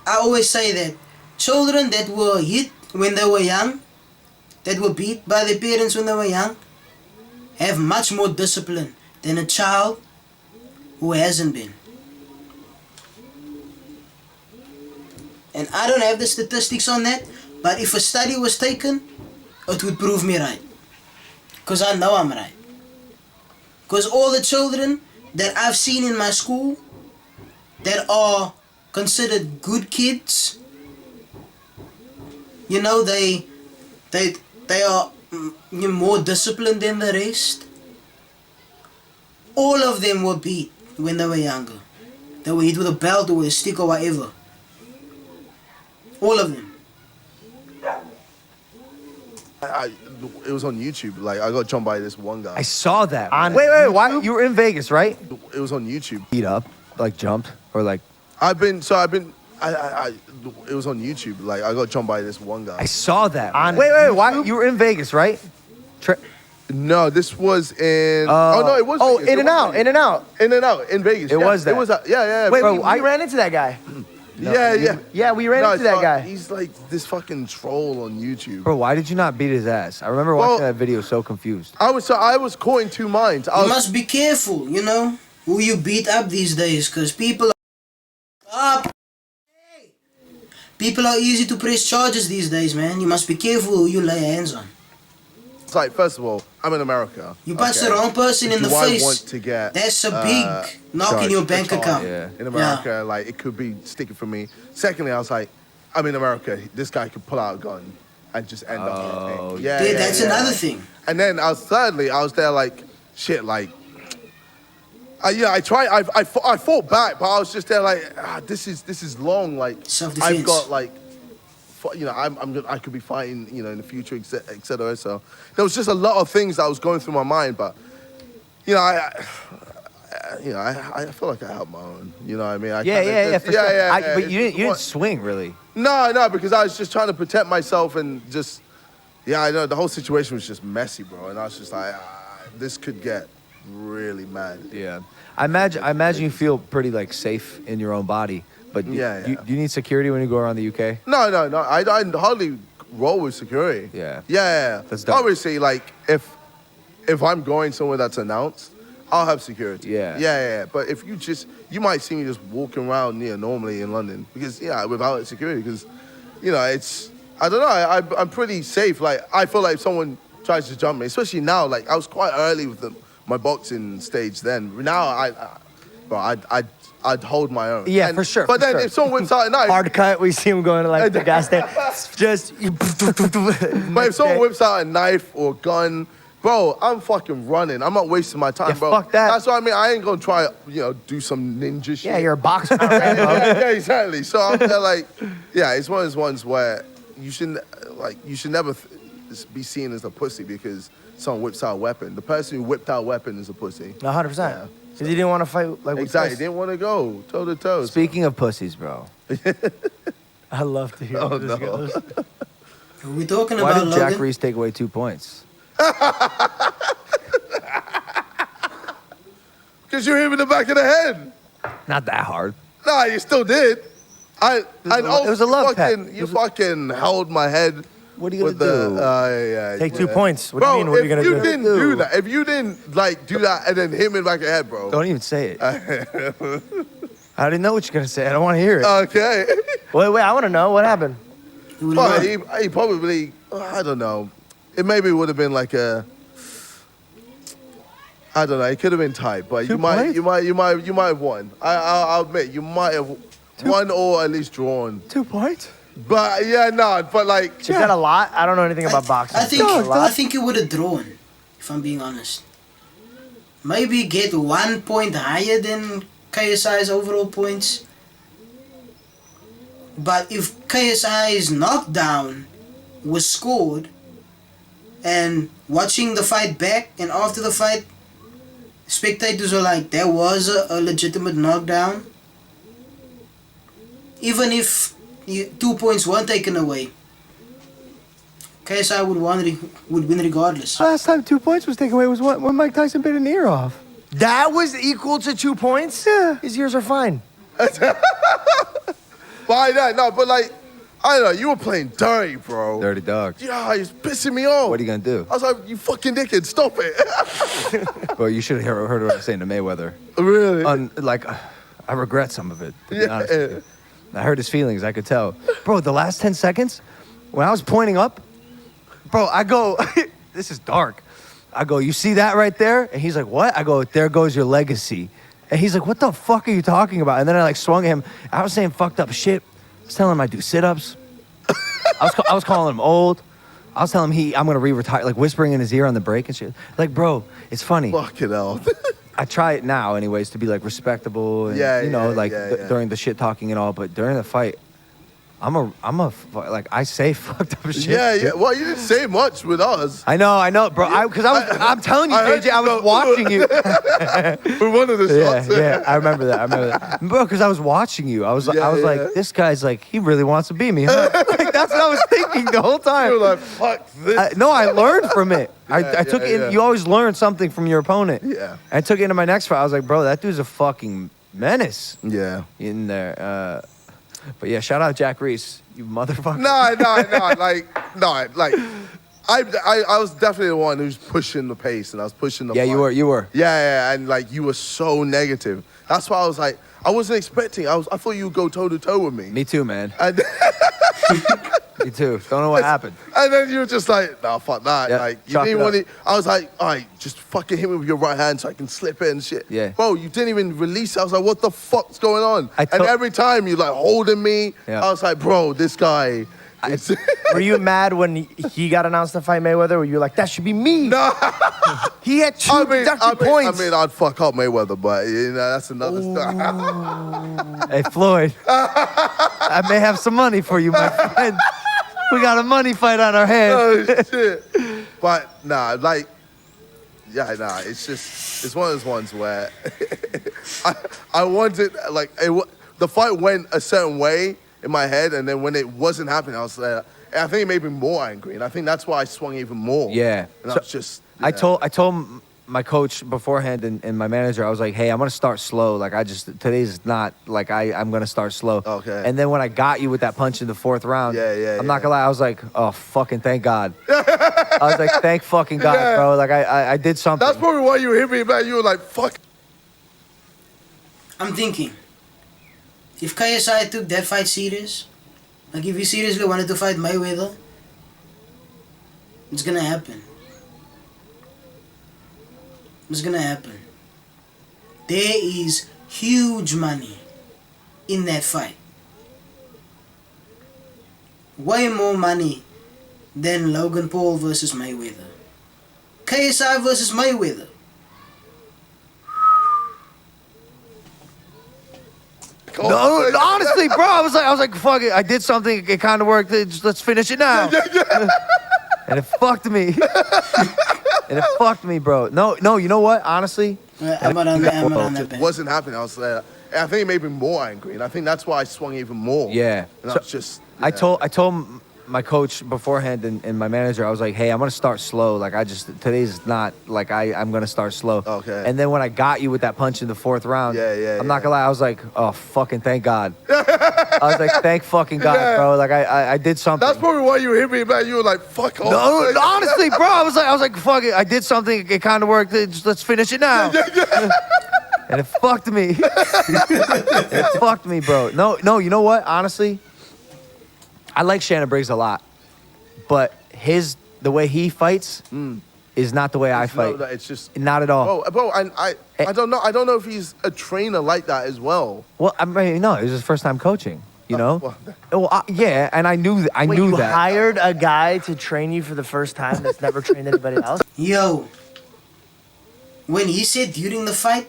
I always say that children that were hit when they were young, that were beat by their parents when they were young, have much more discipline than a child who hasn't been. And I don't have the statistics on that, but if a study was taken, it would prove me right. Because I know I'm right. Because all the children that I've seen in my school that are considered good kids, you know, they are more disciplined than the rest. All of them were beat when they were younger. They were hit with a belt or with a stick or whatever. All of them. It was on YouTube. Like, I got jumped by this one guy. I saw that. On Wait, why? You were in Vegas, right? It was on YouTube. Beat up, like jumped, or like. It was on YouTube. Like, I got jumped by this one guy. I saw that. On Wait, why? You were in Vegas, right? No, this was in. Oh no, it was. Oh, Vegas. In and Out, In and Out. In and Out in Vegas. It was that. It was. Yeah. Wait, We bro, ran into that guy. Yeah. Yeah, we ran into that so guy. He's like this fucking troll on YouTube. Bro, why did you not beat his ass? I remember watching that video so confused. I was caught in 2 minds. You must be careful, you know, who you beat up these days, because people are up. People are easy to press charges these days, man. You must be careful who you lay hands on. It's like, first of all, I'm in America. You punch the wrong person in the Do face. I want to get That's a big knock in your bank account. Yeah. in America? Like, it could be sticky for me. Secondly, I was like, I'm in America. This guy could pull out a gun and just end up in a thing. Yeah, that's another thing. And then thirdly, I was there like, shit, like, I fought back, but I was just there like, this is long. Like, Self-defense. I've got like, I could be fighting, in the future, etc. So there was just a lot of things that was going through my mind, but, I feel like I helped my own. You know what I mean? Yeah, for sure. But you It's didn't swing really. No, because I was just trying to protect myself and just, I know the whole situation was just messy, bro. And I was just like, this could get really mad. Yeah. I imagine you feel pretty like safe in your own body, but do you need security when you go around the UK? No. I hardly roll with security. Yeah. Yeah. That's dope. Obviously, like, if I'm going somewhere that's announced, I'll have security. Yeah. But if you might see me just walking around normally in London because, without security, because, it's, I don't know, I'm pretty safe. Like, I feel like if someone tries to jump me, especially now, like, I was quite early with my boxing stage then. Now, I'd hold my own. Yeah, for sure. But for then sure. if someone whips out a knife, Hard cut, we see him going to like the gas station. Just. but if someone whips out a knife or gun, bro, I'm fucking running. I'm not wasting my time, Yeah, bro. fuck that. That's what I mean. I ain't gonna try, do some ninja shit. Yeah, you're a boxer. Not Rambo. yeah, exactly. So I'm there like, it's one of those ones where you shouldn't never be seen as a pussy because someone whips out a weapon. The person who whipped out a weapon is a pussy. 100%. Because he didn't want to fight like with Exactly. fists. Didn't want to go toe to toe. Speaking of pussies, bro. I love to hear where this goes. Are we talking Why about did Jack Logan? Reese take away 2 points? Because you hit him in the back of the head. Not that hard. Nah, you still did. It was a love pat. You fucking held my head. What are you with gonna do? Take 2 points. What Bro, do you mean? What are you if going to you do? didn't do that, if you didn't like do that and then hit me in the back of the head, bro. Don't even say it. I didn't know what you're gonna say. I don't want to hear it. Okay. Wait, I want to know. What happened? You would've Well, won. he probably, I don't know. It maybe would have been like I don't know. It could have been tight, but you might have won. I'll admit you might have won or at least drawn. 2 points? But but like Is that a lot? I don't know anything about boxing. I think you would have drawn, if I'm being honest. Maybe get 1 point higher than KSI's overall points. But if KSI is knocked down, was scored, and watching the fight back and after the fight, spectators were like, there was a legitimate knockdown. Even if 2 points weren't taken away, KSI would win regardless. Last time 2 points was taken away was when Mike Tyson bit an ear off. That was equal to 2 points? Yeah. His ears are fine. Why that? No, but like, I don't know, you were playing dirty, bro. Dirty dog. Yeah, it's pissing me off. What are you gonna do? I was like, you fucking dickhead, stop it. Bro, you should have heard what I was saying to Mayweather. Really? I regret some of it, to be Yeah. honest with you. I hurt his feelings, I could tell. Bro, the last 10 seconds, when I was pointing up, bro, I go, this is dark. I go, you see that right there? And he's like, what? I go, there goes your legacy. And he's like, what the fuck are you talking about? And then I like swung at him. I was saying fucked up shit. I was telling him I do sit-ups. I was calling him old. I was telling him I'm gonna re-retire, like whispering in his ear on the break and shit. Like, bro, it's funny. Fucking hell. I try it now, anyways, to be like respectable and during the shit talking and all. But during the fight, I say fucked up shit. Yeah. Well, you didn't say much with us. I know, bro. I'm telling you, I JJ, I was watching you. For one of the shots. Yeah, I remember that. Bro, because I was watching you. I was like, this guy's like, he really wants to be me, huh? Like, that's what I was thinking the whole time. You were like, fuck this. No, I learned from it. I took it. yeah. You always learn something from your opponent. Yeah. I took it into my next fight. I was like, bro, that dude's a fucking menace Yeah. in there. But yeah, shout out Jack Reese, you motherfucker. I was definitely the one who's pushing the pace, and I was pushing the Yeah, fight. you were. Yeah, and like you were so negative. That's why I was like, I wasn't expecting. I thought you would go toe to toe with me. Me too, man. And, Me too. Don't know what happened. and then you were just like, nah, fuck that. Yeah, Like you chalk didn't it want up. it. I was like, all right, just fucking hit me with your right hand so I can slip it and shit. Yeah. Bro, you didn't even release it. I was like, what the fuck's going on? And every time you like holding me, Yeah. I was like, bro, this guy. Were you mad when he got announced to fight Mayweather? Were you like, that should be me? No. He had two deducted points. I mean, I'd fuck up Mayweather, but you know, that's another story. Hey, Floyd, I may have some money for you, my friend. We got a money fight on our hands. Oh, shit. But, it's just, it's one of those ones where I wanted, the fight went a certain way in my head, and then when it wasn't happening, I was like, I think it made me more angry, and I think that's why I swung even more. Yeah. And So I was just, I told my coach beforehand and my manager, I was like, hey, I'm gonna start slow. Like today's not like I'm gonna start slow. Okay. And then when I got you with that punch in the fourth round, I'm not gonna lie, I was like, oh fucking thank God. I was like, thank fucking God, Yeah. bro. Like I did something. that's probably why you hit me back. You were like, fuck. I'm thinking, if KSI took that fight serious, like if he seriously wanted to fight Mayweather, it's gonna happen. It's gonna happen. There is huge money in that fight. Way more money than Logan Paul versus Mayweather. KSI versus Mayweather. No, honestly, bro, I was like, fuck it. I did something. It kind of worked. Let's finish it now. And it fucked me. And it fucked me, bro. No, you know what? Honestly, I'm not on that It bad. wasn't happening. I was like, I think it made me more angry, and I think that's why I swung even more. yeah. And So I was just, I told my coach beforehand and my manager, I was like, hey, I'm gonna start slow. Like today's not like I'm gonna start slow. Okay. And then when I got you with that punch in the fourth round, I'm not gonna lie, I was like, oh fucking thank God. I was like, thank fucking God, Yeah. bro. Like I did something. that's probably why you hit me back. You were like, fuck off. No, honestly, bro, I was like, fuck it. I did something. It kind of worked. Let's finish it now. And it fucked me. It fucked me, bro. No, you know what? Honestly, I like Shannon Briggs a lot, but the way he fights is not the way I fight. It's just, Not at all. bro, and I don't know. I don't know if he's a trainer like that as well. Well, I mean, no, it was his first time coaching. You know? well- Well, yeah, and I knew that. Wait, you that. hired a guy to train you for the first time that's never trained anybody else? Yo, when he said during the fight,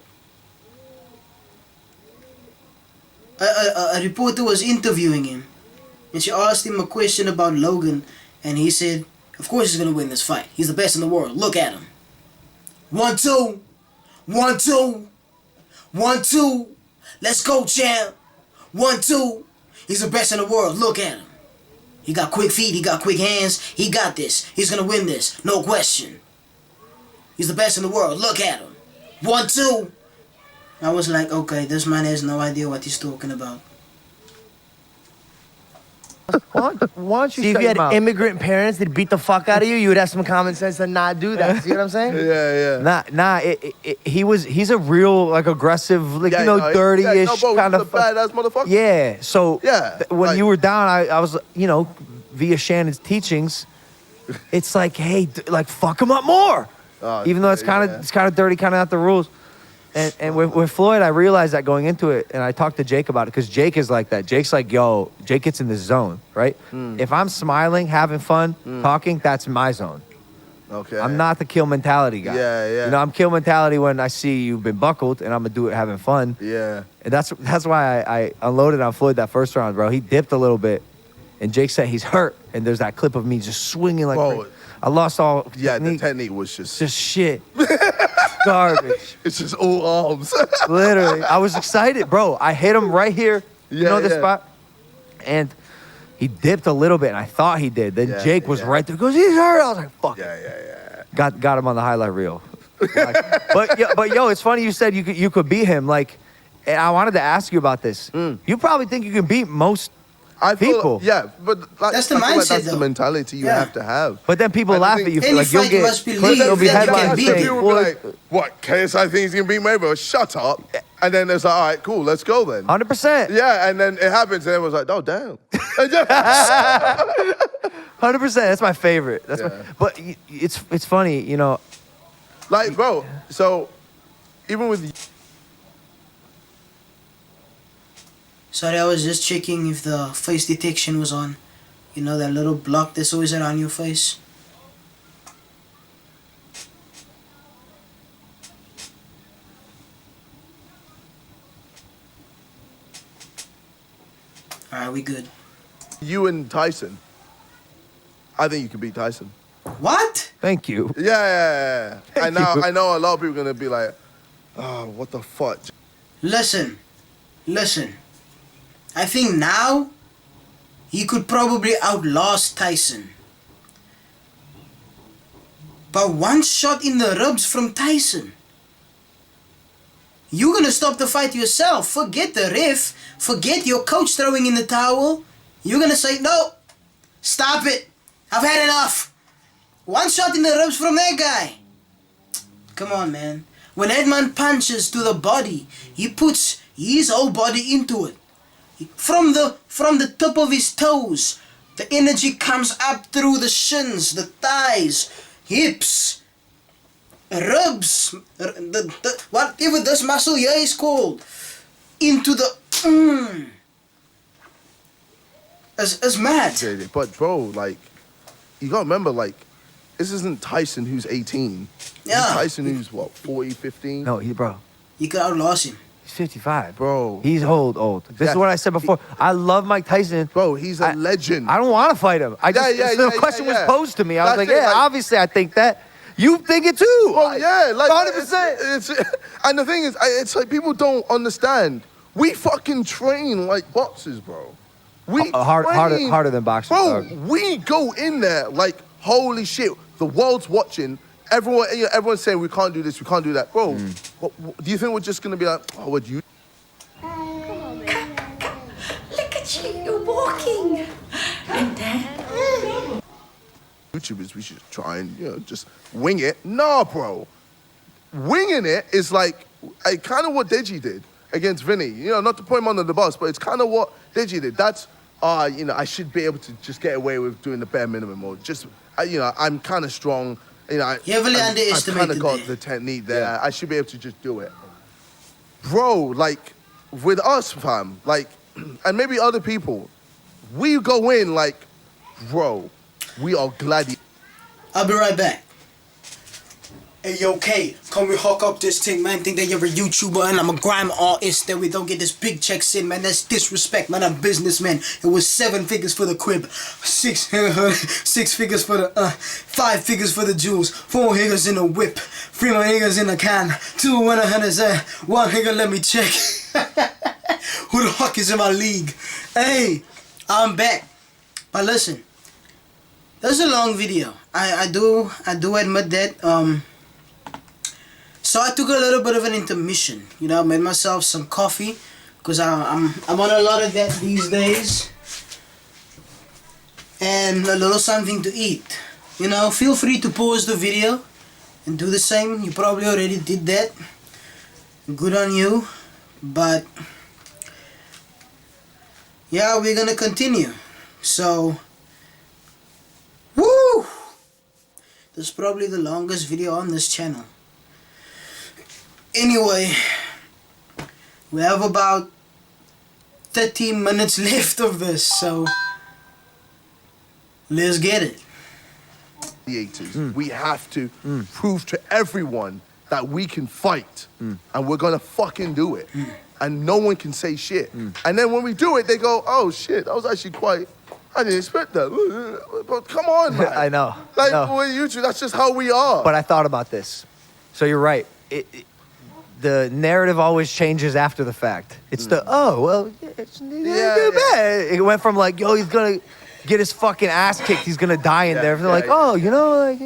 a reporter was interviewing him, and she asked him a question about Logan, And he said, of course he's going to win this fight. He's the best in the world. Look at him. 1, 2. 1, 2. 1, 2. Let's go, champ. 1, 2. He's the best in the world. Look at him. He got quick feet. He got quick hands. He got this. He's going to win this. No question. He's the best in the world. Look at him. 1, 2. I was like, okay, this man has no idea what he's talking about. Why don't you See, if shut you your had mouth? immigrant parents that beat the fuck out of you, you would have some common sense to not do that. See what I'm saying? Yeah. He's a real, like, aggressive, like, Yeah, you know, no, dirty-ish yeah, no, bro, kind he's of. a badass motherfucker. Yeah. So Yeah, when like- you were down, I was, you know, via Shannon's teachings, it's like, hey, like, fuck him up more. Oh, Even though it's yeah, kind of yeah. it's kind of dirty, kind of not the rules. And with Floyd, I realized that going into it, and I talked to Jake about it, because Jake is like that. Jake's like, yo, Jake gets in the zone, right? If I'm smiling, having fun, talking, that's my zone. Okay. I'm not the kill mentality guy. Yeah. You know, I'm kill mentality when I see you've been buckled, and I'm gonna do it having fun. Yeah. And that's why I unloaded on Floyd that first round, bro. He dipped a little bit, and Jake said he's hurt, and there's that clip of me just swinging like Bro, I lost all Yeah, technique. the technique was just Shit. Garbage. it's just all arms. Literally. I was excited, bro. I hit him right here. You Yeah, know this yeah. spot? And he dipped a little bit, and I thought he did. Then Yeah, Jake was yeah. right there. He goes, he's hurt. I was like, fuck. Yeah. Got him on the highlight reel. But yo, it's funny you said you could beat him. Like, and I wanted to ask you about this. You probably think you can beat most I feel people. Yeah, but like, That's the I feel like mindset, that's though. the mentality you Yeah. have to have. But then people I laugh think at you. any Like, you'll fight you get must believe you'll be that you headlined can with beat saying, People would be like, what, KSI thinks he can beat Mayweather? Shut up. And then it's like, all right, cool, let's go then. 100%. Yeah, and then it happens, and everyone's like, oh, damn. 100%. That's my favorite. Yeah. But it's funny, you know. Like, bro, so even with Sorry, I was just checking if the face detection was on. You know that little block that's always around your face? Alright, we good. you and Tyson, I think you can beat Tyson. What? Thank you. Yeah. Thank And now you. I know a lot of people are gonna be like, oh, what the fuck? Listen. I think now he could probably outlast Tyson. But one shot in the ribs from Tyson. You're gonna stop the fight yourself. Forget the ref. Forget your coach throwing in the towel. You're gonna say, no, stop it. I've had enough. One shot in the ribs from that guy. Come on, man. When that man punches to the body, he puts his whole body into it. From the tip of his toes, the energy comes up through the shins, the thighs, hips, ribs, whatever this muscle here is called, into the It's mad. JJ. But bro, like, you gotta remember, like, this isn't Tyson who's 18. This is Yeah. Tyson who's what, 40, 15? No, bro. You could outlast him. He's 55. Bro. He's old. This is what I said before. I love Mike Tyson. Bro, he's a legend. I don't want to fight him. The question was posed to me. I was That's like, it, like- obviously I think that. You think it too. Well, yeah, like 100%. It's and the thing is, it's like people don't understand. We fucking train like boxers, bro. We train. harder than boxing, bro. dog. We go in there like holy shit. The world's watching. Everyone's saying we can't do this, we can't do that, bro. What, do you think we're just gonna be like, oh, what you? Look at you, you're walking. And YouTubers, we should try and just wing it. No, bro. Winging it is like kind of what Deji did against Vinny. Not to put him under the bus, but it's kind of what Deji did. That's I should be able to just get away with doing the bare minimum, or just I'm kind of strong. Heavily I've underestimated kind of got there. the technique there. Yeah. I should be able to just do it, bro. Like with us, fam, like, and maybe other people, we go in like, bro, we are glad. I'll be right back. Hey, yo, K, can we hook up this thing, man? Think that you're a YouTuber and I'm a grime artist, that we don't get this big checks in, man. That's disrespect, man. I'm businessman. It was 7 figures for the crib, 6 figures for the, 5 figures for the jewels, 4 figures in the whip, 3 more figures in the can, 2 100s, 1 figure, let me check. Who the fuck is in my league? Hey, I'm back. But listen, that was a long video. I do admit that. So I took a little bit of an intermission. You know, made myself some coffee because I'm on a lot of that these days, and a little something to eat. You know, feel free to pause the video and do the same. You probably already did that. Good on you. But yeah, we're gonna continue. So, woo! This is probably the longest video on this channel. Anyway, we have about 30 minutes left of this, so let's get it. We have to prove to everyone that we can fight, and we're gonna fucking do it, and no one can say shit. And then when we do it, they go, "Oh shit, that was actually quite. I didn't expect that." But come on, man. I know. Like I know. we're YouTube. That's just how we are. But I thought about this. So you're right. The narrative always changes after the fact. It's the, oh, well, it's too bad. It went from like, yo, he's going to get his fucking ass kicked. He's going to die in there. They're like, oh, you know, like,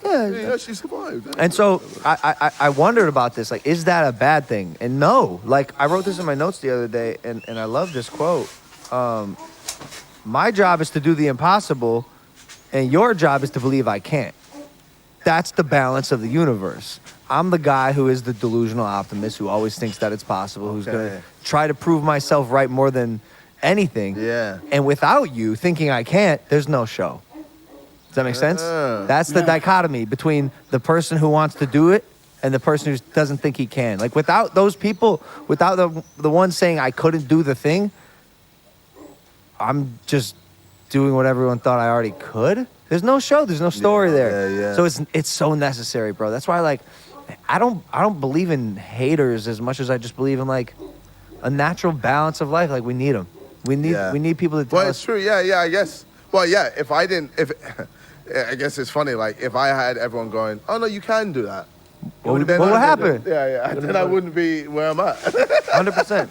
yeah. She survived. And so I wondered about this. Like, is that a bad thing? And no. Like, I wrote this in my notes the other day, and I love this quote. My job is to do the impossible, and your job is to believe I can't. That's the balance of the universe. I'm the guy who is the delusional optimist who always thinks that it's possible, who's going to try to prove myself right more than anything. Yeah. And without you thinking I can't, there's no show. Does that make sense? That's the dichotomy between the person who wants to do it and the person who doesn't think he can. Like, without those people, without the one saying I couldn't do the thing, I'm just doing what everyone thought I already could. There's no show. There's no story there. So it's so necessary, bro. That's why, like, I don't believe in haters as much as I just believe in like a natural balance of life. Like, we need them. We need people to tell Well, us. it's true. Yeah, I guess. Well, yeah. If I guess it's funny. Like, if I had everyone going, "Oh no, you can do that," What would happen? Yeah. Then I wouldn't be where I'm at. 100%.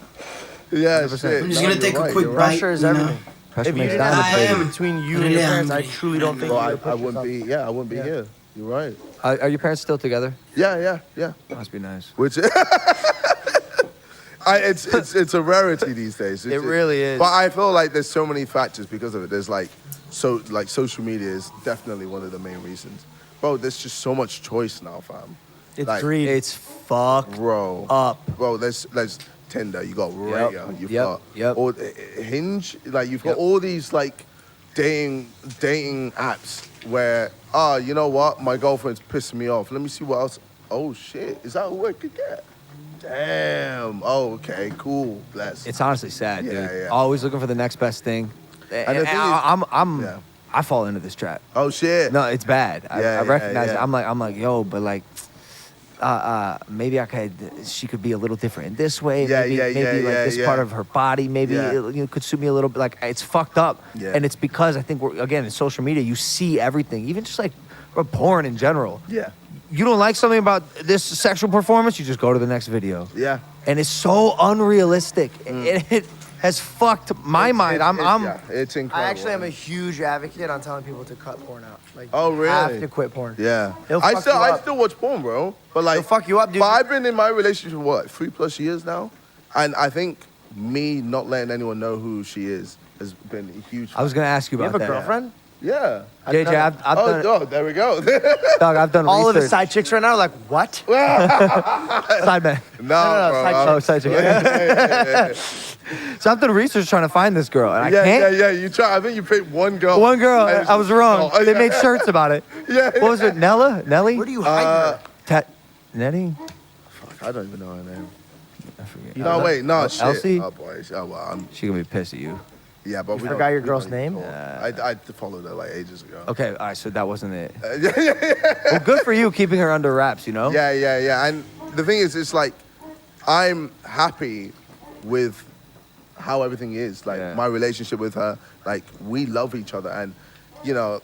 Yeah, 100%. shit. I'm just gonna take a quick bite. Pressure is you know? everything. Pressure If you makes didn't diamonds, have baby. it between you and Really your parents, I hungry. truly don't think Well, you would I wouldn't be. Yeah, I wouldn't be here. You're right. Are your parents still together? Yeah. Must be nice. Which it's a rarity these days. It really is. But I feel like there's so many factors because of it. There's like social media is definitely one of the main reasons. Bro, there's just so much choice now, fam. It's Like, greed. It's fucked Bro, up. Bro, there's Tinder. You got Raya. You've got Yep. all Hinge. Like you've got all these like dating apps where you know what? My girlfriend's pissing me off. Let me see what else. Oh shit, is that who I could get? Damn. Oh, okay, cool. Bless. It's honestly sad, dude. Yeah. Always looking for the next best thing. And the thing is- I fall into this trap. Oh shit. No, it's bad. I recognize it. yeah. I'm like, yo, but like, maybe she could be a little different in this way. Maybe this part of her body, maybe it could suit me a little bit. Like, it's fucked up. Yeah. And it's because I think in social media, you see everything, even just like porn in general. Yeah. You don't like something about this sexual performance, you just go to the next video. Yeah. And it's so unrealistic. It has fucked my mind. It's incredible. I actually am a huge advocate on telling people to cut porn out. Like, Oh, you really? have to quit porn. Yeah. It'll I fuck you up. still watch porn, bro. But like It'll fuck you up, dude. But I've been in my relationship for 3+ years now, and I think me not letting anyone know who she is has been a huge. I was gonna ask you You about have a that. girlfriend? Yeah. JJ, I've done it. Oh, there we go. Dog, I've done All of his research. side chicks right now are like, what? Side man. no, no, bro. side Oh, side chick. So I've done research trying to find this girl, and I can't. Yeah. You try. I think you picked one girl. One girl, And I was wrong. Oh, They yeah. made shirts about it. Yeah. What was it? Nelly? Where do you hide her? Nettie? I don't even know her name. I forget. No, wait, no, shit. Elsie? Oh boy. Oh well. She gonna be pissed at you. Yeah, but we forgot your we girl's don't even name? talk. I followed her like ages ago. Okay, all right, so that wasn't it. Yeah. Well, good for you keeping her under wraps, you know? Yeah. And the thing is, it's like I'm happy with how everything is. Like my relationship with her, like we love each other, and you know,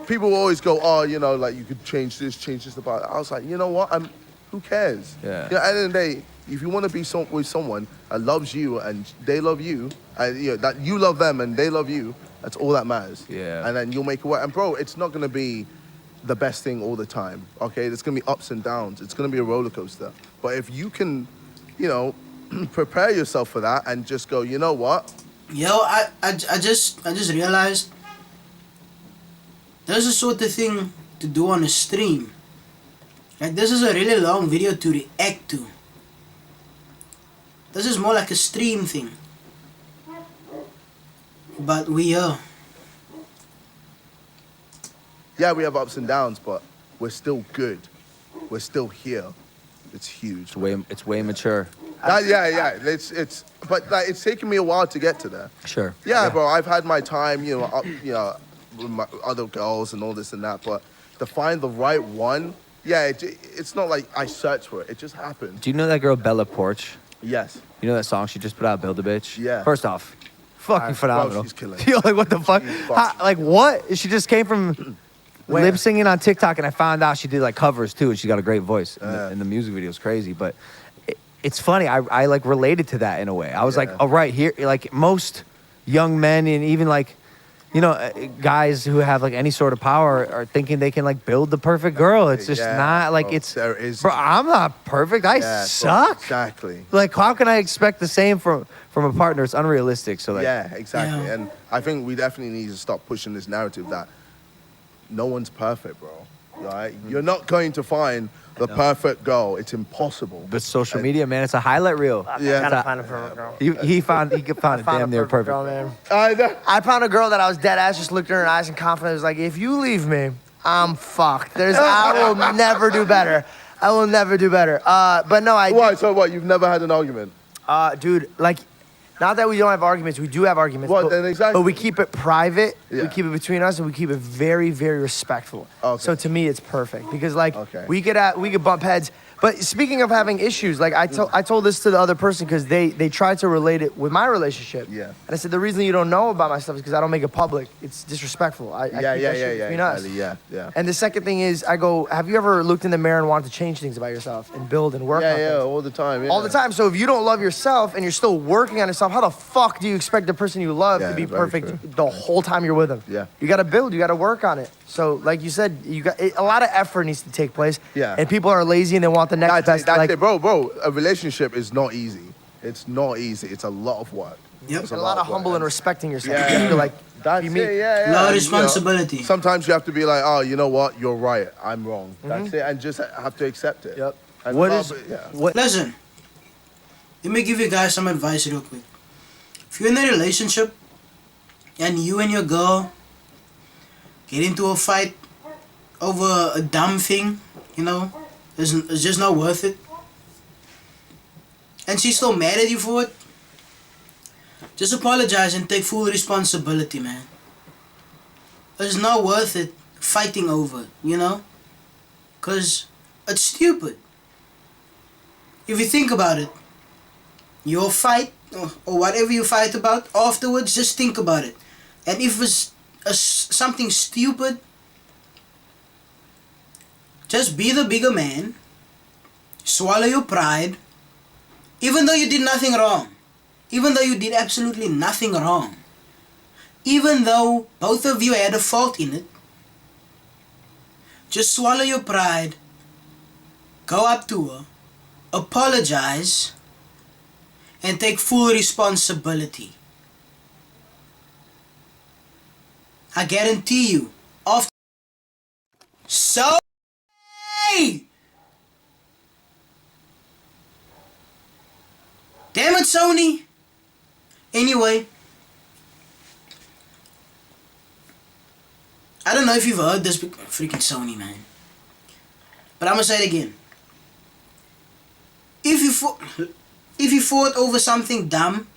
people always go, oh, like you could change this about it. I was like, you know what? Who cares? Yeah. At the end of the day, if you want to be with someone that loves you and they love you, and that you love them and they love you, that's all that matters. Yeah. And then you'll make it work. And bro, it's not gonna be the best thing all the time. Okay, there's gonna be ups and downs. It's gonna be a roller coaster. But if you can, prepare yourself for that and just go, you know what? Yo, I just realized there's a sort of thing to do on a stream. Like, this is a really long video to react to. This is more like a stream thing. But we are. Yeah, we have ups and downs, but we're still good. We're still here. It's huge. It's way mature. Yeah. But like, it's taken me a while to get to there. Sure. Yeah, bro. I've had my time, with my other girls and all this and that. But to find the right one, it's not like I searched for it. It just happened. Do you know that girl Bella Porch? Yes. You know that song she just put out, Build a Bitch? Yeah. First off, fucking phenomenal. Bro, she's killing. You're like, what the fuck? Like, what? She just came from lip singing on TikTok, and I found out she did like covers too, and she got a great voice. And the music video is crazy, but it's funny. I like related to that in a way. I was like, all right, here, like most young men and even like, guys who have like any sort of power are thinking they can like build the perfect girl. It's just not like bro, I'm not perfect. I suck. Exactly. Like, how can I expect the same from a partner? It's unrealistic. So like, yeah, exactly. And I think we definitely need to stop pushing this narrative that no one's perfect, bro. Right? You're not going to find the perfect girl. It's impossible. But social media, man, it's a highlight reel. Yeah. I gotta find a perfect girl. He found a damn near perfect girl, man. I I found a girl that I was dead ass, just looked in her eyes and confident was like, if you leave me, I'm fucked. I will never do better. I will never do better. But no, Why? So what? You've never had an argument? Dude, like, not that we don't have arguments. We do have arguments. Well, then exactly. But we keep it private. Yeah. We keep it between us, and we keep it very, very respectful. Okay. So to me, it's perfect because like we could bump heads. But speaking of having issues, like I told this to the other person because they tried to relate it with my relationship. Yeah. And I said the reason you don't know about my stuff is because I don't make it public. It's disrespectful. I keep that shit between us. Yeah. And the second thing is, I go, have you ever looked in the mirror and wanted to change things about yourself and build and work on things? Yeah, all the time. Yeah. All the time. So if you don't love yourself and you're still working on yourself, how the fuck do you expect the person you love to be very perfect true. the whole time you're with them? Yeah. You got to build. You got to work on it. So like you said, a lot of effort needs to take place. Yeah. And people are lazy and they want the next best. That's it, bro. A relationship is not easy. It's not easy. It's a lot of work. Yep. It's a lot of humble and respecting yourself. Yeah. You have to like That's be me. it, yeah. A lot of And, responsibility. sometimes you have to be like, oh, you know what? You're right. I'm wrong. That's it. And just have to accept it. Yep. And What love is- it, yeah. what? Listen, let me give you guys some advice real quick. If you're in a relationship and you and your girl get into a fight over a dumb thing, it's just not worth it, and she's still mad at you for it, just apologize and take full responsibility, man. It's not worth it fighting over, because it's stupid. If you think about it, your fight or whatever you fight about, afterwards just think about it. And if it's something stupid, just be the bigger man, swallow your pride, even though you did nothing wrong, even though you did absolutely nothing wrong, even though both of you had a fault in it, just swallow your pride, go up to her, apologize, and take full responsibility. I guarantee you, after so damn it, Sony. Anyway, I don't know if you've heard this, freaking Sony, man. But I'm gonna say it again. If you fought over something dumb,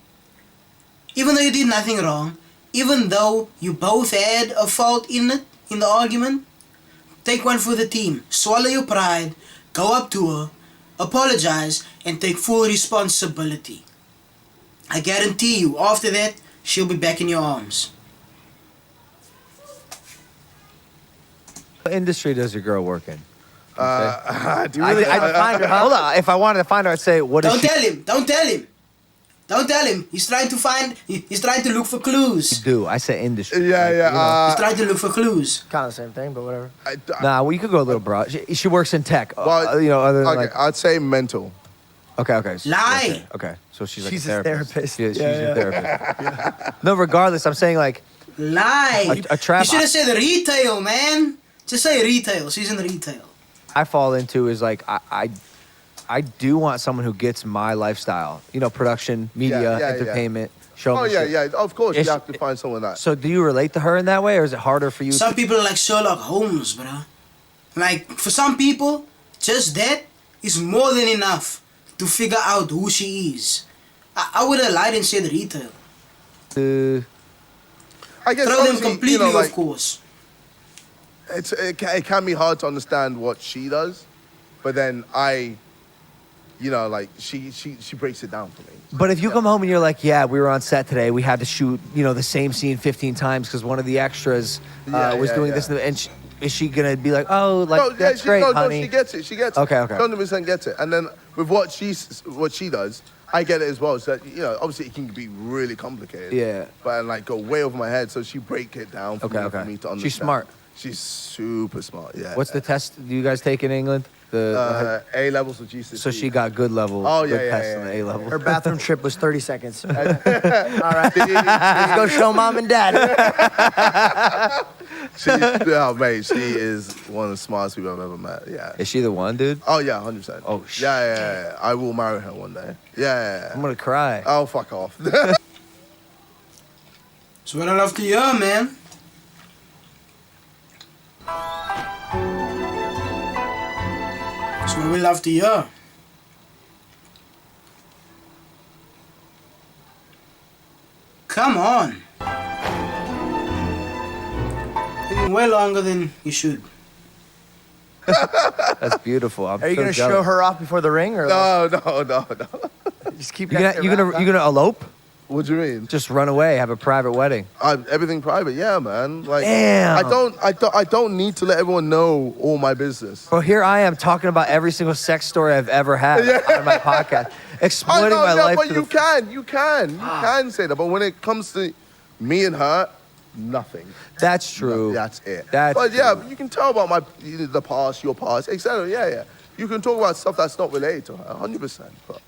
even though you did nothing wrong, even though you both had a fault in it, in the argument, take one for the team. Swallow your pride, go up to her, apologize, and take full responsibility. I guarantee you, after that, she'll be back in your arms. What industry does your girl work in? Do you I, really? hold on. If I wanted to find her, I'd say, what is Don't she tell him. Don't tell him. Don't tell him. He's trying to find. He's trying to look for clues. do? I said industry. Yeah, Like, yeah. you know. He's trying to look for clues. Kind of the same thing, but whatever. Nah, well, you could go a little broad. She works in tech. Well, you know, other than okay, like. I'd say mental. Okay. So, Lie. Okay. So she's like She's a a therapist. therapist. Yeah, she's Yeah, a therapist. No, regardless, I'm saying like Lie. A trap- You should have said retail, man. Just say retail. She's in retail. I fall into is like I do want someone who gets my lifestyle. You know, production, media, Yeah, yeah. entertainment, Oh showmanship. yeah. Of course, Is you she- have to find someone that. So do you relate to her in that way, or is it harder for you? Some people are like Sherlock Holmes, bro. Like, for some people, just that is more than enough to figure out who she is. I would have lied and said retail. I guess Throw them obviously, completely, you know, like, of course. it can be hard to understand what she does, but then she breaks it down for me. But if you come home and you're like, yeah, we were on set today, we had to shoot, you know, the same scene 15 times because one of the extras was doing this, and is she gonna be like, oh, like that's great, honey? No, she gets it. She gets it. Okay. 100% gets it. And then with what she does, I get it as well. So you know, obviously it can be really complicated. Yeah. But like go way over my head. So she break it down for me to understand. She's smart. She's super smart. Yeah. What's the test do you guys take in England? A levels of GCSE. So she got good level. Oh, good yeah, tests yeah, on the yeah. A level. Her bathroom trip was 30 seconds. All right. Let's go show mom and dad. Mate, she is one of the smartest people I've ever met. Yeah. Is she the one, dude? Oh yeah, 100%. Oh, shit. Yeah. I will marry her one day. Yeah. I'm gonna cry. Oh, fuck off. That's what I love to hear, man. That's what we love to hear. Come on. Taking way longer than you should. That's beautiful. I'm Are you so gonna jealous. show her off before the ring, or no. just keep? You gonna elope? What do you mean? Just run away, have a private wedding. Everything private, yeah, man. Like, Damn. I don't need to let everyone know all my business. Well, here I am talking about every single sex story I've ever had on my podcast, exploiting my life. But to you the- can say that. But when it comes to me and her, nothing. That's true. That's it. That's yeah, true. you can tell about the past, your past, etc. Yeah. You can talk about stuff that's not related to her, 100%. But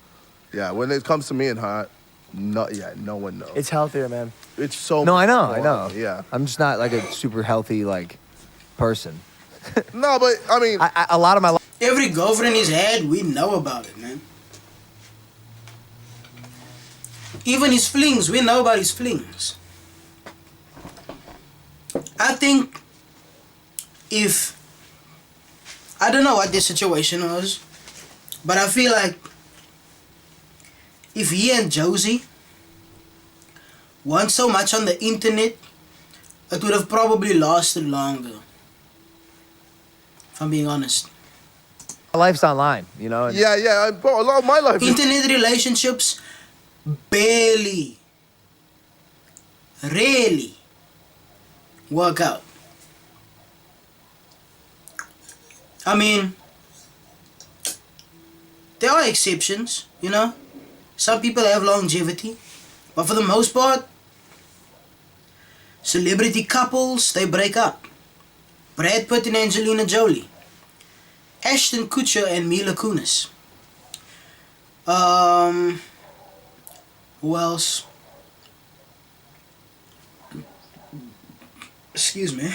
yeah, when it comes to me and her, not yet. No one knows. It's healthier, man. It's so. No, much I know. more, Yeah. I'm just not like a super healthy like person. No, but I mean, A lot of my life. Every girlfriend he's had, we know about it, man. Even his flings, we know about his flings. I think I don't know what the situation was, but I feel like if he and Josie weren't so much on the internet, it would have probably lasted longer. If I'm being honest. My life's online, you know. and- yeah. But a lot of my life. Internet relationships barely, rarely work out. I mean, there are exceptions, you know. Some people have longevity, but for the most part, celebrity couples, they break up. Brad Pitt and Angelina Jolie, Ashton Kutcher and Mila Kunis. Who else? Excuse me.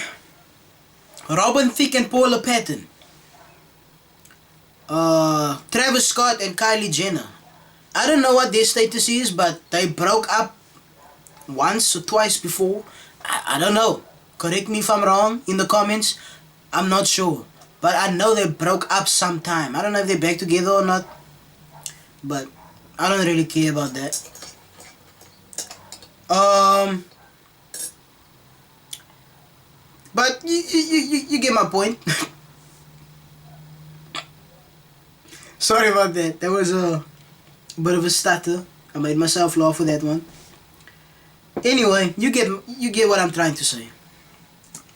Robin Thicke and Paula Patton. Travis Scott and Kylie Jenner. I don't know what their status is, but they broke up once or twice before. I don't know. Correct me if I'm wrong in the comments. I'm not sure. But I know they broke up sometime. I don't know if they're back together or not. But I don't really care about that. But you get my point. Sorry about that. There was a bit of a stutter. I made myself laugh for that one. Anyway, you get what I'm trying to say.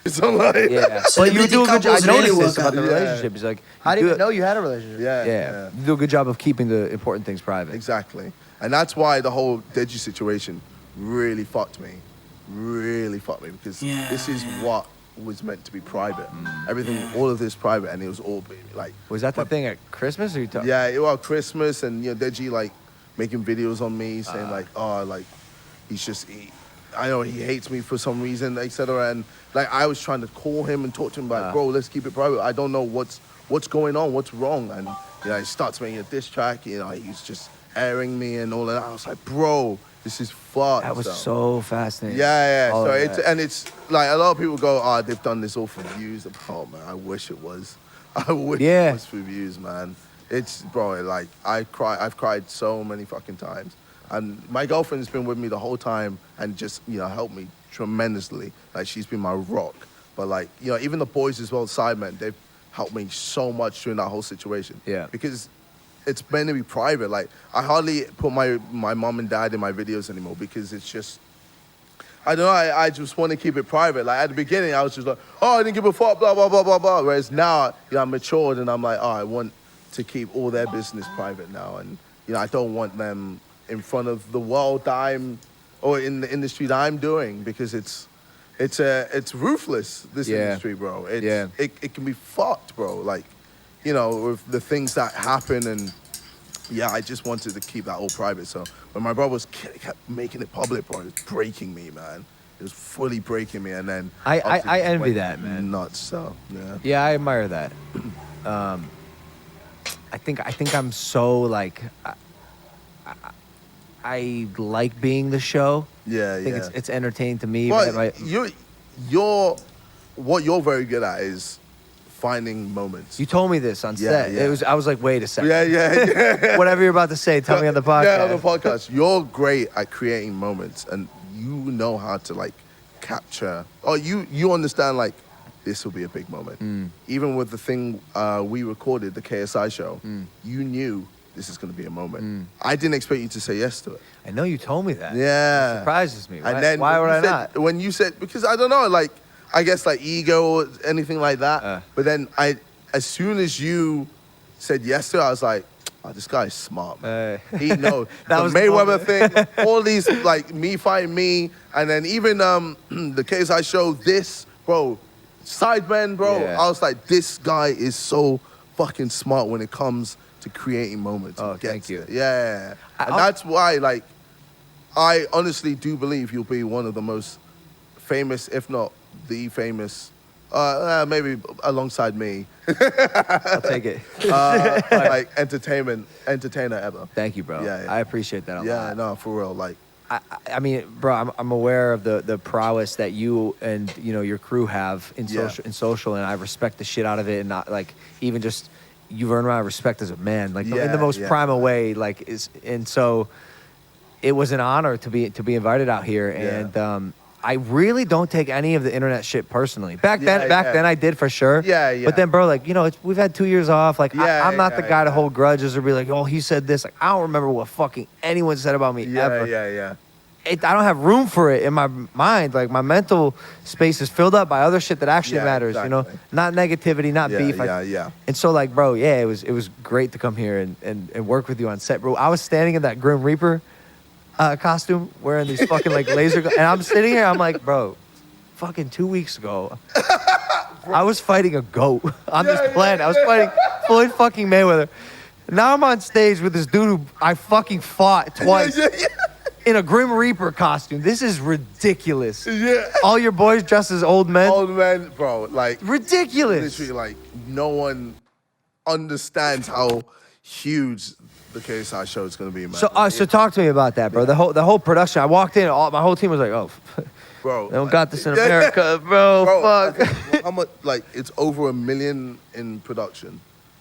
It's all like, Yeah, but you Celebrity do a good job. I couples really noticed work this about the out. relationship. It's like I you didn't do even know you had a relationship. Yeah, you do a good job of keeping the important things private. Exactly. And that's why the whole Deji situation really fucked me. Really fucked me because Yeah, this is yeah. what was meant to be private. Everything, all of this private, and it was all like. Was that the thing at Christmas? Or you talking? Yeah, well, Christmas and Deji like making videos on me saying like, oh, like he's just. I know he hates me for some reason, etc. And like I was trying to call him and talk to him like, bro, let's keep it private. I don't know what's going on, what's wrong. And he starts making a diss track. He's just airing me and all of that. I was like, bro, this is fucked. That was so fascinating. Yeah. All So of it's that. it's like a lot of people go, oh, they've done this all for views. Oh man, I wish it was. I wish it was for views, man. It's bro, like I've cried so many fucking times. And my girlfriend's been with me the whole time and just, helped me tremendously. Like, she's been my rock. But, like, even the boys as well, Sidemen, they've helped me so much during that whole situation. Yeah. Because it's meant to be private. Like, I hardly put my mom and dad in my videos anymore because it's just, I don't know, I just want to keep it private. Like, at the beginning, I was just like, oh, I didn't give a fuck, blah, blah, blah, blah, blah. Whereas now, I'm matured and I'm like, oh, I want to keep all their business private now. And, I don't want them in front of the world that I'm, or in the industry that I'm doing, because it's ruthless, this industry, bro. It can be fucked, bro. Like, with the things that happen, and I just wanted to keep that all private. So when my brother kept making it public, bro, it was breaking me, man. It was fully breaking me, and then I envy that, man. Nuts, so yeah. Yeah, I admire that. I think I'm so like. I like being the show. Yeah, I think it's entertaining to me. Well, but what you're very good at is finding moments. you told me this on set. yeah. I was like, wait a second. Yeah. Whatever you're about to say, tell me on the podcast. Yeah, on the podcast. You're great at creating moments, and you know how to like capture. Or you understand like this will be a big moment. Even with the thing we recorded, the KSI show, you knew this is going to be a moment. I didn't expect you to say yes to it. I know you told me that. Yeah. It surprises me. And then Why would I when you not? When you said, because I don't know, like, I guess like ego or anything like that. But then as soon as you said yes to it, I was like, oh, this guy's smart, man. He knows. That The was the Mayweather moment. thing, all these, like, me fighting me, and then even the KSI show, this, bro, Sidemen, bro. Yeah. I was like, this guy is so fucking smart when it comes to creating moments. Oh, He thank gets you. it. Yeah. And I'll- that's why, like, I honestly do believe you'll be one of the most famous, if not the famous, maybe alongside me, I'll take it. like entertainer ever. Thank you, bro. Yeah. I appreciate that a Yeah, lot. no, for real. Like, I mean, bro, I'm aware of the prowess that you and your crew have in social, and I respect the shit out of it, and not like even just you've earned my respect as a man, like in the most primal way, like and so it was an honor to be invited out here, and I really don't take any of the internet shit personally. Back then I did for sure. Yeah. But then, bro, like we've had 2 years off. Like I'm not the guy to yeah. hold grudges or be like, oh, he said this. Like I don't remember what fucking anyone said about me ever. Yeah. I don't have room for it in my mind. Like my mental space is filled up by other shit that actually matters. Exactly. Not negativity, not beef. Yeah. And so like, bro, it was great to come here and work with you on set, bro. I was standing in that Grim Reaper costume, wearing these fucking like laser, and I'm sitting here. I'm like, bro, fucking 2 weeks ago, I was fighting a goat on this planet. I was fighting Floyd fucking Mayweather. Now I'm on stage with this dude who I fucking fought twice. In a Grim Reaper costume. This is ridiculous. Yeah. All your boys dressed as old men. Old man, bro, like Ridiculous. literally, like no one understands how huge the KSI show is gonna be, man. So talk to me about that, bro. The whole production. I walked in, my whole team was like, oh, bro, they don't got this in America, bro. I Fuck. think how much? Like it's over $1 million in production,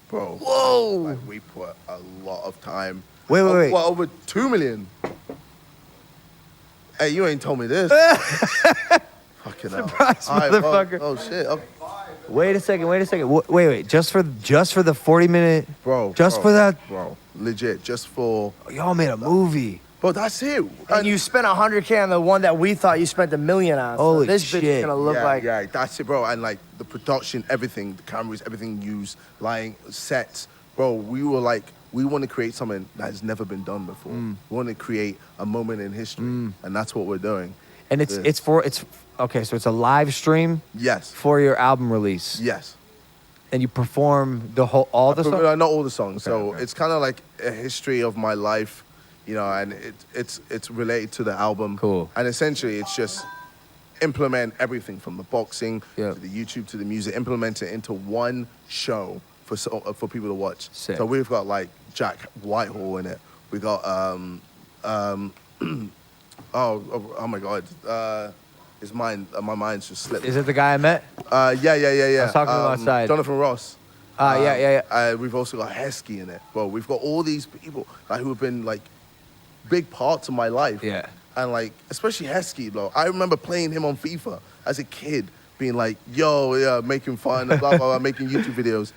bro. Whoa. Like, we put a lot of time. Wait. Well, over 2 million. Hey, you ain't told me this. Fucking hell. Surprise, All right, motherfucker. Oh shit. Oh, Wait a second. Wait. Just for the 40-minute, bro. Just for that, bro. Legit. Just for. y'all made a movie. Bro, that's it. And you spent $100K on the one that we thought you spent $1 million on. So Holy this bitch is shit. gonna look like. Yeah, that's it, bro. And like the production, everything, the cameras, everything used, like sets, bro. We were like, we want to create something that has never been done before. We want to create a moment in history, and that's what we're doing. And it's okay. So it's a live stream Yes. for your album release, Yes. and you perform all the songs. Not all the songs. So okay. it's kind of like a history of my life, you know, and it's related to the album. Cool. And essentially, it's just implement everything from the boxing Yeah. to the YouTube to the music, implement it into one show for people to watch. Sick. So we've got like Jack Whitehall in it. We got oh my God, my mind's just slipped. Is it the guy I met? Yeah. I was talking to him outside. Jonathan Ross. Yeah. We've also got Heskey in it. Bro, we've got all these people like who have been like big parts of my life. Yeah. And like, especially Heskey, bro. I remember playing him on FIFA as a kid, being like, yo, yeah, making fun, blah, blah, blah, making YouTube videos.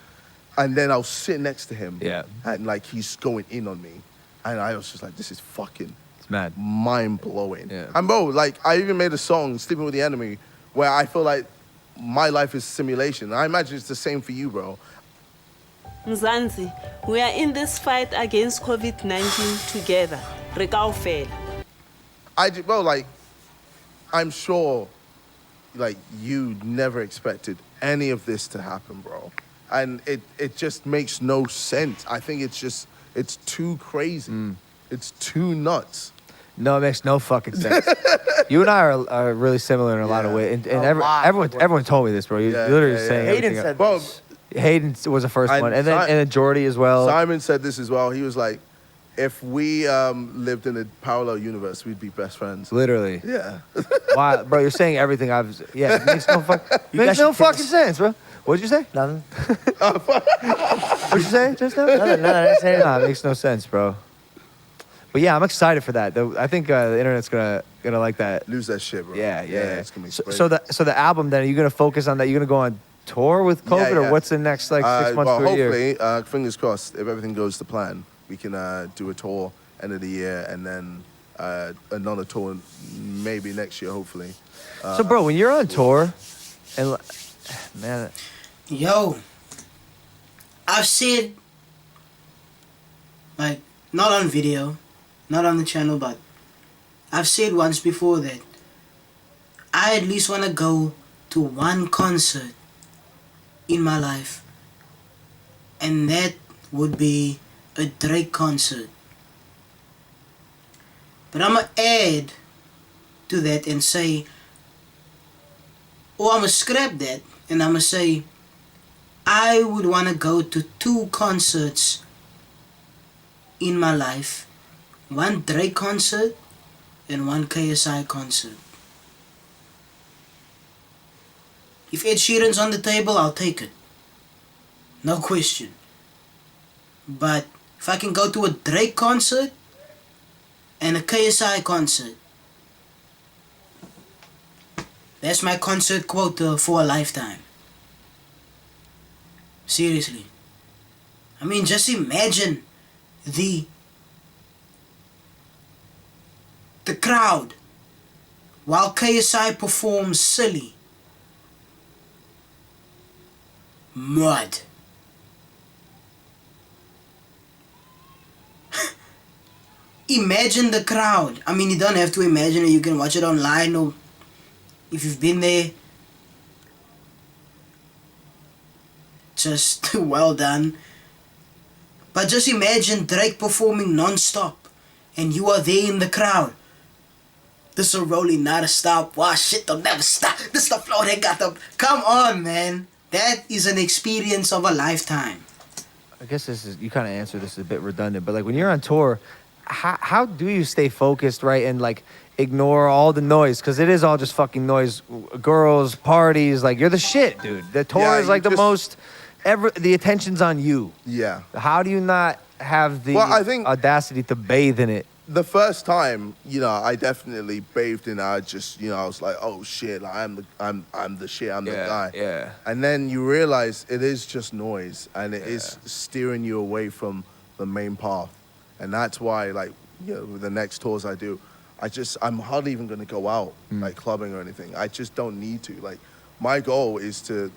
And then I'll sit next to him. Yeah. And like, he's going in on me. And I was just like, this is fucking It's mad. mind-blowing. Yeah. And bro, like, I even made a song, Sleeping with the Enemy, where I feel like my life is simulation. And I imagine it's the same for you, bro. Mzansi, we are in this fight against COVID-19 together. Rekao Bro, like, I'm sure, like, you never expected any of this to happen, bro. And it just makes no sense. I think it's too crazy. It's too nuts. No, it makes no fucking sense. You and I are really similar in a lot of ways. And everyone told me this, bro. You're literally saying Hayden everything. said Bro, this. Hayden was the first one. And then Jordy as well. Simon said this as well. He was like, if we lived in a parallel universe, we'd be best friends. Literally. Yeah. Wow, bro, you're saying everything it makes no fucking sense, bro. What'd you say? Nothing. What'd you say just now? Nothing. I didn't say Nah, it makes no sense, bro. But yeah, I'm excited for that. I think the internet's gonna like that. Lose that shit, bro. Yeah. It's gonna be So the album then, are you gonna focus on that? You're gonna go on tour with COVID, or what's the next 6 months to a year? Hopefully, fingers crossed, if everything goes to plan, we can do a tour end of the year and then another tour maybe next year, hopefully. So bro, when you're on tour, and man, Yo, I've said, like, not on video, not on the channel, but I've said once before that I at least want to go to one concert in my life, and that would be a Drake concert. But I'm going to add to that and say, or I'm going to scrap that and I'm going to say, I would want to go to 2 concerts in my life. One Drake concert and one KSI concert. If Ed Sheeran's on the table, I'll take it. No question. But if I can go to a Drake concert and a KSI concert, that's my concert quota for a lifetime. Seriously. I mean, just imagine the crowd while KSI performs Silly. Mud. Imagine the crowd. I mean, you don't have to imagine it. You can watch it online, or if you've been there, just well done. But just imagine Drake performing non-stop and you are there in the crowd. This will really not stop. Wow, shit will never stop. This the flow they got them. Come on, man. That is an experience of a lifetime. I guess you kind of answered this, is a bit redundant, but like when you're on tour, how do you stay focused, right, and like ignore all the noise? Because it is all just fucking noise. Girls, parties, like you're the shit, dude. The tour is like the most, the attention's on you. Yeah. How do you not have the I think audacity to bathe in it? the first time, you know, I definitely bathed in. I just, you know, I was like, oh shit, like, I'm the shit. I'm the guy. Yeah. And then you realize it is just noise, and it is steering you away from the main path. And that's why, like, you know, with the next tours I do, I'm hardly even gonna go out like clubbing or anything. I just don't need to. Like, my goal is to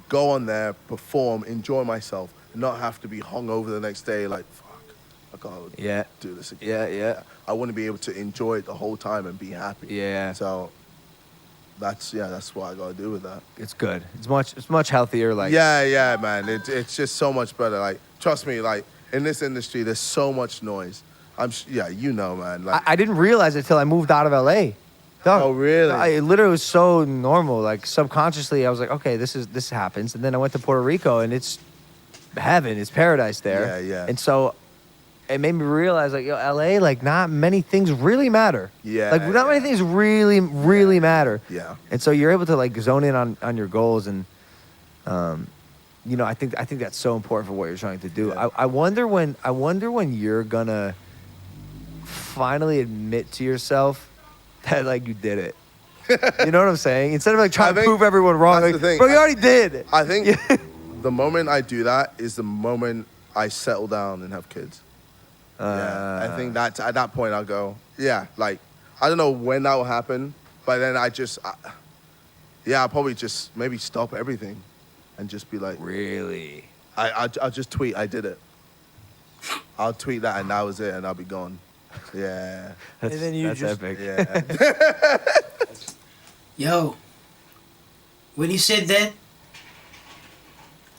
go on there, perform, enjoy myself, and not have to be hungover the next day. Like, fuck, I gotta do this again. Yeah. I want to be able to enjoy it the whole time and be happy. Yeah. So that's what I gotta do with that. It's good. It's much healthier. Like, Yeah, man. It's just so much better. Like, trust me. Like, in this industry, there's so much noise. You know, man. Like, I didn't realize it till I moved out of LA. Dog, Oh, really? It literally was so normal. Like, subconsciously, I was like, okay, this happens. And then I went to Puerto Rico, and it's heaven. It's paradise there. Yeah. And so it made me realize, like, yo, LA, like, not many things really matter. Yeah, Like, not many things really matter. Yeah. And so you're able to, like, zone in on your goals. And, you know, I think that's so important for what you're trying to do. Yeah. I wonder when you're gonna finally admit to yourself that, like, you did it. You know what I'm saying? Instead of, like, trying to prove everyone wrong, that's like, the thing. bro, you already did. I think the moment I do that is the moment I settle down and have kids. I think that at that point I'll go, like, I don't know when that will happen, but then I'll probably just maybe stop everything and just be like, Really? I'll just tweet, I did it. I'll tweet that and that was it, and I'll be gone. Yeah. That's, And then you that's just- epic. Yeah. Yo, when you said that,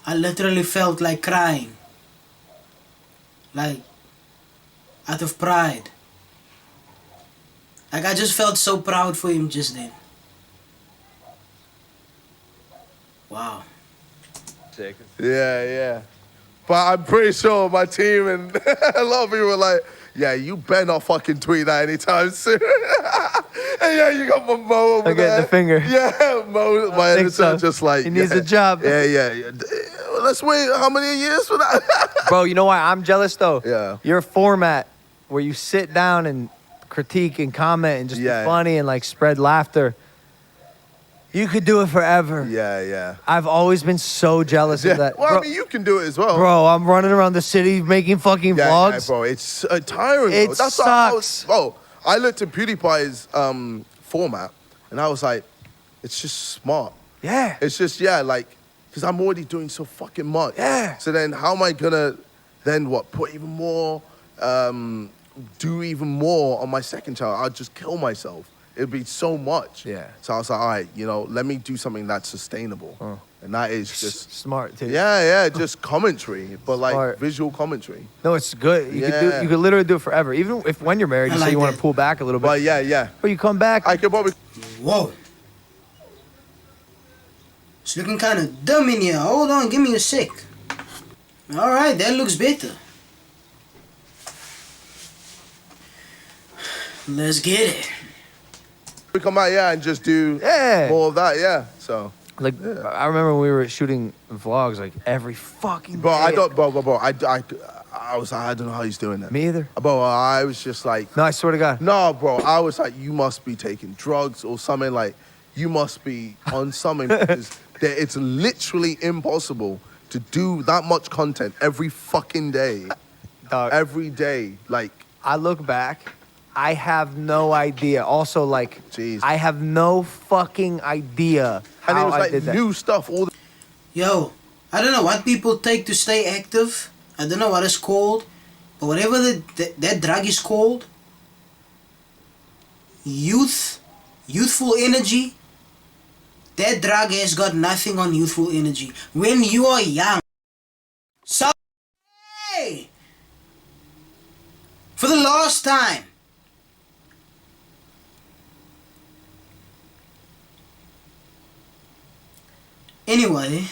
I literally felt like crying. Like, out of pride. Like, I just felt so proud for him just then. Wow. Sick. Yeah. But I'm pretty sure my team and a lot of people were like, yeah, you better not fucking tweet that anytime soon. And you got Mo over I'm getting there. the finger. Yeah, Mo, my think editor, so. just like. He needs a job. Yeah. Let's wait how many years for that? Bro, you know why I'm jealous, though? Yeah. Your format where you sit down and critique and comment and just be funny and, like, spread laughter. You could do it forever. Yeah. I've always been so jealous of that. Well, bro, I mean, you can do it as well. bro, I'm running around the city making fucking vlogs. Yeah, bro, it's tiring. It bro. That's what I sucks. bro, I looked at PewDiePie's format, and I was like, it's just smart. Yeah. It's just, like, because I'm already doing so fucking much. Yeah. So then how am I gonna then put even more, do even more on my second channel? I'll just kill myself. It'd be so much. Yeah. So I was like, all right, let me do something that's sustainable. And that is just, Smart, too. just commentary, but like Smart. visual commentary. No, it's good. You Yeah. could literally do it forever. Even if when you're married, I you say like you want that. to pull back a little bit. But yeah. But you come back. I could probably. Whoa. It's looking kind of dumb in here. Hold on, give me a sec. Alright, that looks better. Let's get it. We come out, and just do more of that, So, Like, I remember when we were shooting vlogs, like, every fucking bro, day. I was like, I don't know how he's doing that. Me either. Bro, I was just like, No, I swear to God. no, bro, I was like, you must be taking drugs or something. Like, you must be on something because it's literally impossible to do that much content every fucking day. Dog. Every day, like. I look back, I have no idea. Also, like, Jeez. I have no fucking idea And it how was I like did that. new stuff all the Yo, I don't know what people take to stay active. I don't know what it's called. But whatever that drug is called, youthful energy, that drug has got nothing on youthful energy. When you are young. So, hey! For the last time. Anyway,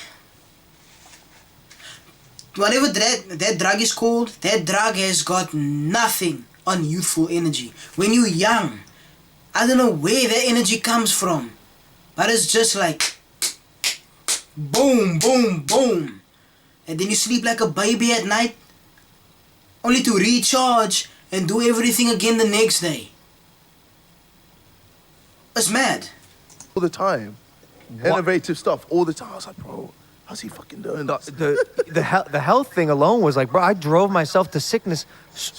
whatever that drug is called, that drug has got nothing on youthful energy. When you're young, I don't know where that energy comes from, but it's just like boom, boom, boom. And then you sleep like a baby at night, only to recharge and do everything again the next day. It's mad. All the time. Innovative stuff all the time. I was like, bro, how's he fucking doing this? The health thing alone was like, bro, I drove myself to sickness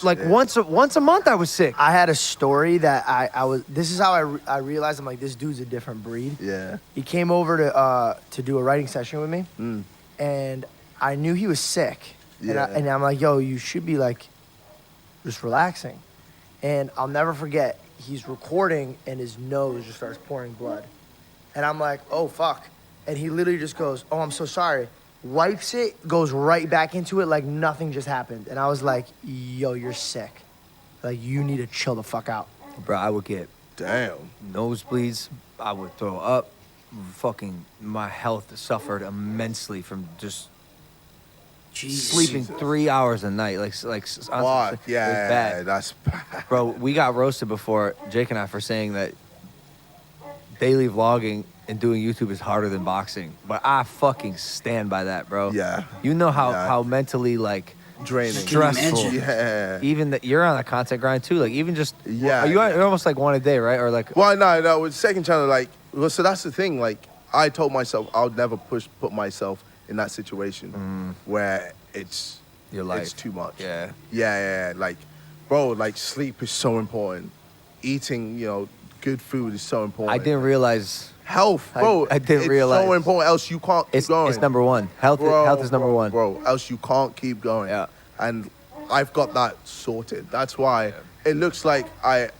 like once a month. I was sick. I had a story that I was. This is how I realized I'm like, this dude's a different breed. Yeah. He came over to do a writing session with me, and I knew he was sick. Yeah. And I'm like, yo, you should be like, just relaxing. And I'll never forget, he's recording and his nose just starts pouring blood. And I'm like, oh, fuck. And he literally just goes, oh, I'm so sorry. Wipes it, goes right back into it like nothing just happened. And I was like, yo, you're sick. Like, you need to chill the fuck out. Bro, I would get nosebleeds. I would throw up. Fucking, my health suffered immensely from just Jesus. sleeping 3 hours a night. Like, Fuck, yeah, bad. that's bad. Bro, we got roasted before, Jake and I, for saying that daily vlogging and doing YouTube is harder than boxing. But I fucking stand by that, bro. Yeah. You know how mentally, like, Draining. stressful. Yeah. Even that you're on a content grind too. Like, even just, Yeah. you're almost like one a day, right? Or like, Well, no, with second channel, like, well, so that's the thing. Like, I told myself I would never put myself in that situation where it's your life. It's too much. Yeah. Yeah. Like, bro, like sleep is so important. Eating, good food is so important. I didn't realize. Health, bro. I didn't realize. It's so important. Else you can't keep going. It's number one. Health is number one. Bro, else you can't keep going. Yeah. And I've got that sorted. That's why it looks like I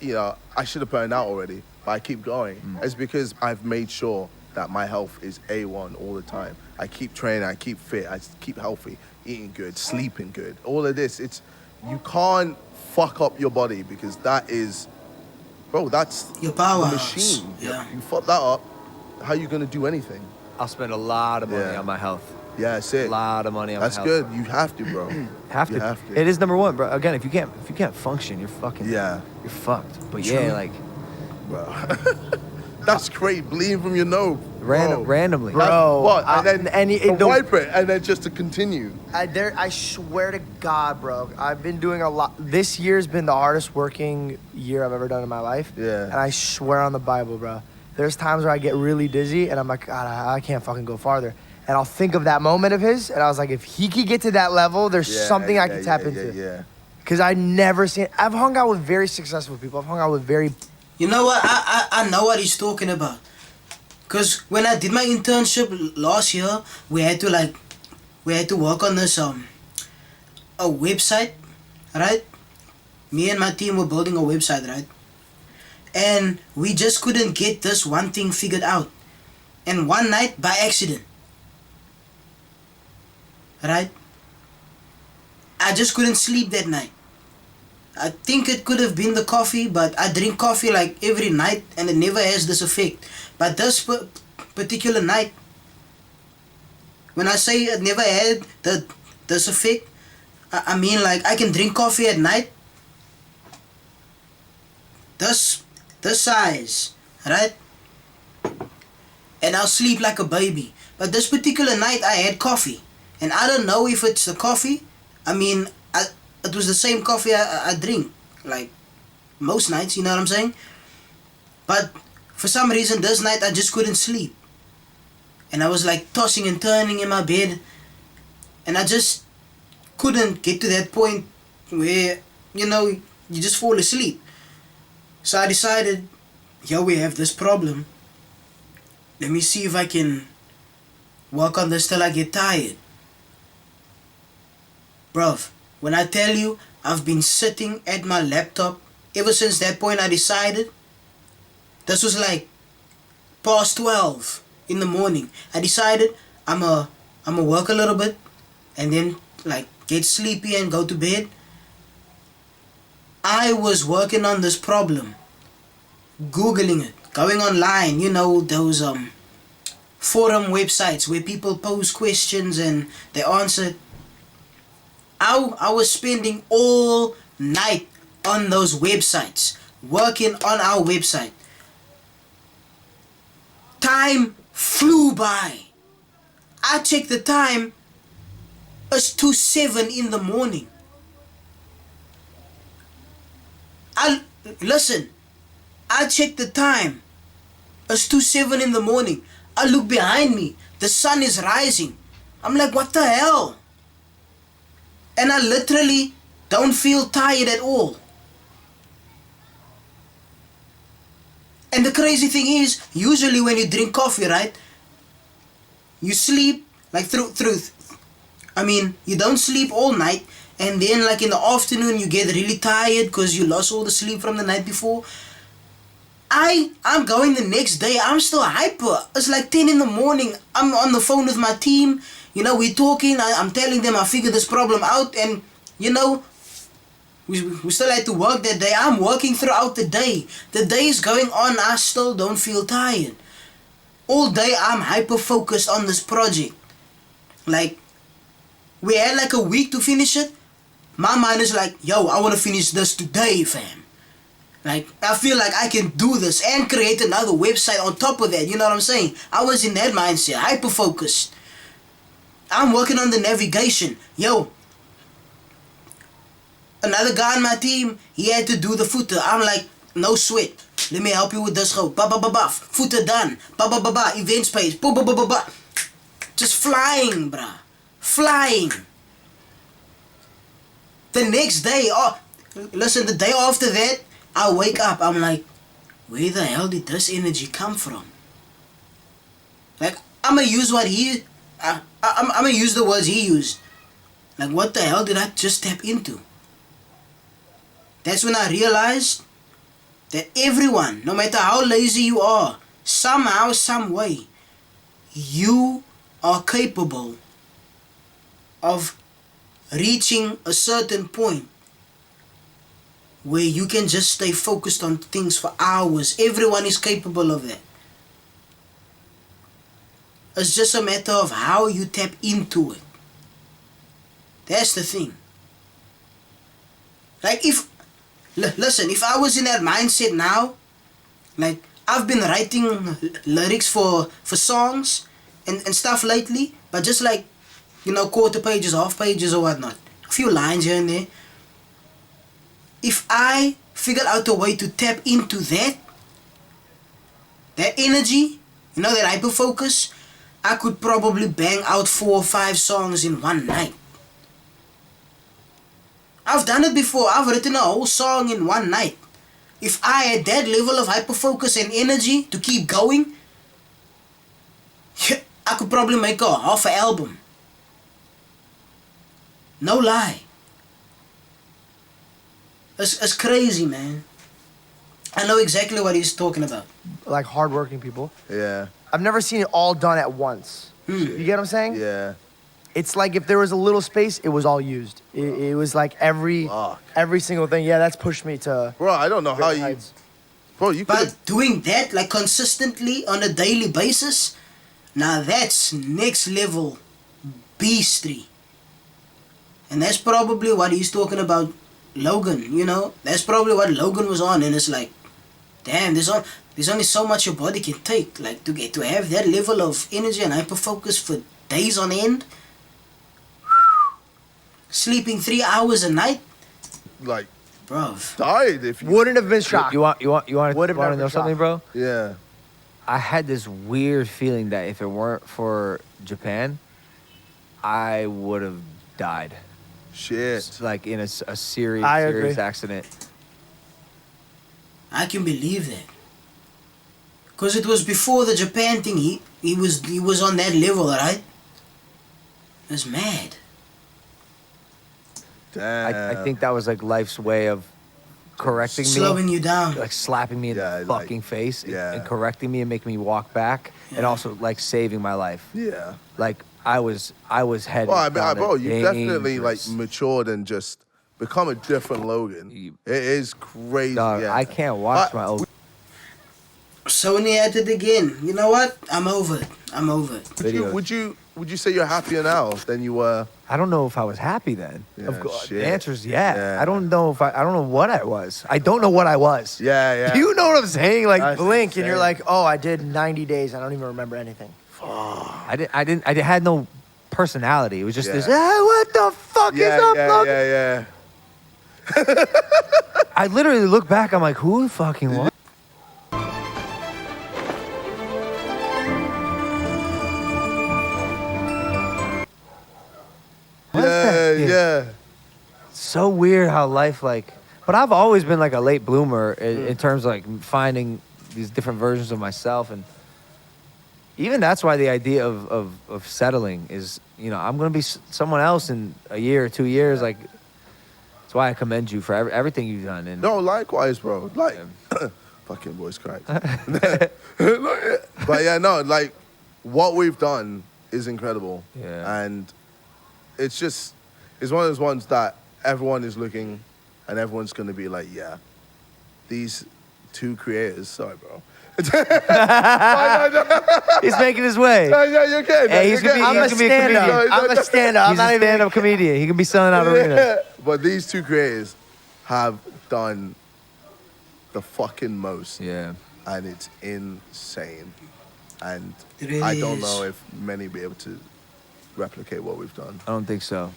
should have burned out already, but I keep going. It's because I've made sure that my health is A1 all the time. I keep training, I keep fit, I keep healthy, eating good, sleeping good. All of this, you can't fuck up your body because that is, bro, that's Your powerhouse. machine. Yeah. You fuck that up, how you gonna do anything? I'll spend a lot of money on my health. Yeah, that's A it. lot of money on That's my health. good. You have to, bro. You You have to. It is number one, bro. Again, if you can't function, you're fucking. Yeah. You're fucked. But True. yeah, like Bro. That's great. Bleeding from your nose. randomly. Bro, What? And then the- wipe it, and then just to continue. I swear to God, bro, I've been doing a lot. This year's been the hardest working year I've ever done in my life. Yeah. And I swear on the Bible, bro. There's times where I get really dizzy and I'm like, God, I can't fucking go farther. And I'll think of that moment of his, and I was like, if he could get to that level, there's something I can tap into. Yeah. Because I never seen. I've hung out with very successful people. I've hung out with very. You know what? I know what he's talking about. Cause when I did my internship last year, we had to work on this a website, right? Me and my team were building a website, right? And we just couldn't get this one thing figured out. And one night, by accident, right? I just couldn't sleep that night. I think it could have been the coffee, but I drink coffee like every night and it never has this effect. But this particular night, when I say it never had this effect, I mean like I can drink coffee at night, this size, right? And I'll sleep like a baby. But this particular night I had coffee. And I don't know if it's the coffee. I mean, it was the same coffee I drink, like most nights, you know what I'm saying? But for some reason, this night I just couldn't sleep. And I was like tossing and turning in my bed. And I just couldn't get to that point where, you just fall asleep. So I decided, we have this problem. Let me see if I can work on this till I get tired. Bruv, when I tell you, I've been sitting at my laptop ever since that point I decided. This was like past 12 in the morning. I decided I'ma work a little bit and then like get sleepy and go to bed. I was working on this problem, Googling it, going online, those forum websites where people pose questions and they answer it. I was spending all night on those websites, working on our website. Time flew by. I checked the time, it's 2:07 in the morning. Listen, I check the time. It's 2:07 in the morning. I look behind me. The sun is rising. I'm like, what the hell? And I literally don't feel tired at all. And the crazy thing is, usually when you drink coffee, right? You sleep, like you don't sleep all night. And then like in the afternoon, you get really tired because you lost all the sleep from the night before. I'm going the next day, I'm still hyper. It's like 10 in the morning. I'm on the phone with my team. You know, we're talking. I'm telling them I figured this problem out. And, you know, we still had to work that day. I'm working throughout the day. The day is going on. I still don't feel tired. All day I'm hyper focused on this project. Like, we had like a week to finish it. My mind is like, yo, I want to finish this today, fam. Like, I feel like I can do this and create another website on top of that. You know what I'm saying? I was in that mindset, hyper focused. I'm working on the navigation. Yo, another guy on my team, he had to do the footer. I'm like, no sweat. Let me help you with this. Footer done. Event page. Just flying, bruh. Flying. The next day, the day after that, I wake up, I'm like, where the hell did this energy come from? Like, I'm gonna use what I'm gonna use the words he used. Like, what the hell did I just tap into? That's when I realized that everyone, no matter how lazy you are, somehow, some way, you are capable of reaching a certain point where you can just stay focused on things for hours. Everyone is capable of that. It's just a matter of how you tap into it. That's the thing. Like, listen, if I was in that mindset now, like, I've been writing lyrics for songs and stuff lately, but just like, you know, quarter pages, half pages or whatnot. A few lines here and there. If I figured out a way to tap into that energy, you know, that hyper focus, I could probably bang out 4 or 5 songs in one night. I've done it before. I've written a whole song in one night. If I had that level of hyper focus and energy to keep going, I could probably make a half an album. No lie. It's crazy, man. I know exactly what he's talking about. Like hardworking people. Yeah. I've never seen it all done at once. You get what I'm saying? Yeah. It's like if there was a little space, it was all used. It was like every single thing. Yeah, that's pushed me to. Bro, I don't know how you. heights. Bro, you could. But doing that like consistently on a daily basis, now that's next level beastry. And that's probably what he's talking about, Logan, you know? That's probably what Logan was on, and it's like, damn, there's only so much your body can take. Like, to have that level of energy and hyper-focus for days on end, sleeping 3 hours a night, like, bruv. died if you. Wouldn't have been shocked. You want to Would've never know been something, bro? Yeah. I had this weird feeling that if it weren't for Japan, I would have died. Shit. It's like in a serious agree. accident. I can believe that. Because it was before the Japan thing. He was on that level, right? It was mad. Damn. I think that was like life's way of correcting Slowing me. you down. Like slapping me in the like, fucking face yeah. and correcting me and making me walk back. And also like saving my life. Yeah. Like I was headed Well, down bro, you definitely like dangerous- matured and just become a different Logan. It is crazy. Dog, yeah. I can't watch my old So when he had it again, you know what? I'm over it. videos. Would you say you're happier now than you were? I don't know if I was happy then. Yeah, shit. The answer is yeah. Yeah. I don't know what I was. I don't know what I was. Yeah. Do you know what I'm saying? Like That's Blink and you're insane. like, oh, I did 90 days. I don't even remember anything. I had no personality. It was just Yeah. this. What the fuck is up, Logan? Yeah. I literally look back, I'm like, who fucking won? Yeah. So weird how life like, but I've always been like a late bloomer in terms of like finding these different versions of myself, and even that's why the idea of settling is, you know, I'm gonna be someone else in a year or 2 years. Like, that's why I commend you for everything you've done. And No, likewise, bro. Like, fucking voice cracked. But yeah, no, like, what we've done is incredible. Yeah. And it's just, it's one of those ones that everyone is looking and everyone's going to be like, yeah, these two creators, sorry, bro. he's making his way. Yeah, you're good. Hey, he's gonna be a comedian. I'm a stand-up. He's a stand-up comedian. He can be selling out arenas. But these two creators have done the fucking most. Yeah. And it's insane. And It really I don't is. know if many will be able to replicate what we've done. I don't think so.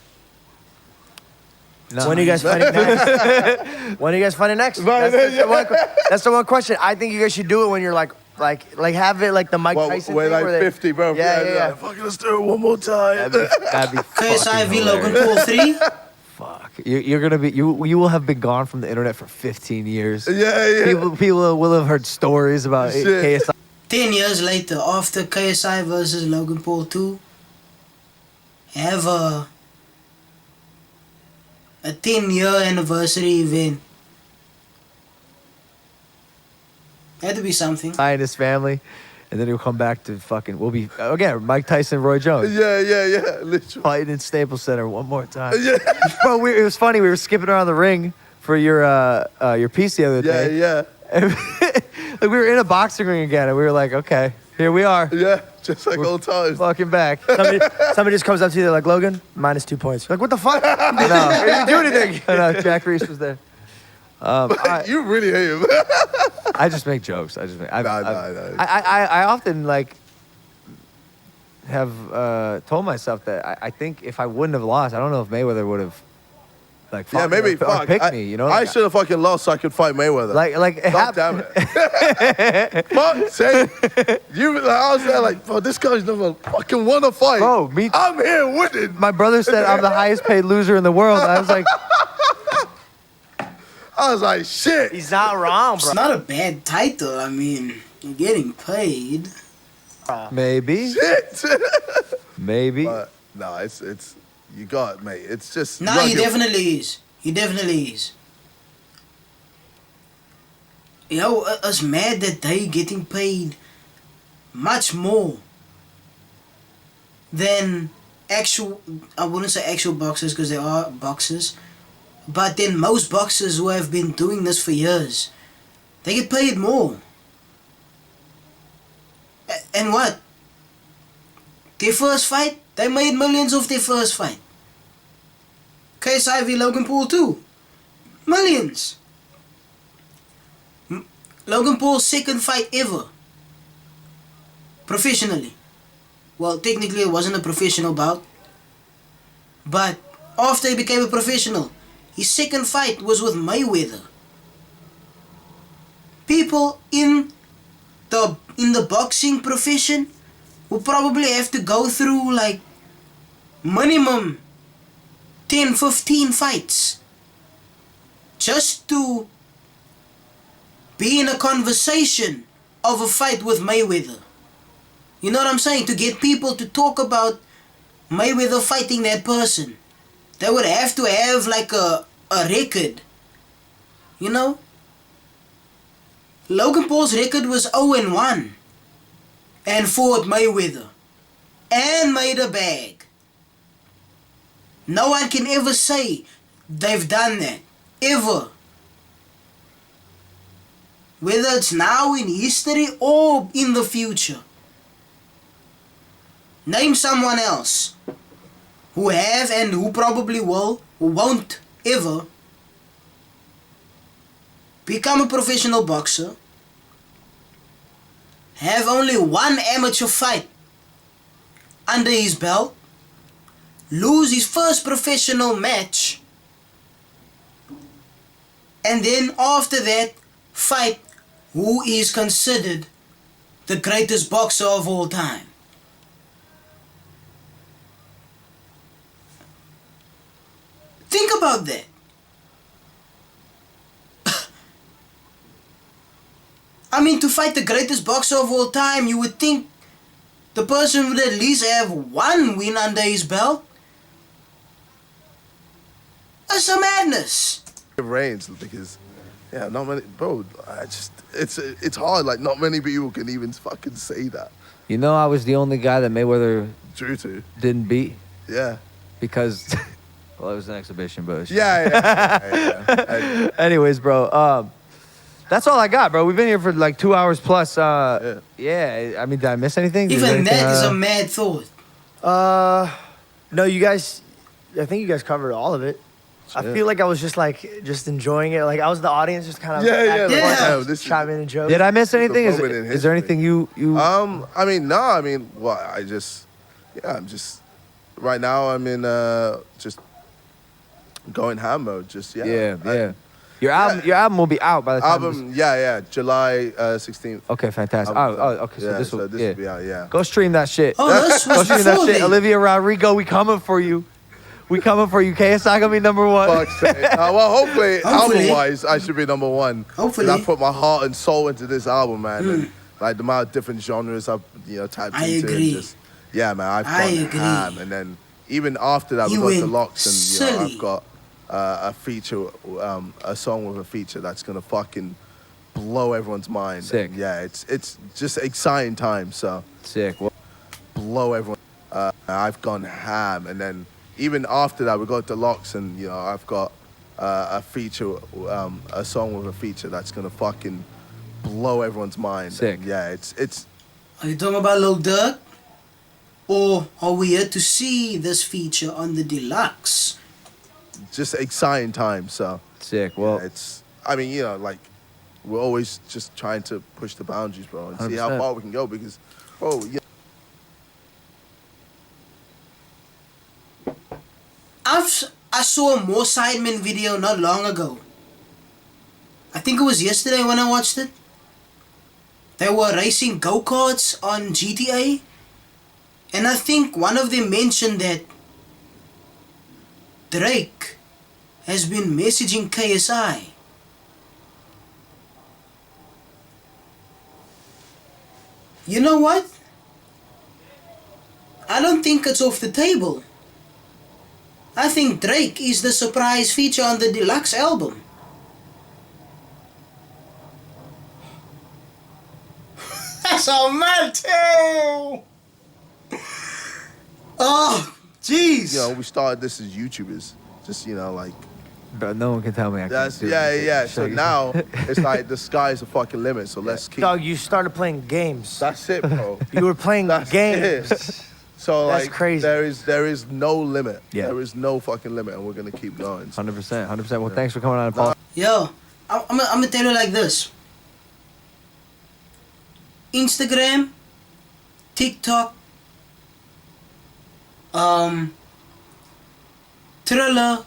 No. When are you guys fighting next? When are you guys fighting next? That's the one question. I think you guys should do it when you're like have it like the Mike Well, Tyson we're thing. like where 50, bro. Yeah. Like, fucking let's do it one more time. That'd be KSI v fucking Logan hilarious. Paul 3. Fuck. You're gonna be you will have been gone from the internet for 15 years. Yeah. People will have heard stories about Shit. KSI. 10 years later, after KSI versus Logan Paul 2, have a 10-year anniversary event. Had to be something. and his family, and then he'll come back to fucking. We'll be again Mike Tyson, Roy Jones. Yeah. Literally. Fighting in Staples Center one more time. Yeah. Bro, it was funny. We were skipping around the ring for your piece the other day. Yeah. Like we were in a boxing ring again, and we were like, okay, here we are, Yeah. Just like old times. fucking back. Somebody just comes up to you, they're like, Logan, -2 points. You're like, what the fuck? I didn't do anything. I know Jack Reese was there. You really hate him. I just make jokes. I No. I often like have told myself that I think if I wouldn't have lost, I don't know if Mayweather would have like fought Yeah, maybe. me or picked me. You know, I should have fucking lost so I could fight Mayweather. like it God damn it. Fuck, say, I was there like, bro, this guy's never fucking won a fight. Bro, I'm here winning. My brother said I'm the highest paid loser in the world. I was like, shit. He's not wrong, bro. It's not a bad title. I mean, you're getting paid. maybe, Shit. maybe. But no, it's you got it, mate. It's just Nah, he definitely is. He definitely is. Yo, us mad that they getting paid much more than actual, I wouldn't say actual boxers because there are boxers, but then most boxers who have been doing this for years, they get paid more. And what? Their first fight, they made millions off their first fight. KSI v Logan Paul too. Millions. Logan Paul's second fight ever. Professionally. Well, technically it wasn't a professional bout. But after he became a professional, his second fight was with Mayweather. People in the boxing profession will probably have to go through like minimum 10, 15 fights just to be in a conversation of a fight with Mayweather. You know what I'm saying? To get people to talk about Mayweather fighting that person, they would have to have like a record. You know? Logan Paul's record was 0-1 and fought Mayweather and made a bag. No one can ever say they've done that. Ever. Whether it's now in history or in the future. Name someone else who have and who probably will, who won't ever become a professional boxer, have only one amateur fight under his belt, lose his first professional match, and then after that, fight who is considered the greatest boxer of all time. Think about that. I mean, to fight the greatest boxer of all time, you would think the person would at least have one win under his belt. That's a madness. It rains because, yeah, not many, bro. It's hard. Like, not many people can even fucking say that. You know, I was the only guy that Mayweather Drew to. didn't beat Yeah. because, well, it was an exhibition, but Yeah. anyways, bro, that's all I got, bro. We've been here for like 2 hours plus. Yeah. I mean, did I miss anything? Even that is a mad thought. No, you guys, I think you guys covered all of it. I feel like I was just enjoying it. Like I was the audience, just kind of chiming in and joking. Did I miss anything? moment in Is there anything you? I mean, no. I mean, well, I'm just right now. I'm in just going ham mode. Just Yeah. Your album will be out by the time. July 16th. Okay, fantastic. Okay. So this will be out. Yeah. Go stream that shit. Oh, that's Go what's stream that before shit. me. Olivia Rodrigo, we coming for you. We coming for you. KSI gonna be number one. Fuck's sake. Well, hopefully. Album-wise, I should be number one. Hopefully. 'Cause I put my heart and soul into this album, man. And, like the amount of different genres I've tapped I into. agree. And just, yeah, man, I've I gone agree. ham. And then even after that, we You got the went locks, and silly. I've got a feature, a song with a feature that's gonna fucking blow everyone's mind. Sick. And, yeah, it's just exciting times. So Sick. Well, blow everyone. I've gone ham, and then even after that, we got the locks, and I've got a feature, a song with a feature that's gonna fucking blow everyone's mind. Sick. And, yeah, it's Are you talking about Lil Durk? Or are we here to see this feature on the deluxe? just exciting times. So sick. Well, I mean, like we're always just trying to push the boundaries, bro, and see how 100%. far we can go because, bro, yeah. I saw a More Sidemen video not long ago. I think it was yesterday when I watched it. They were racing go-karts on GTA. And I think one of them mentioned that Drake has been messaging KSI. You know what? I don't think it's off the table. I think Drake is the surprise feature on the deluxe album. That's so mad too! Oh, jeez! We started this as YouTubers, just like. but no one can tell me I That's can do it. yeah. So now it's like the sky's the fucking limit. So let's keep. Dog, you started playing games. That's it, bro. You were playing That's games. it. So That's like, crazy. There is no limit. Yeah. There is no fucking limit, and we're gonna keep going. 100%. Well, thanks for coming on, Paul. Yo, I'm gonna tell you like this. Instagram, TikTok, Thriller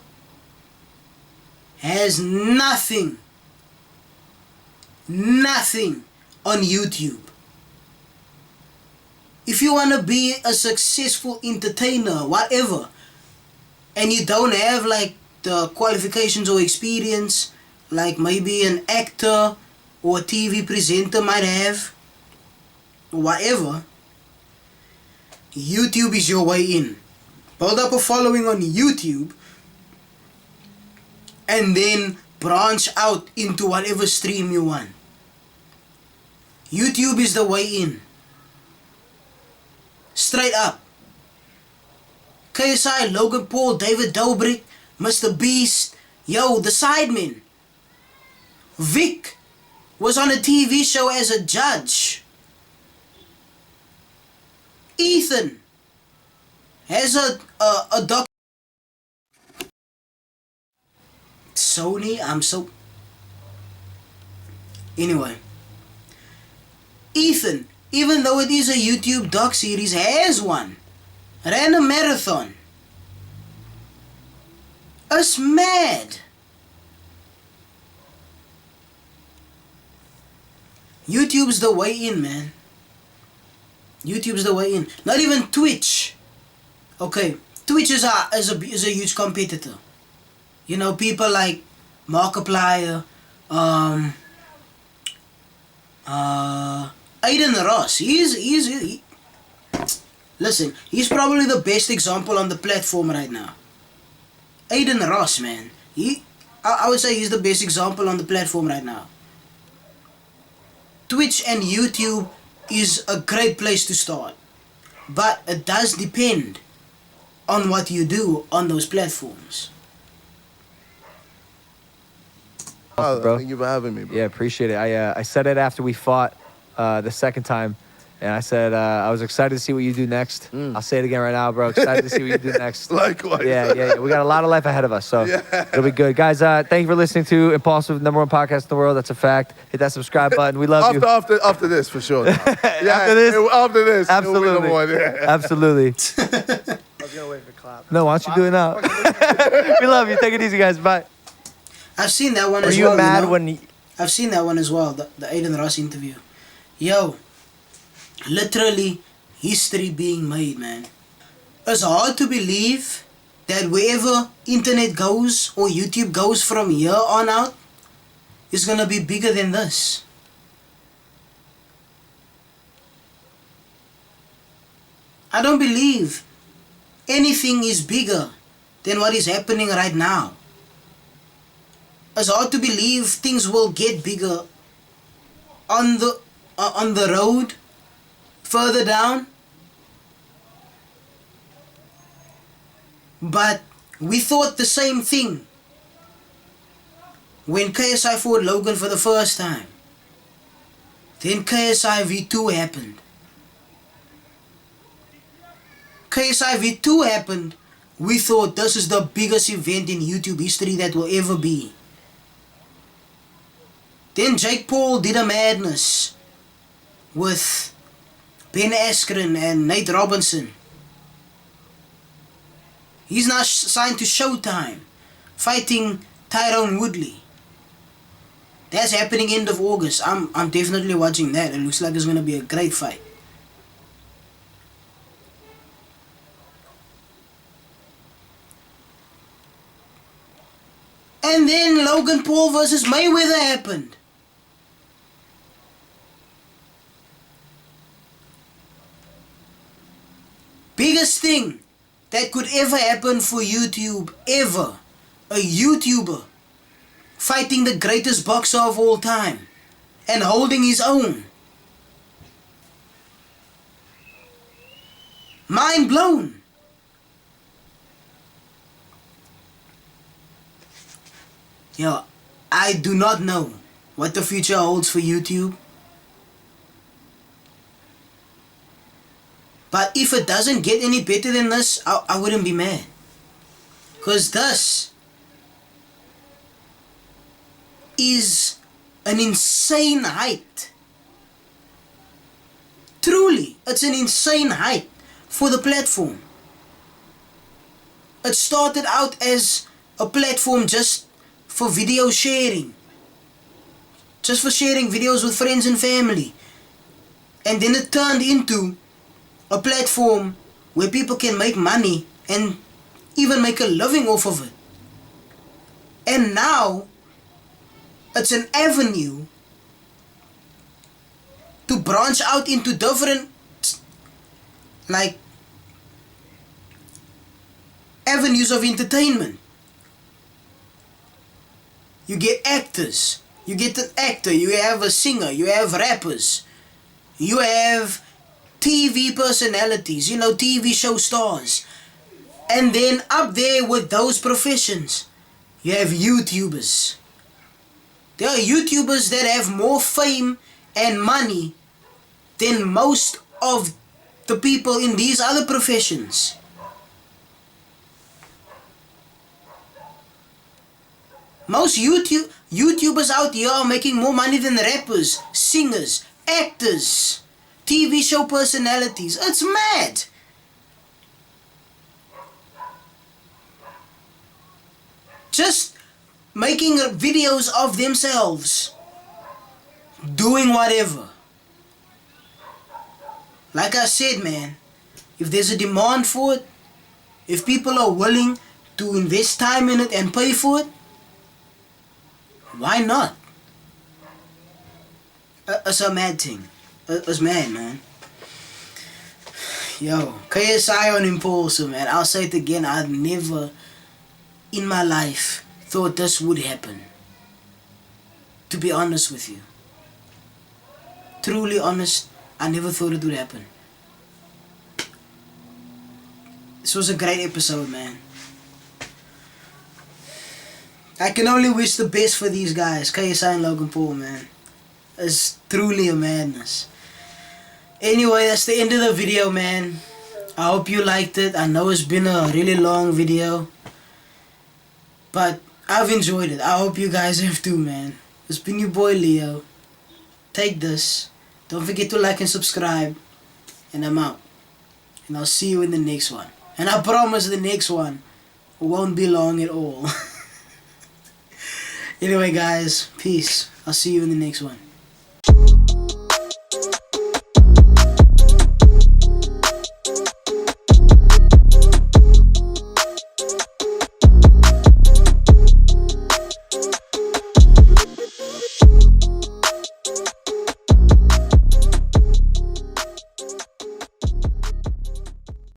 has nothing on YouTube. If you want to be a successful entertainer, whatever, and you don't have like the qualifications or experience like maybe an actor or a TV presenter might have, or whatever, YouTube is your way in. Build up a following on YouTube and then branch out into whatever stream you want. YouTube is the way in. Straight up. KSI, Logan Paul, David Dobrik, Mr. Beast, yo, the Sidemen. Vic was on a TV show as a judge. Ethan has a doc. Sony, Anyway. Ethan, even though it is a YouTube doc series, has one. Ran a marathon. It's mad. YouTube's the way in, man. YouTube's the way in. Not even Twitch. Okay, Twitch is a huge competitor. You know, people like Markiplier, Aiden Ross. Listen, he's probably the best example on the platform right now. Aiden Ross, man. I would say he's the best example on the platform right now. Twitch and YouTube is a great place to start. But it does depend on what you do on those platforms. Oh, bro. thank you for having me, bro. Yeah, appreciate it. I said it after we fought the second time, and I said I was excited to see what you do next. I'll say it again right now, bro. Excited to see what you do next. Likewise. Yeah. We got a lot of life ahead of us, so it'll be good. Guys, thank you for listening to Impulsive, #1 podcast in the world. That's a fact. Hit that subscribe button. We love you. After this, for sure. After this, absolutely. Absolutely. I was gonna wait for clap. No, why don't you do it now? We love you. Take it easy, guys. Bye. I've seen that one Were as you well. mad you know? when? I've seen that one as well. The Aiden Ross interview. Yo, literally history being made, man. It's hard to believe that wherever internet goes or YouTube goes from here on out is gonna be bigger than this. I don't believe anything is bigger than what is happening right now. It's hard to believe things will get bigger on the road further down. But we thought the same thing when KSI fought Logan for the first time. Then KSI V2 happened. KSI V2 happened. We thought this is the biggest event in YouTube history that will ever be. Then Jake Paul did a madness with Ben Askren and Nate Robinson. He's now signed to Showtime, fighting Tyrone Woodley. That's happening end of August. I'm definitely watching that. It looks like it's gonna be a great fight. And then Logan Paul versus Mayweather happened. Biggest thing that could ever happen for YouTube, ever. A YouTuber fighting the greatest boxer of all time and holding his own. Mind blown. Yo, I do not know what the future holds for YouTube. But if it doesn't get any better than this, I wouldn't be mad. Because this is an insane height. Truly, it's an insane height for the platform. It started out as a platform just for video sharing. Just for sharing videos with friends and family. And then it turned into a platform where people can make money and even make a living off of it. And now, it's an avenue to branch out into different, like, avenues of entertainment. You get actors, you get an actor, you have a singer, you have rappers, you have TV personalities, you know, TV show stars. And then up there with those professions, you have YouTubers. There are YouTubers that have more fame and money than most of the people in these other professions. Most YouTubers out here are making more money than rappers, singers, actors, TV show personalities. It's mad. Just making videos of themselves doing whatever. Like I said, man, if there's a demand for it, if people are willing to invest time in it and pay for it, why not? It's a mad thing. It's mad, man. Yo, KSI on Impulsive, man. I'll say it again. I've never in my life thought this would happen. To be honest with you. Truly honest, I never thought it would happen. This was a great episode, man. I can only wish the best for these guys, KSI and Logan Paul, man. It's truly a madness. Anyway, that's the end of the video, man. I hope you liked it. I know it's been a really long video, but I've enjoyed it. I hope you guys have too, man. It's been your boy Leo. Take this. Don't forget to like and subscribe. And I'm out. And I'll see you in the next one. And I promise the next one won't be long at all. Anyway, guys, peace. I'll see you in the next one.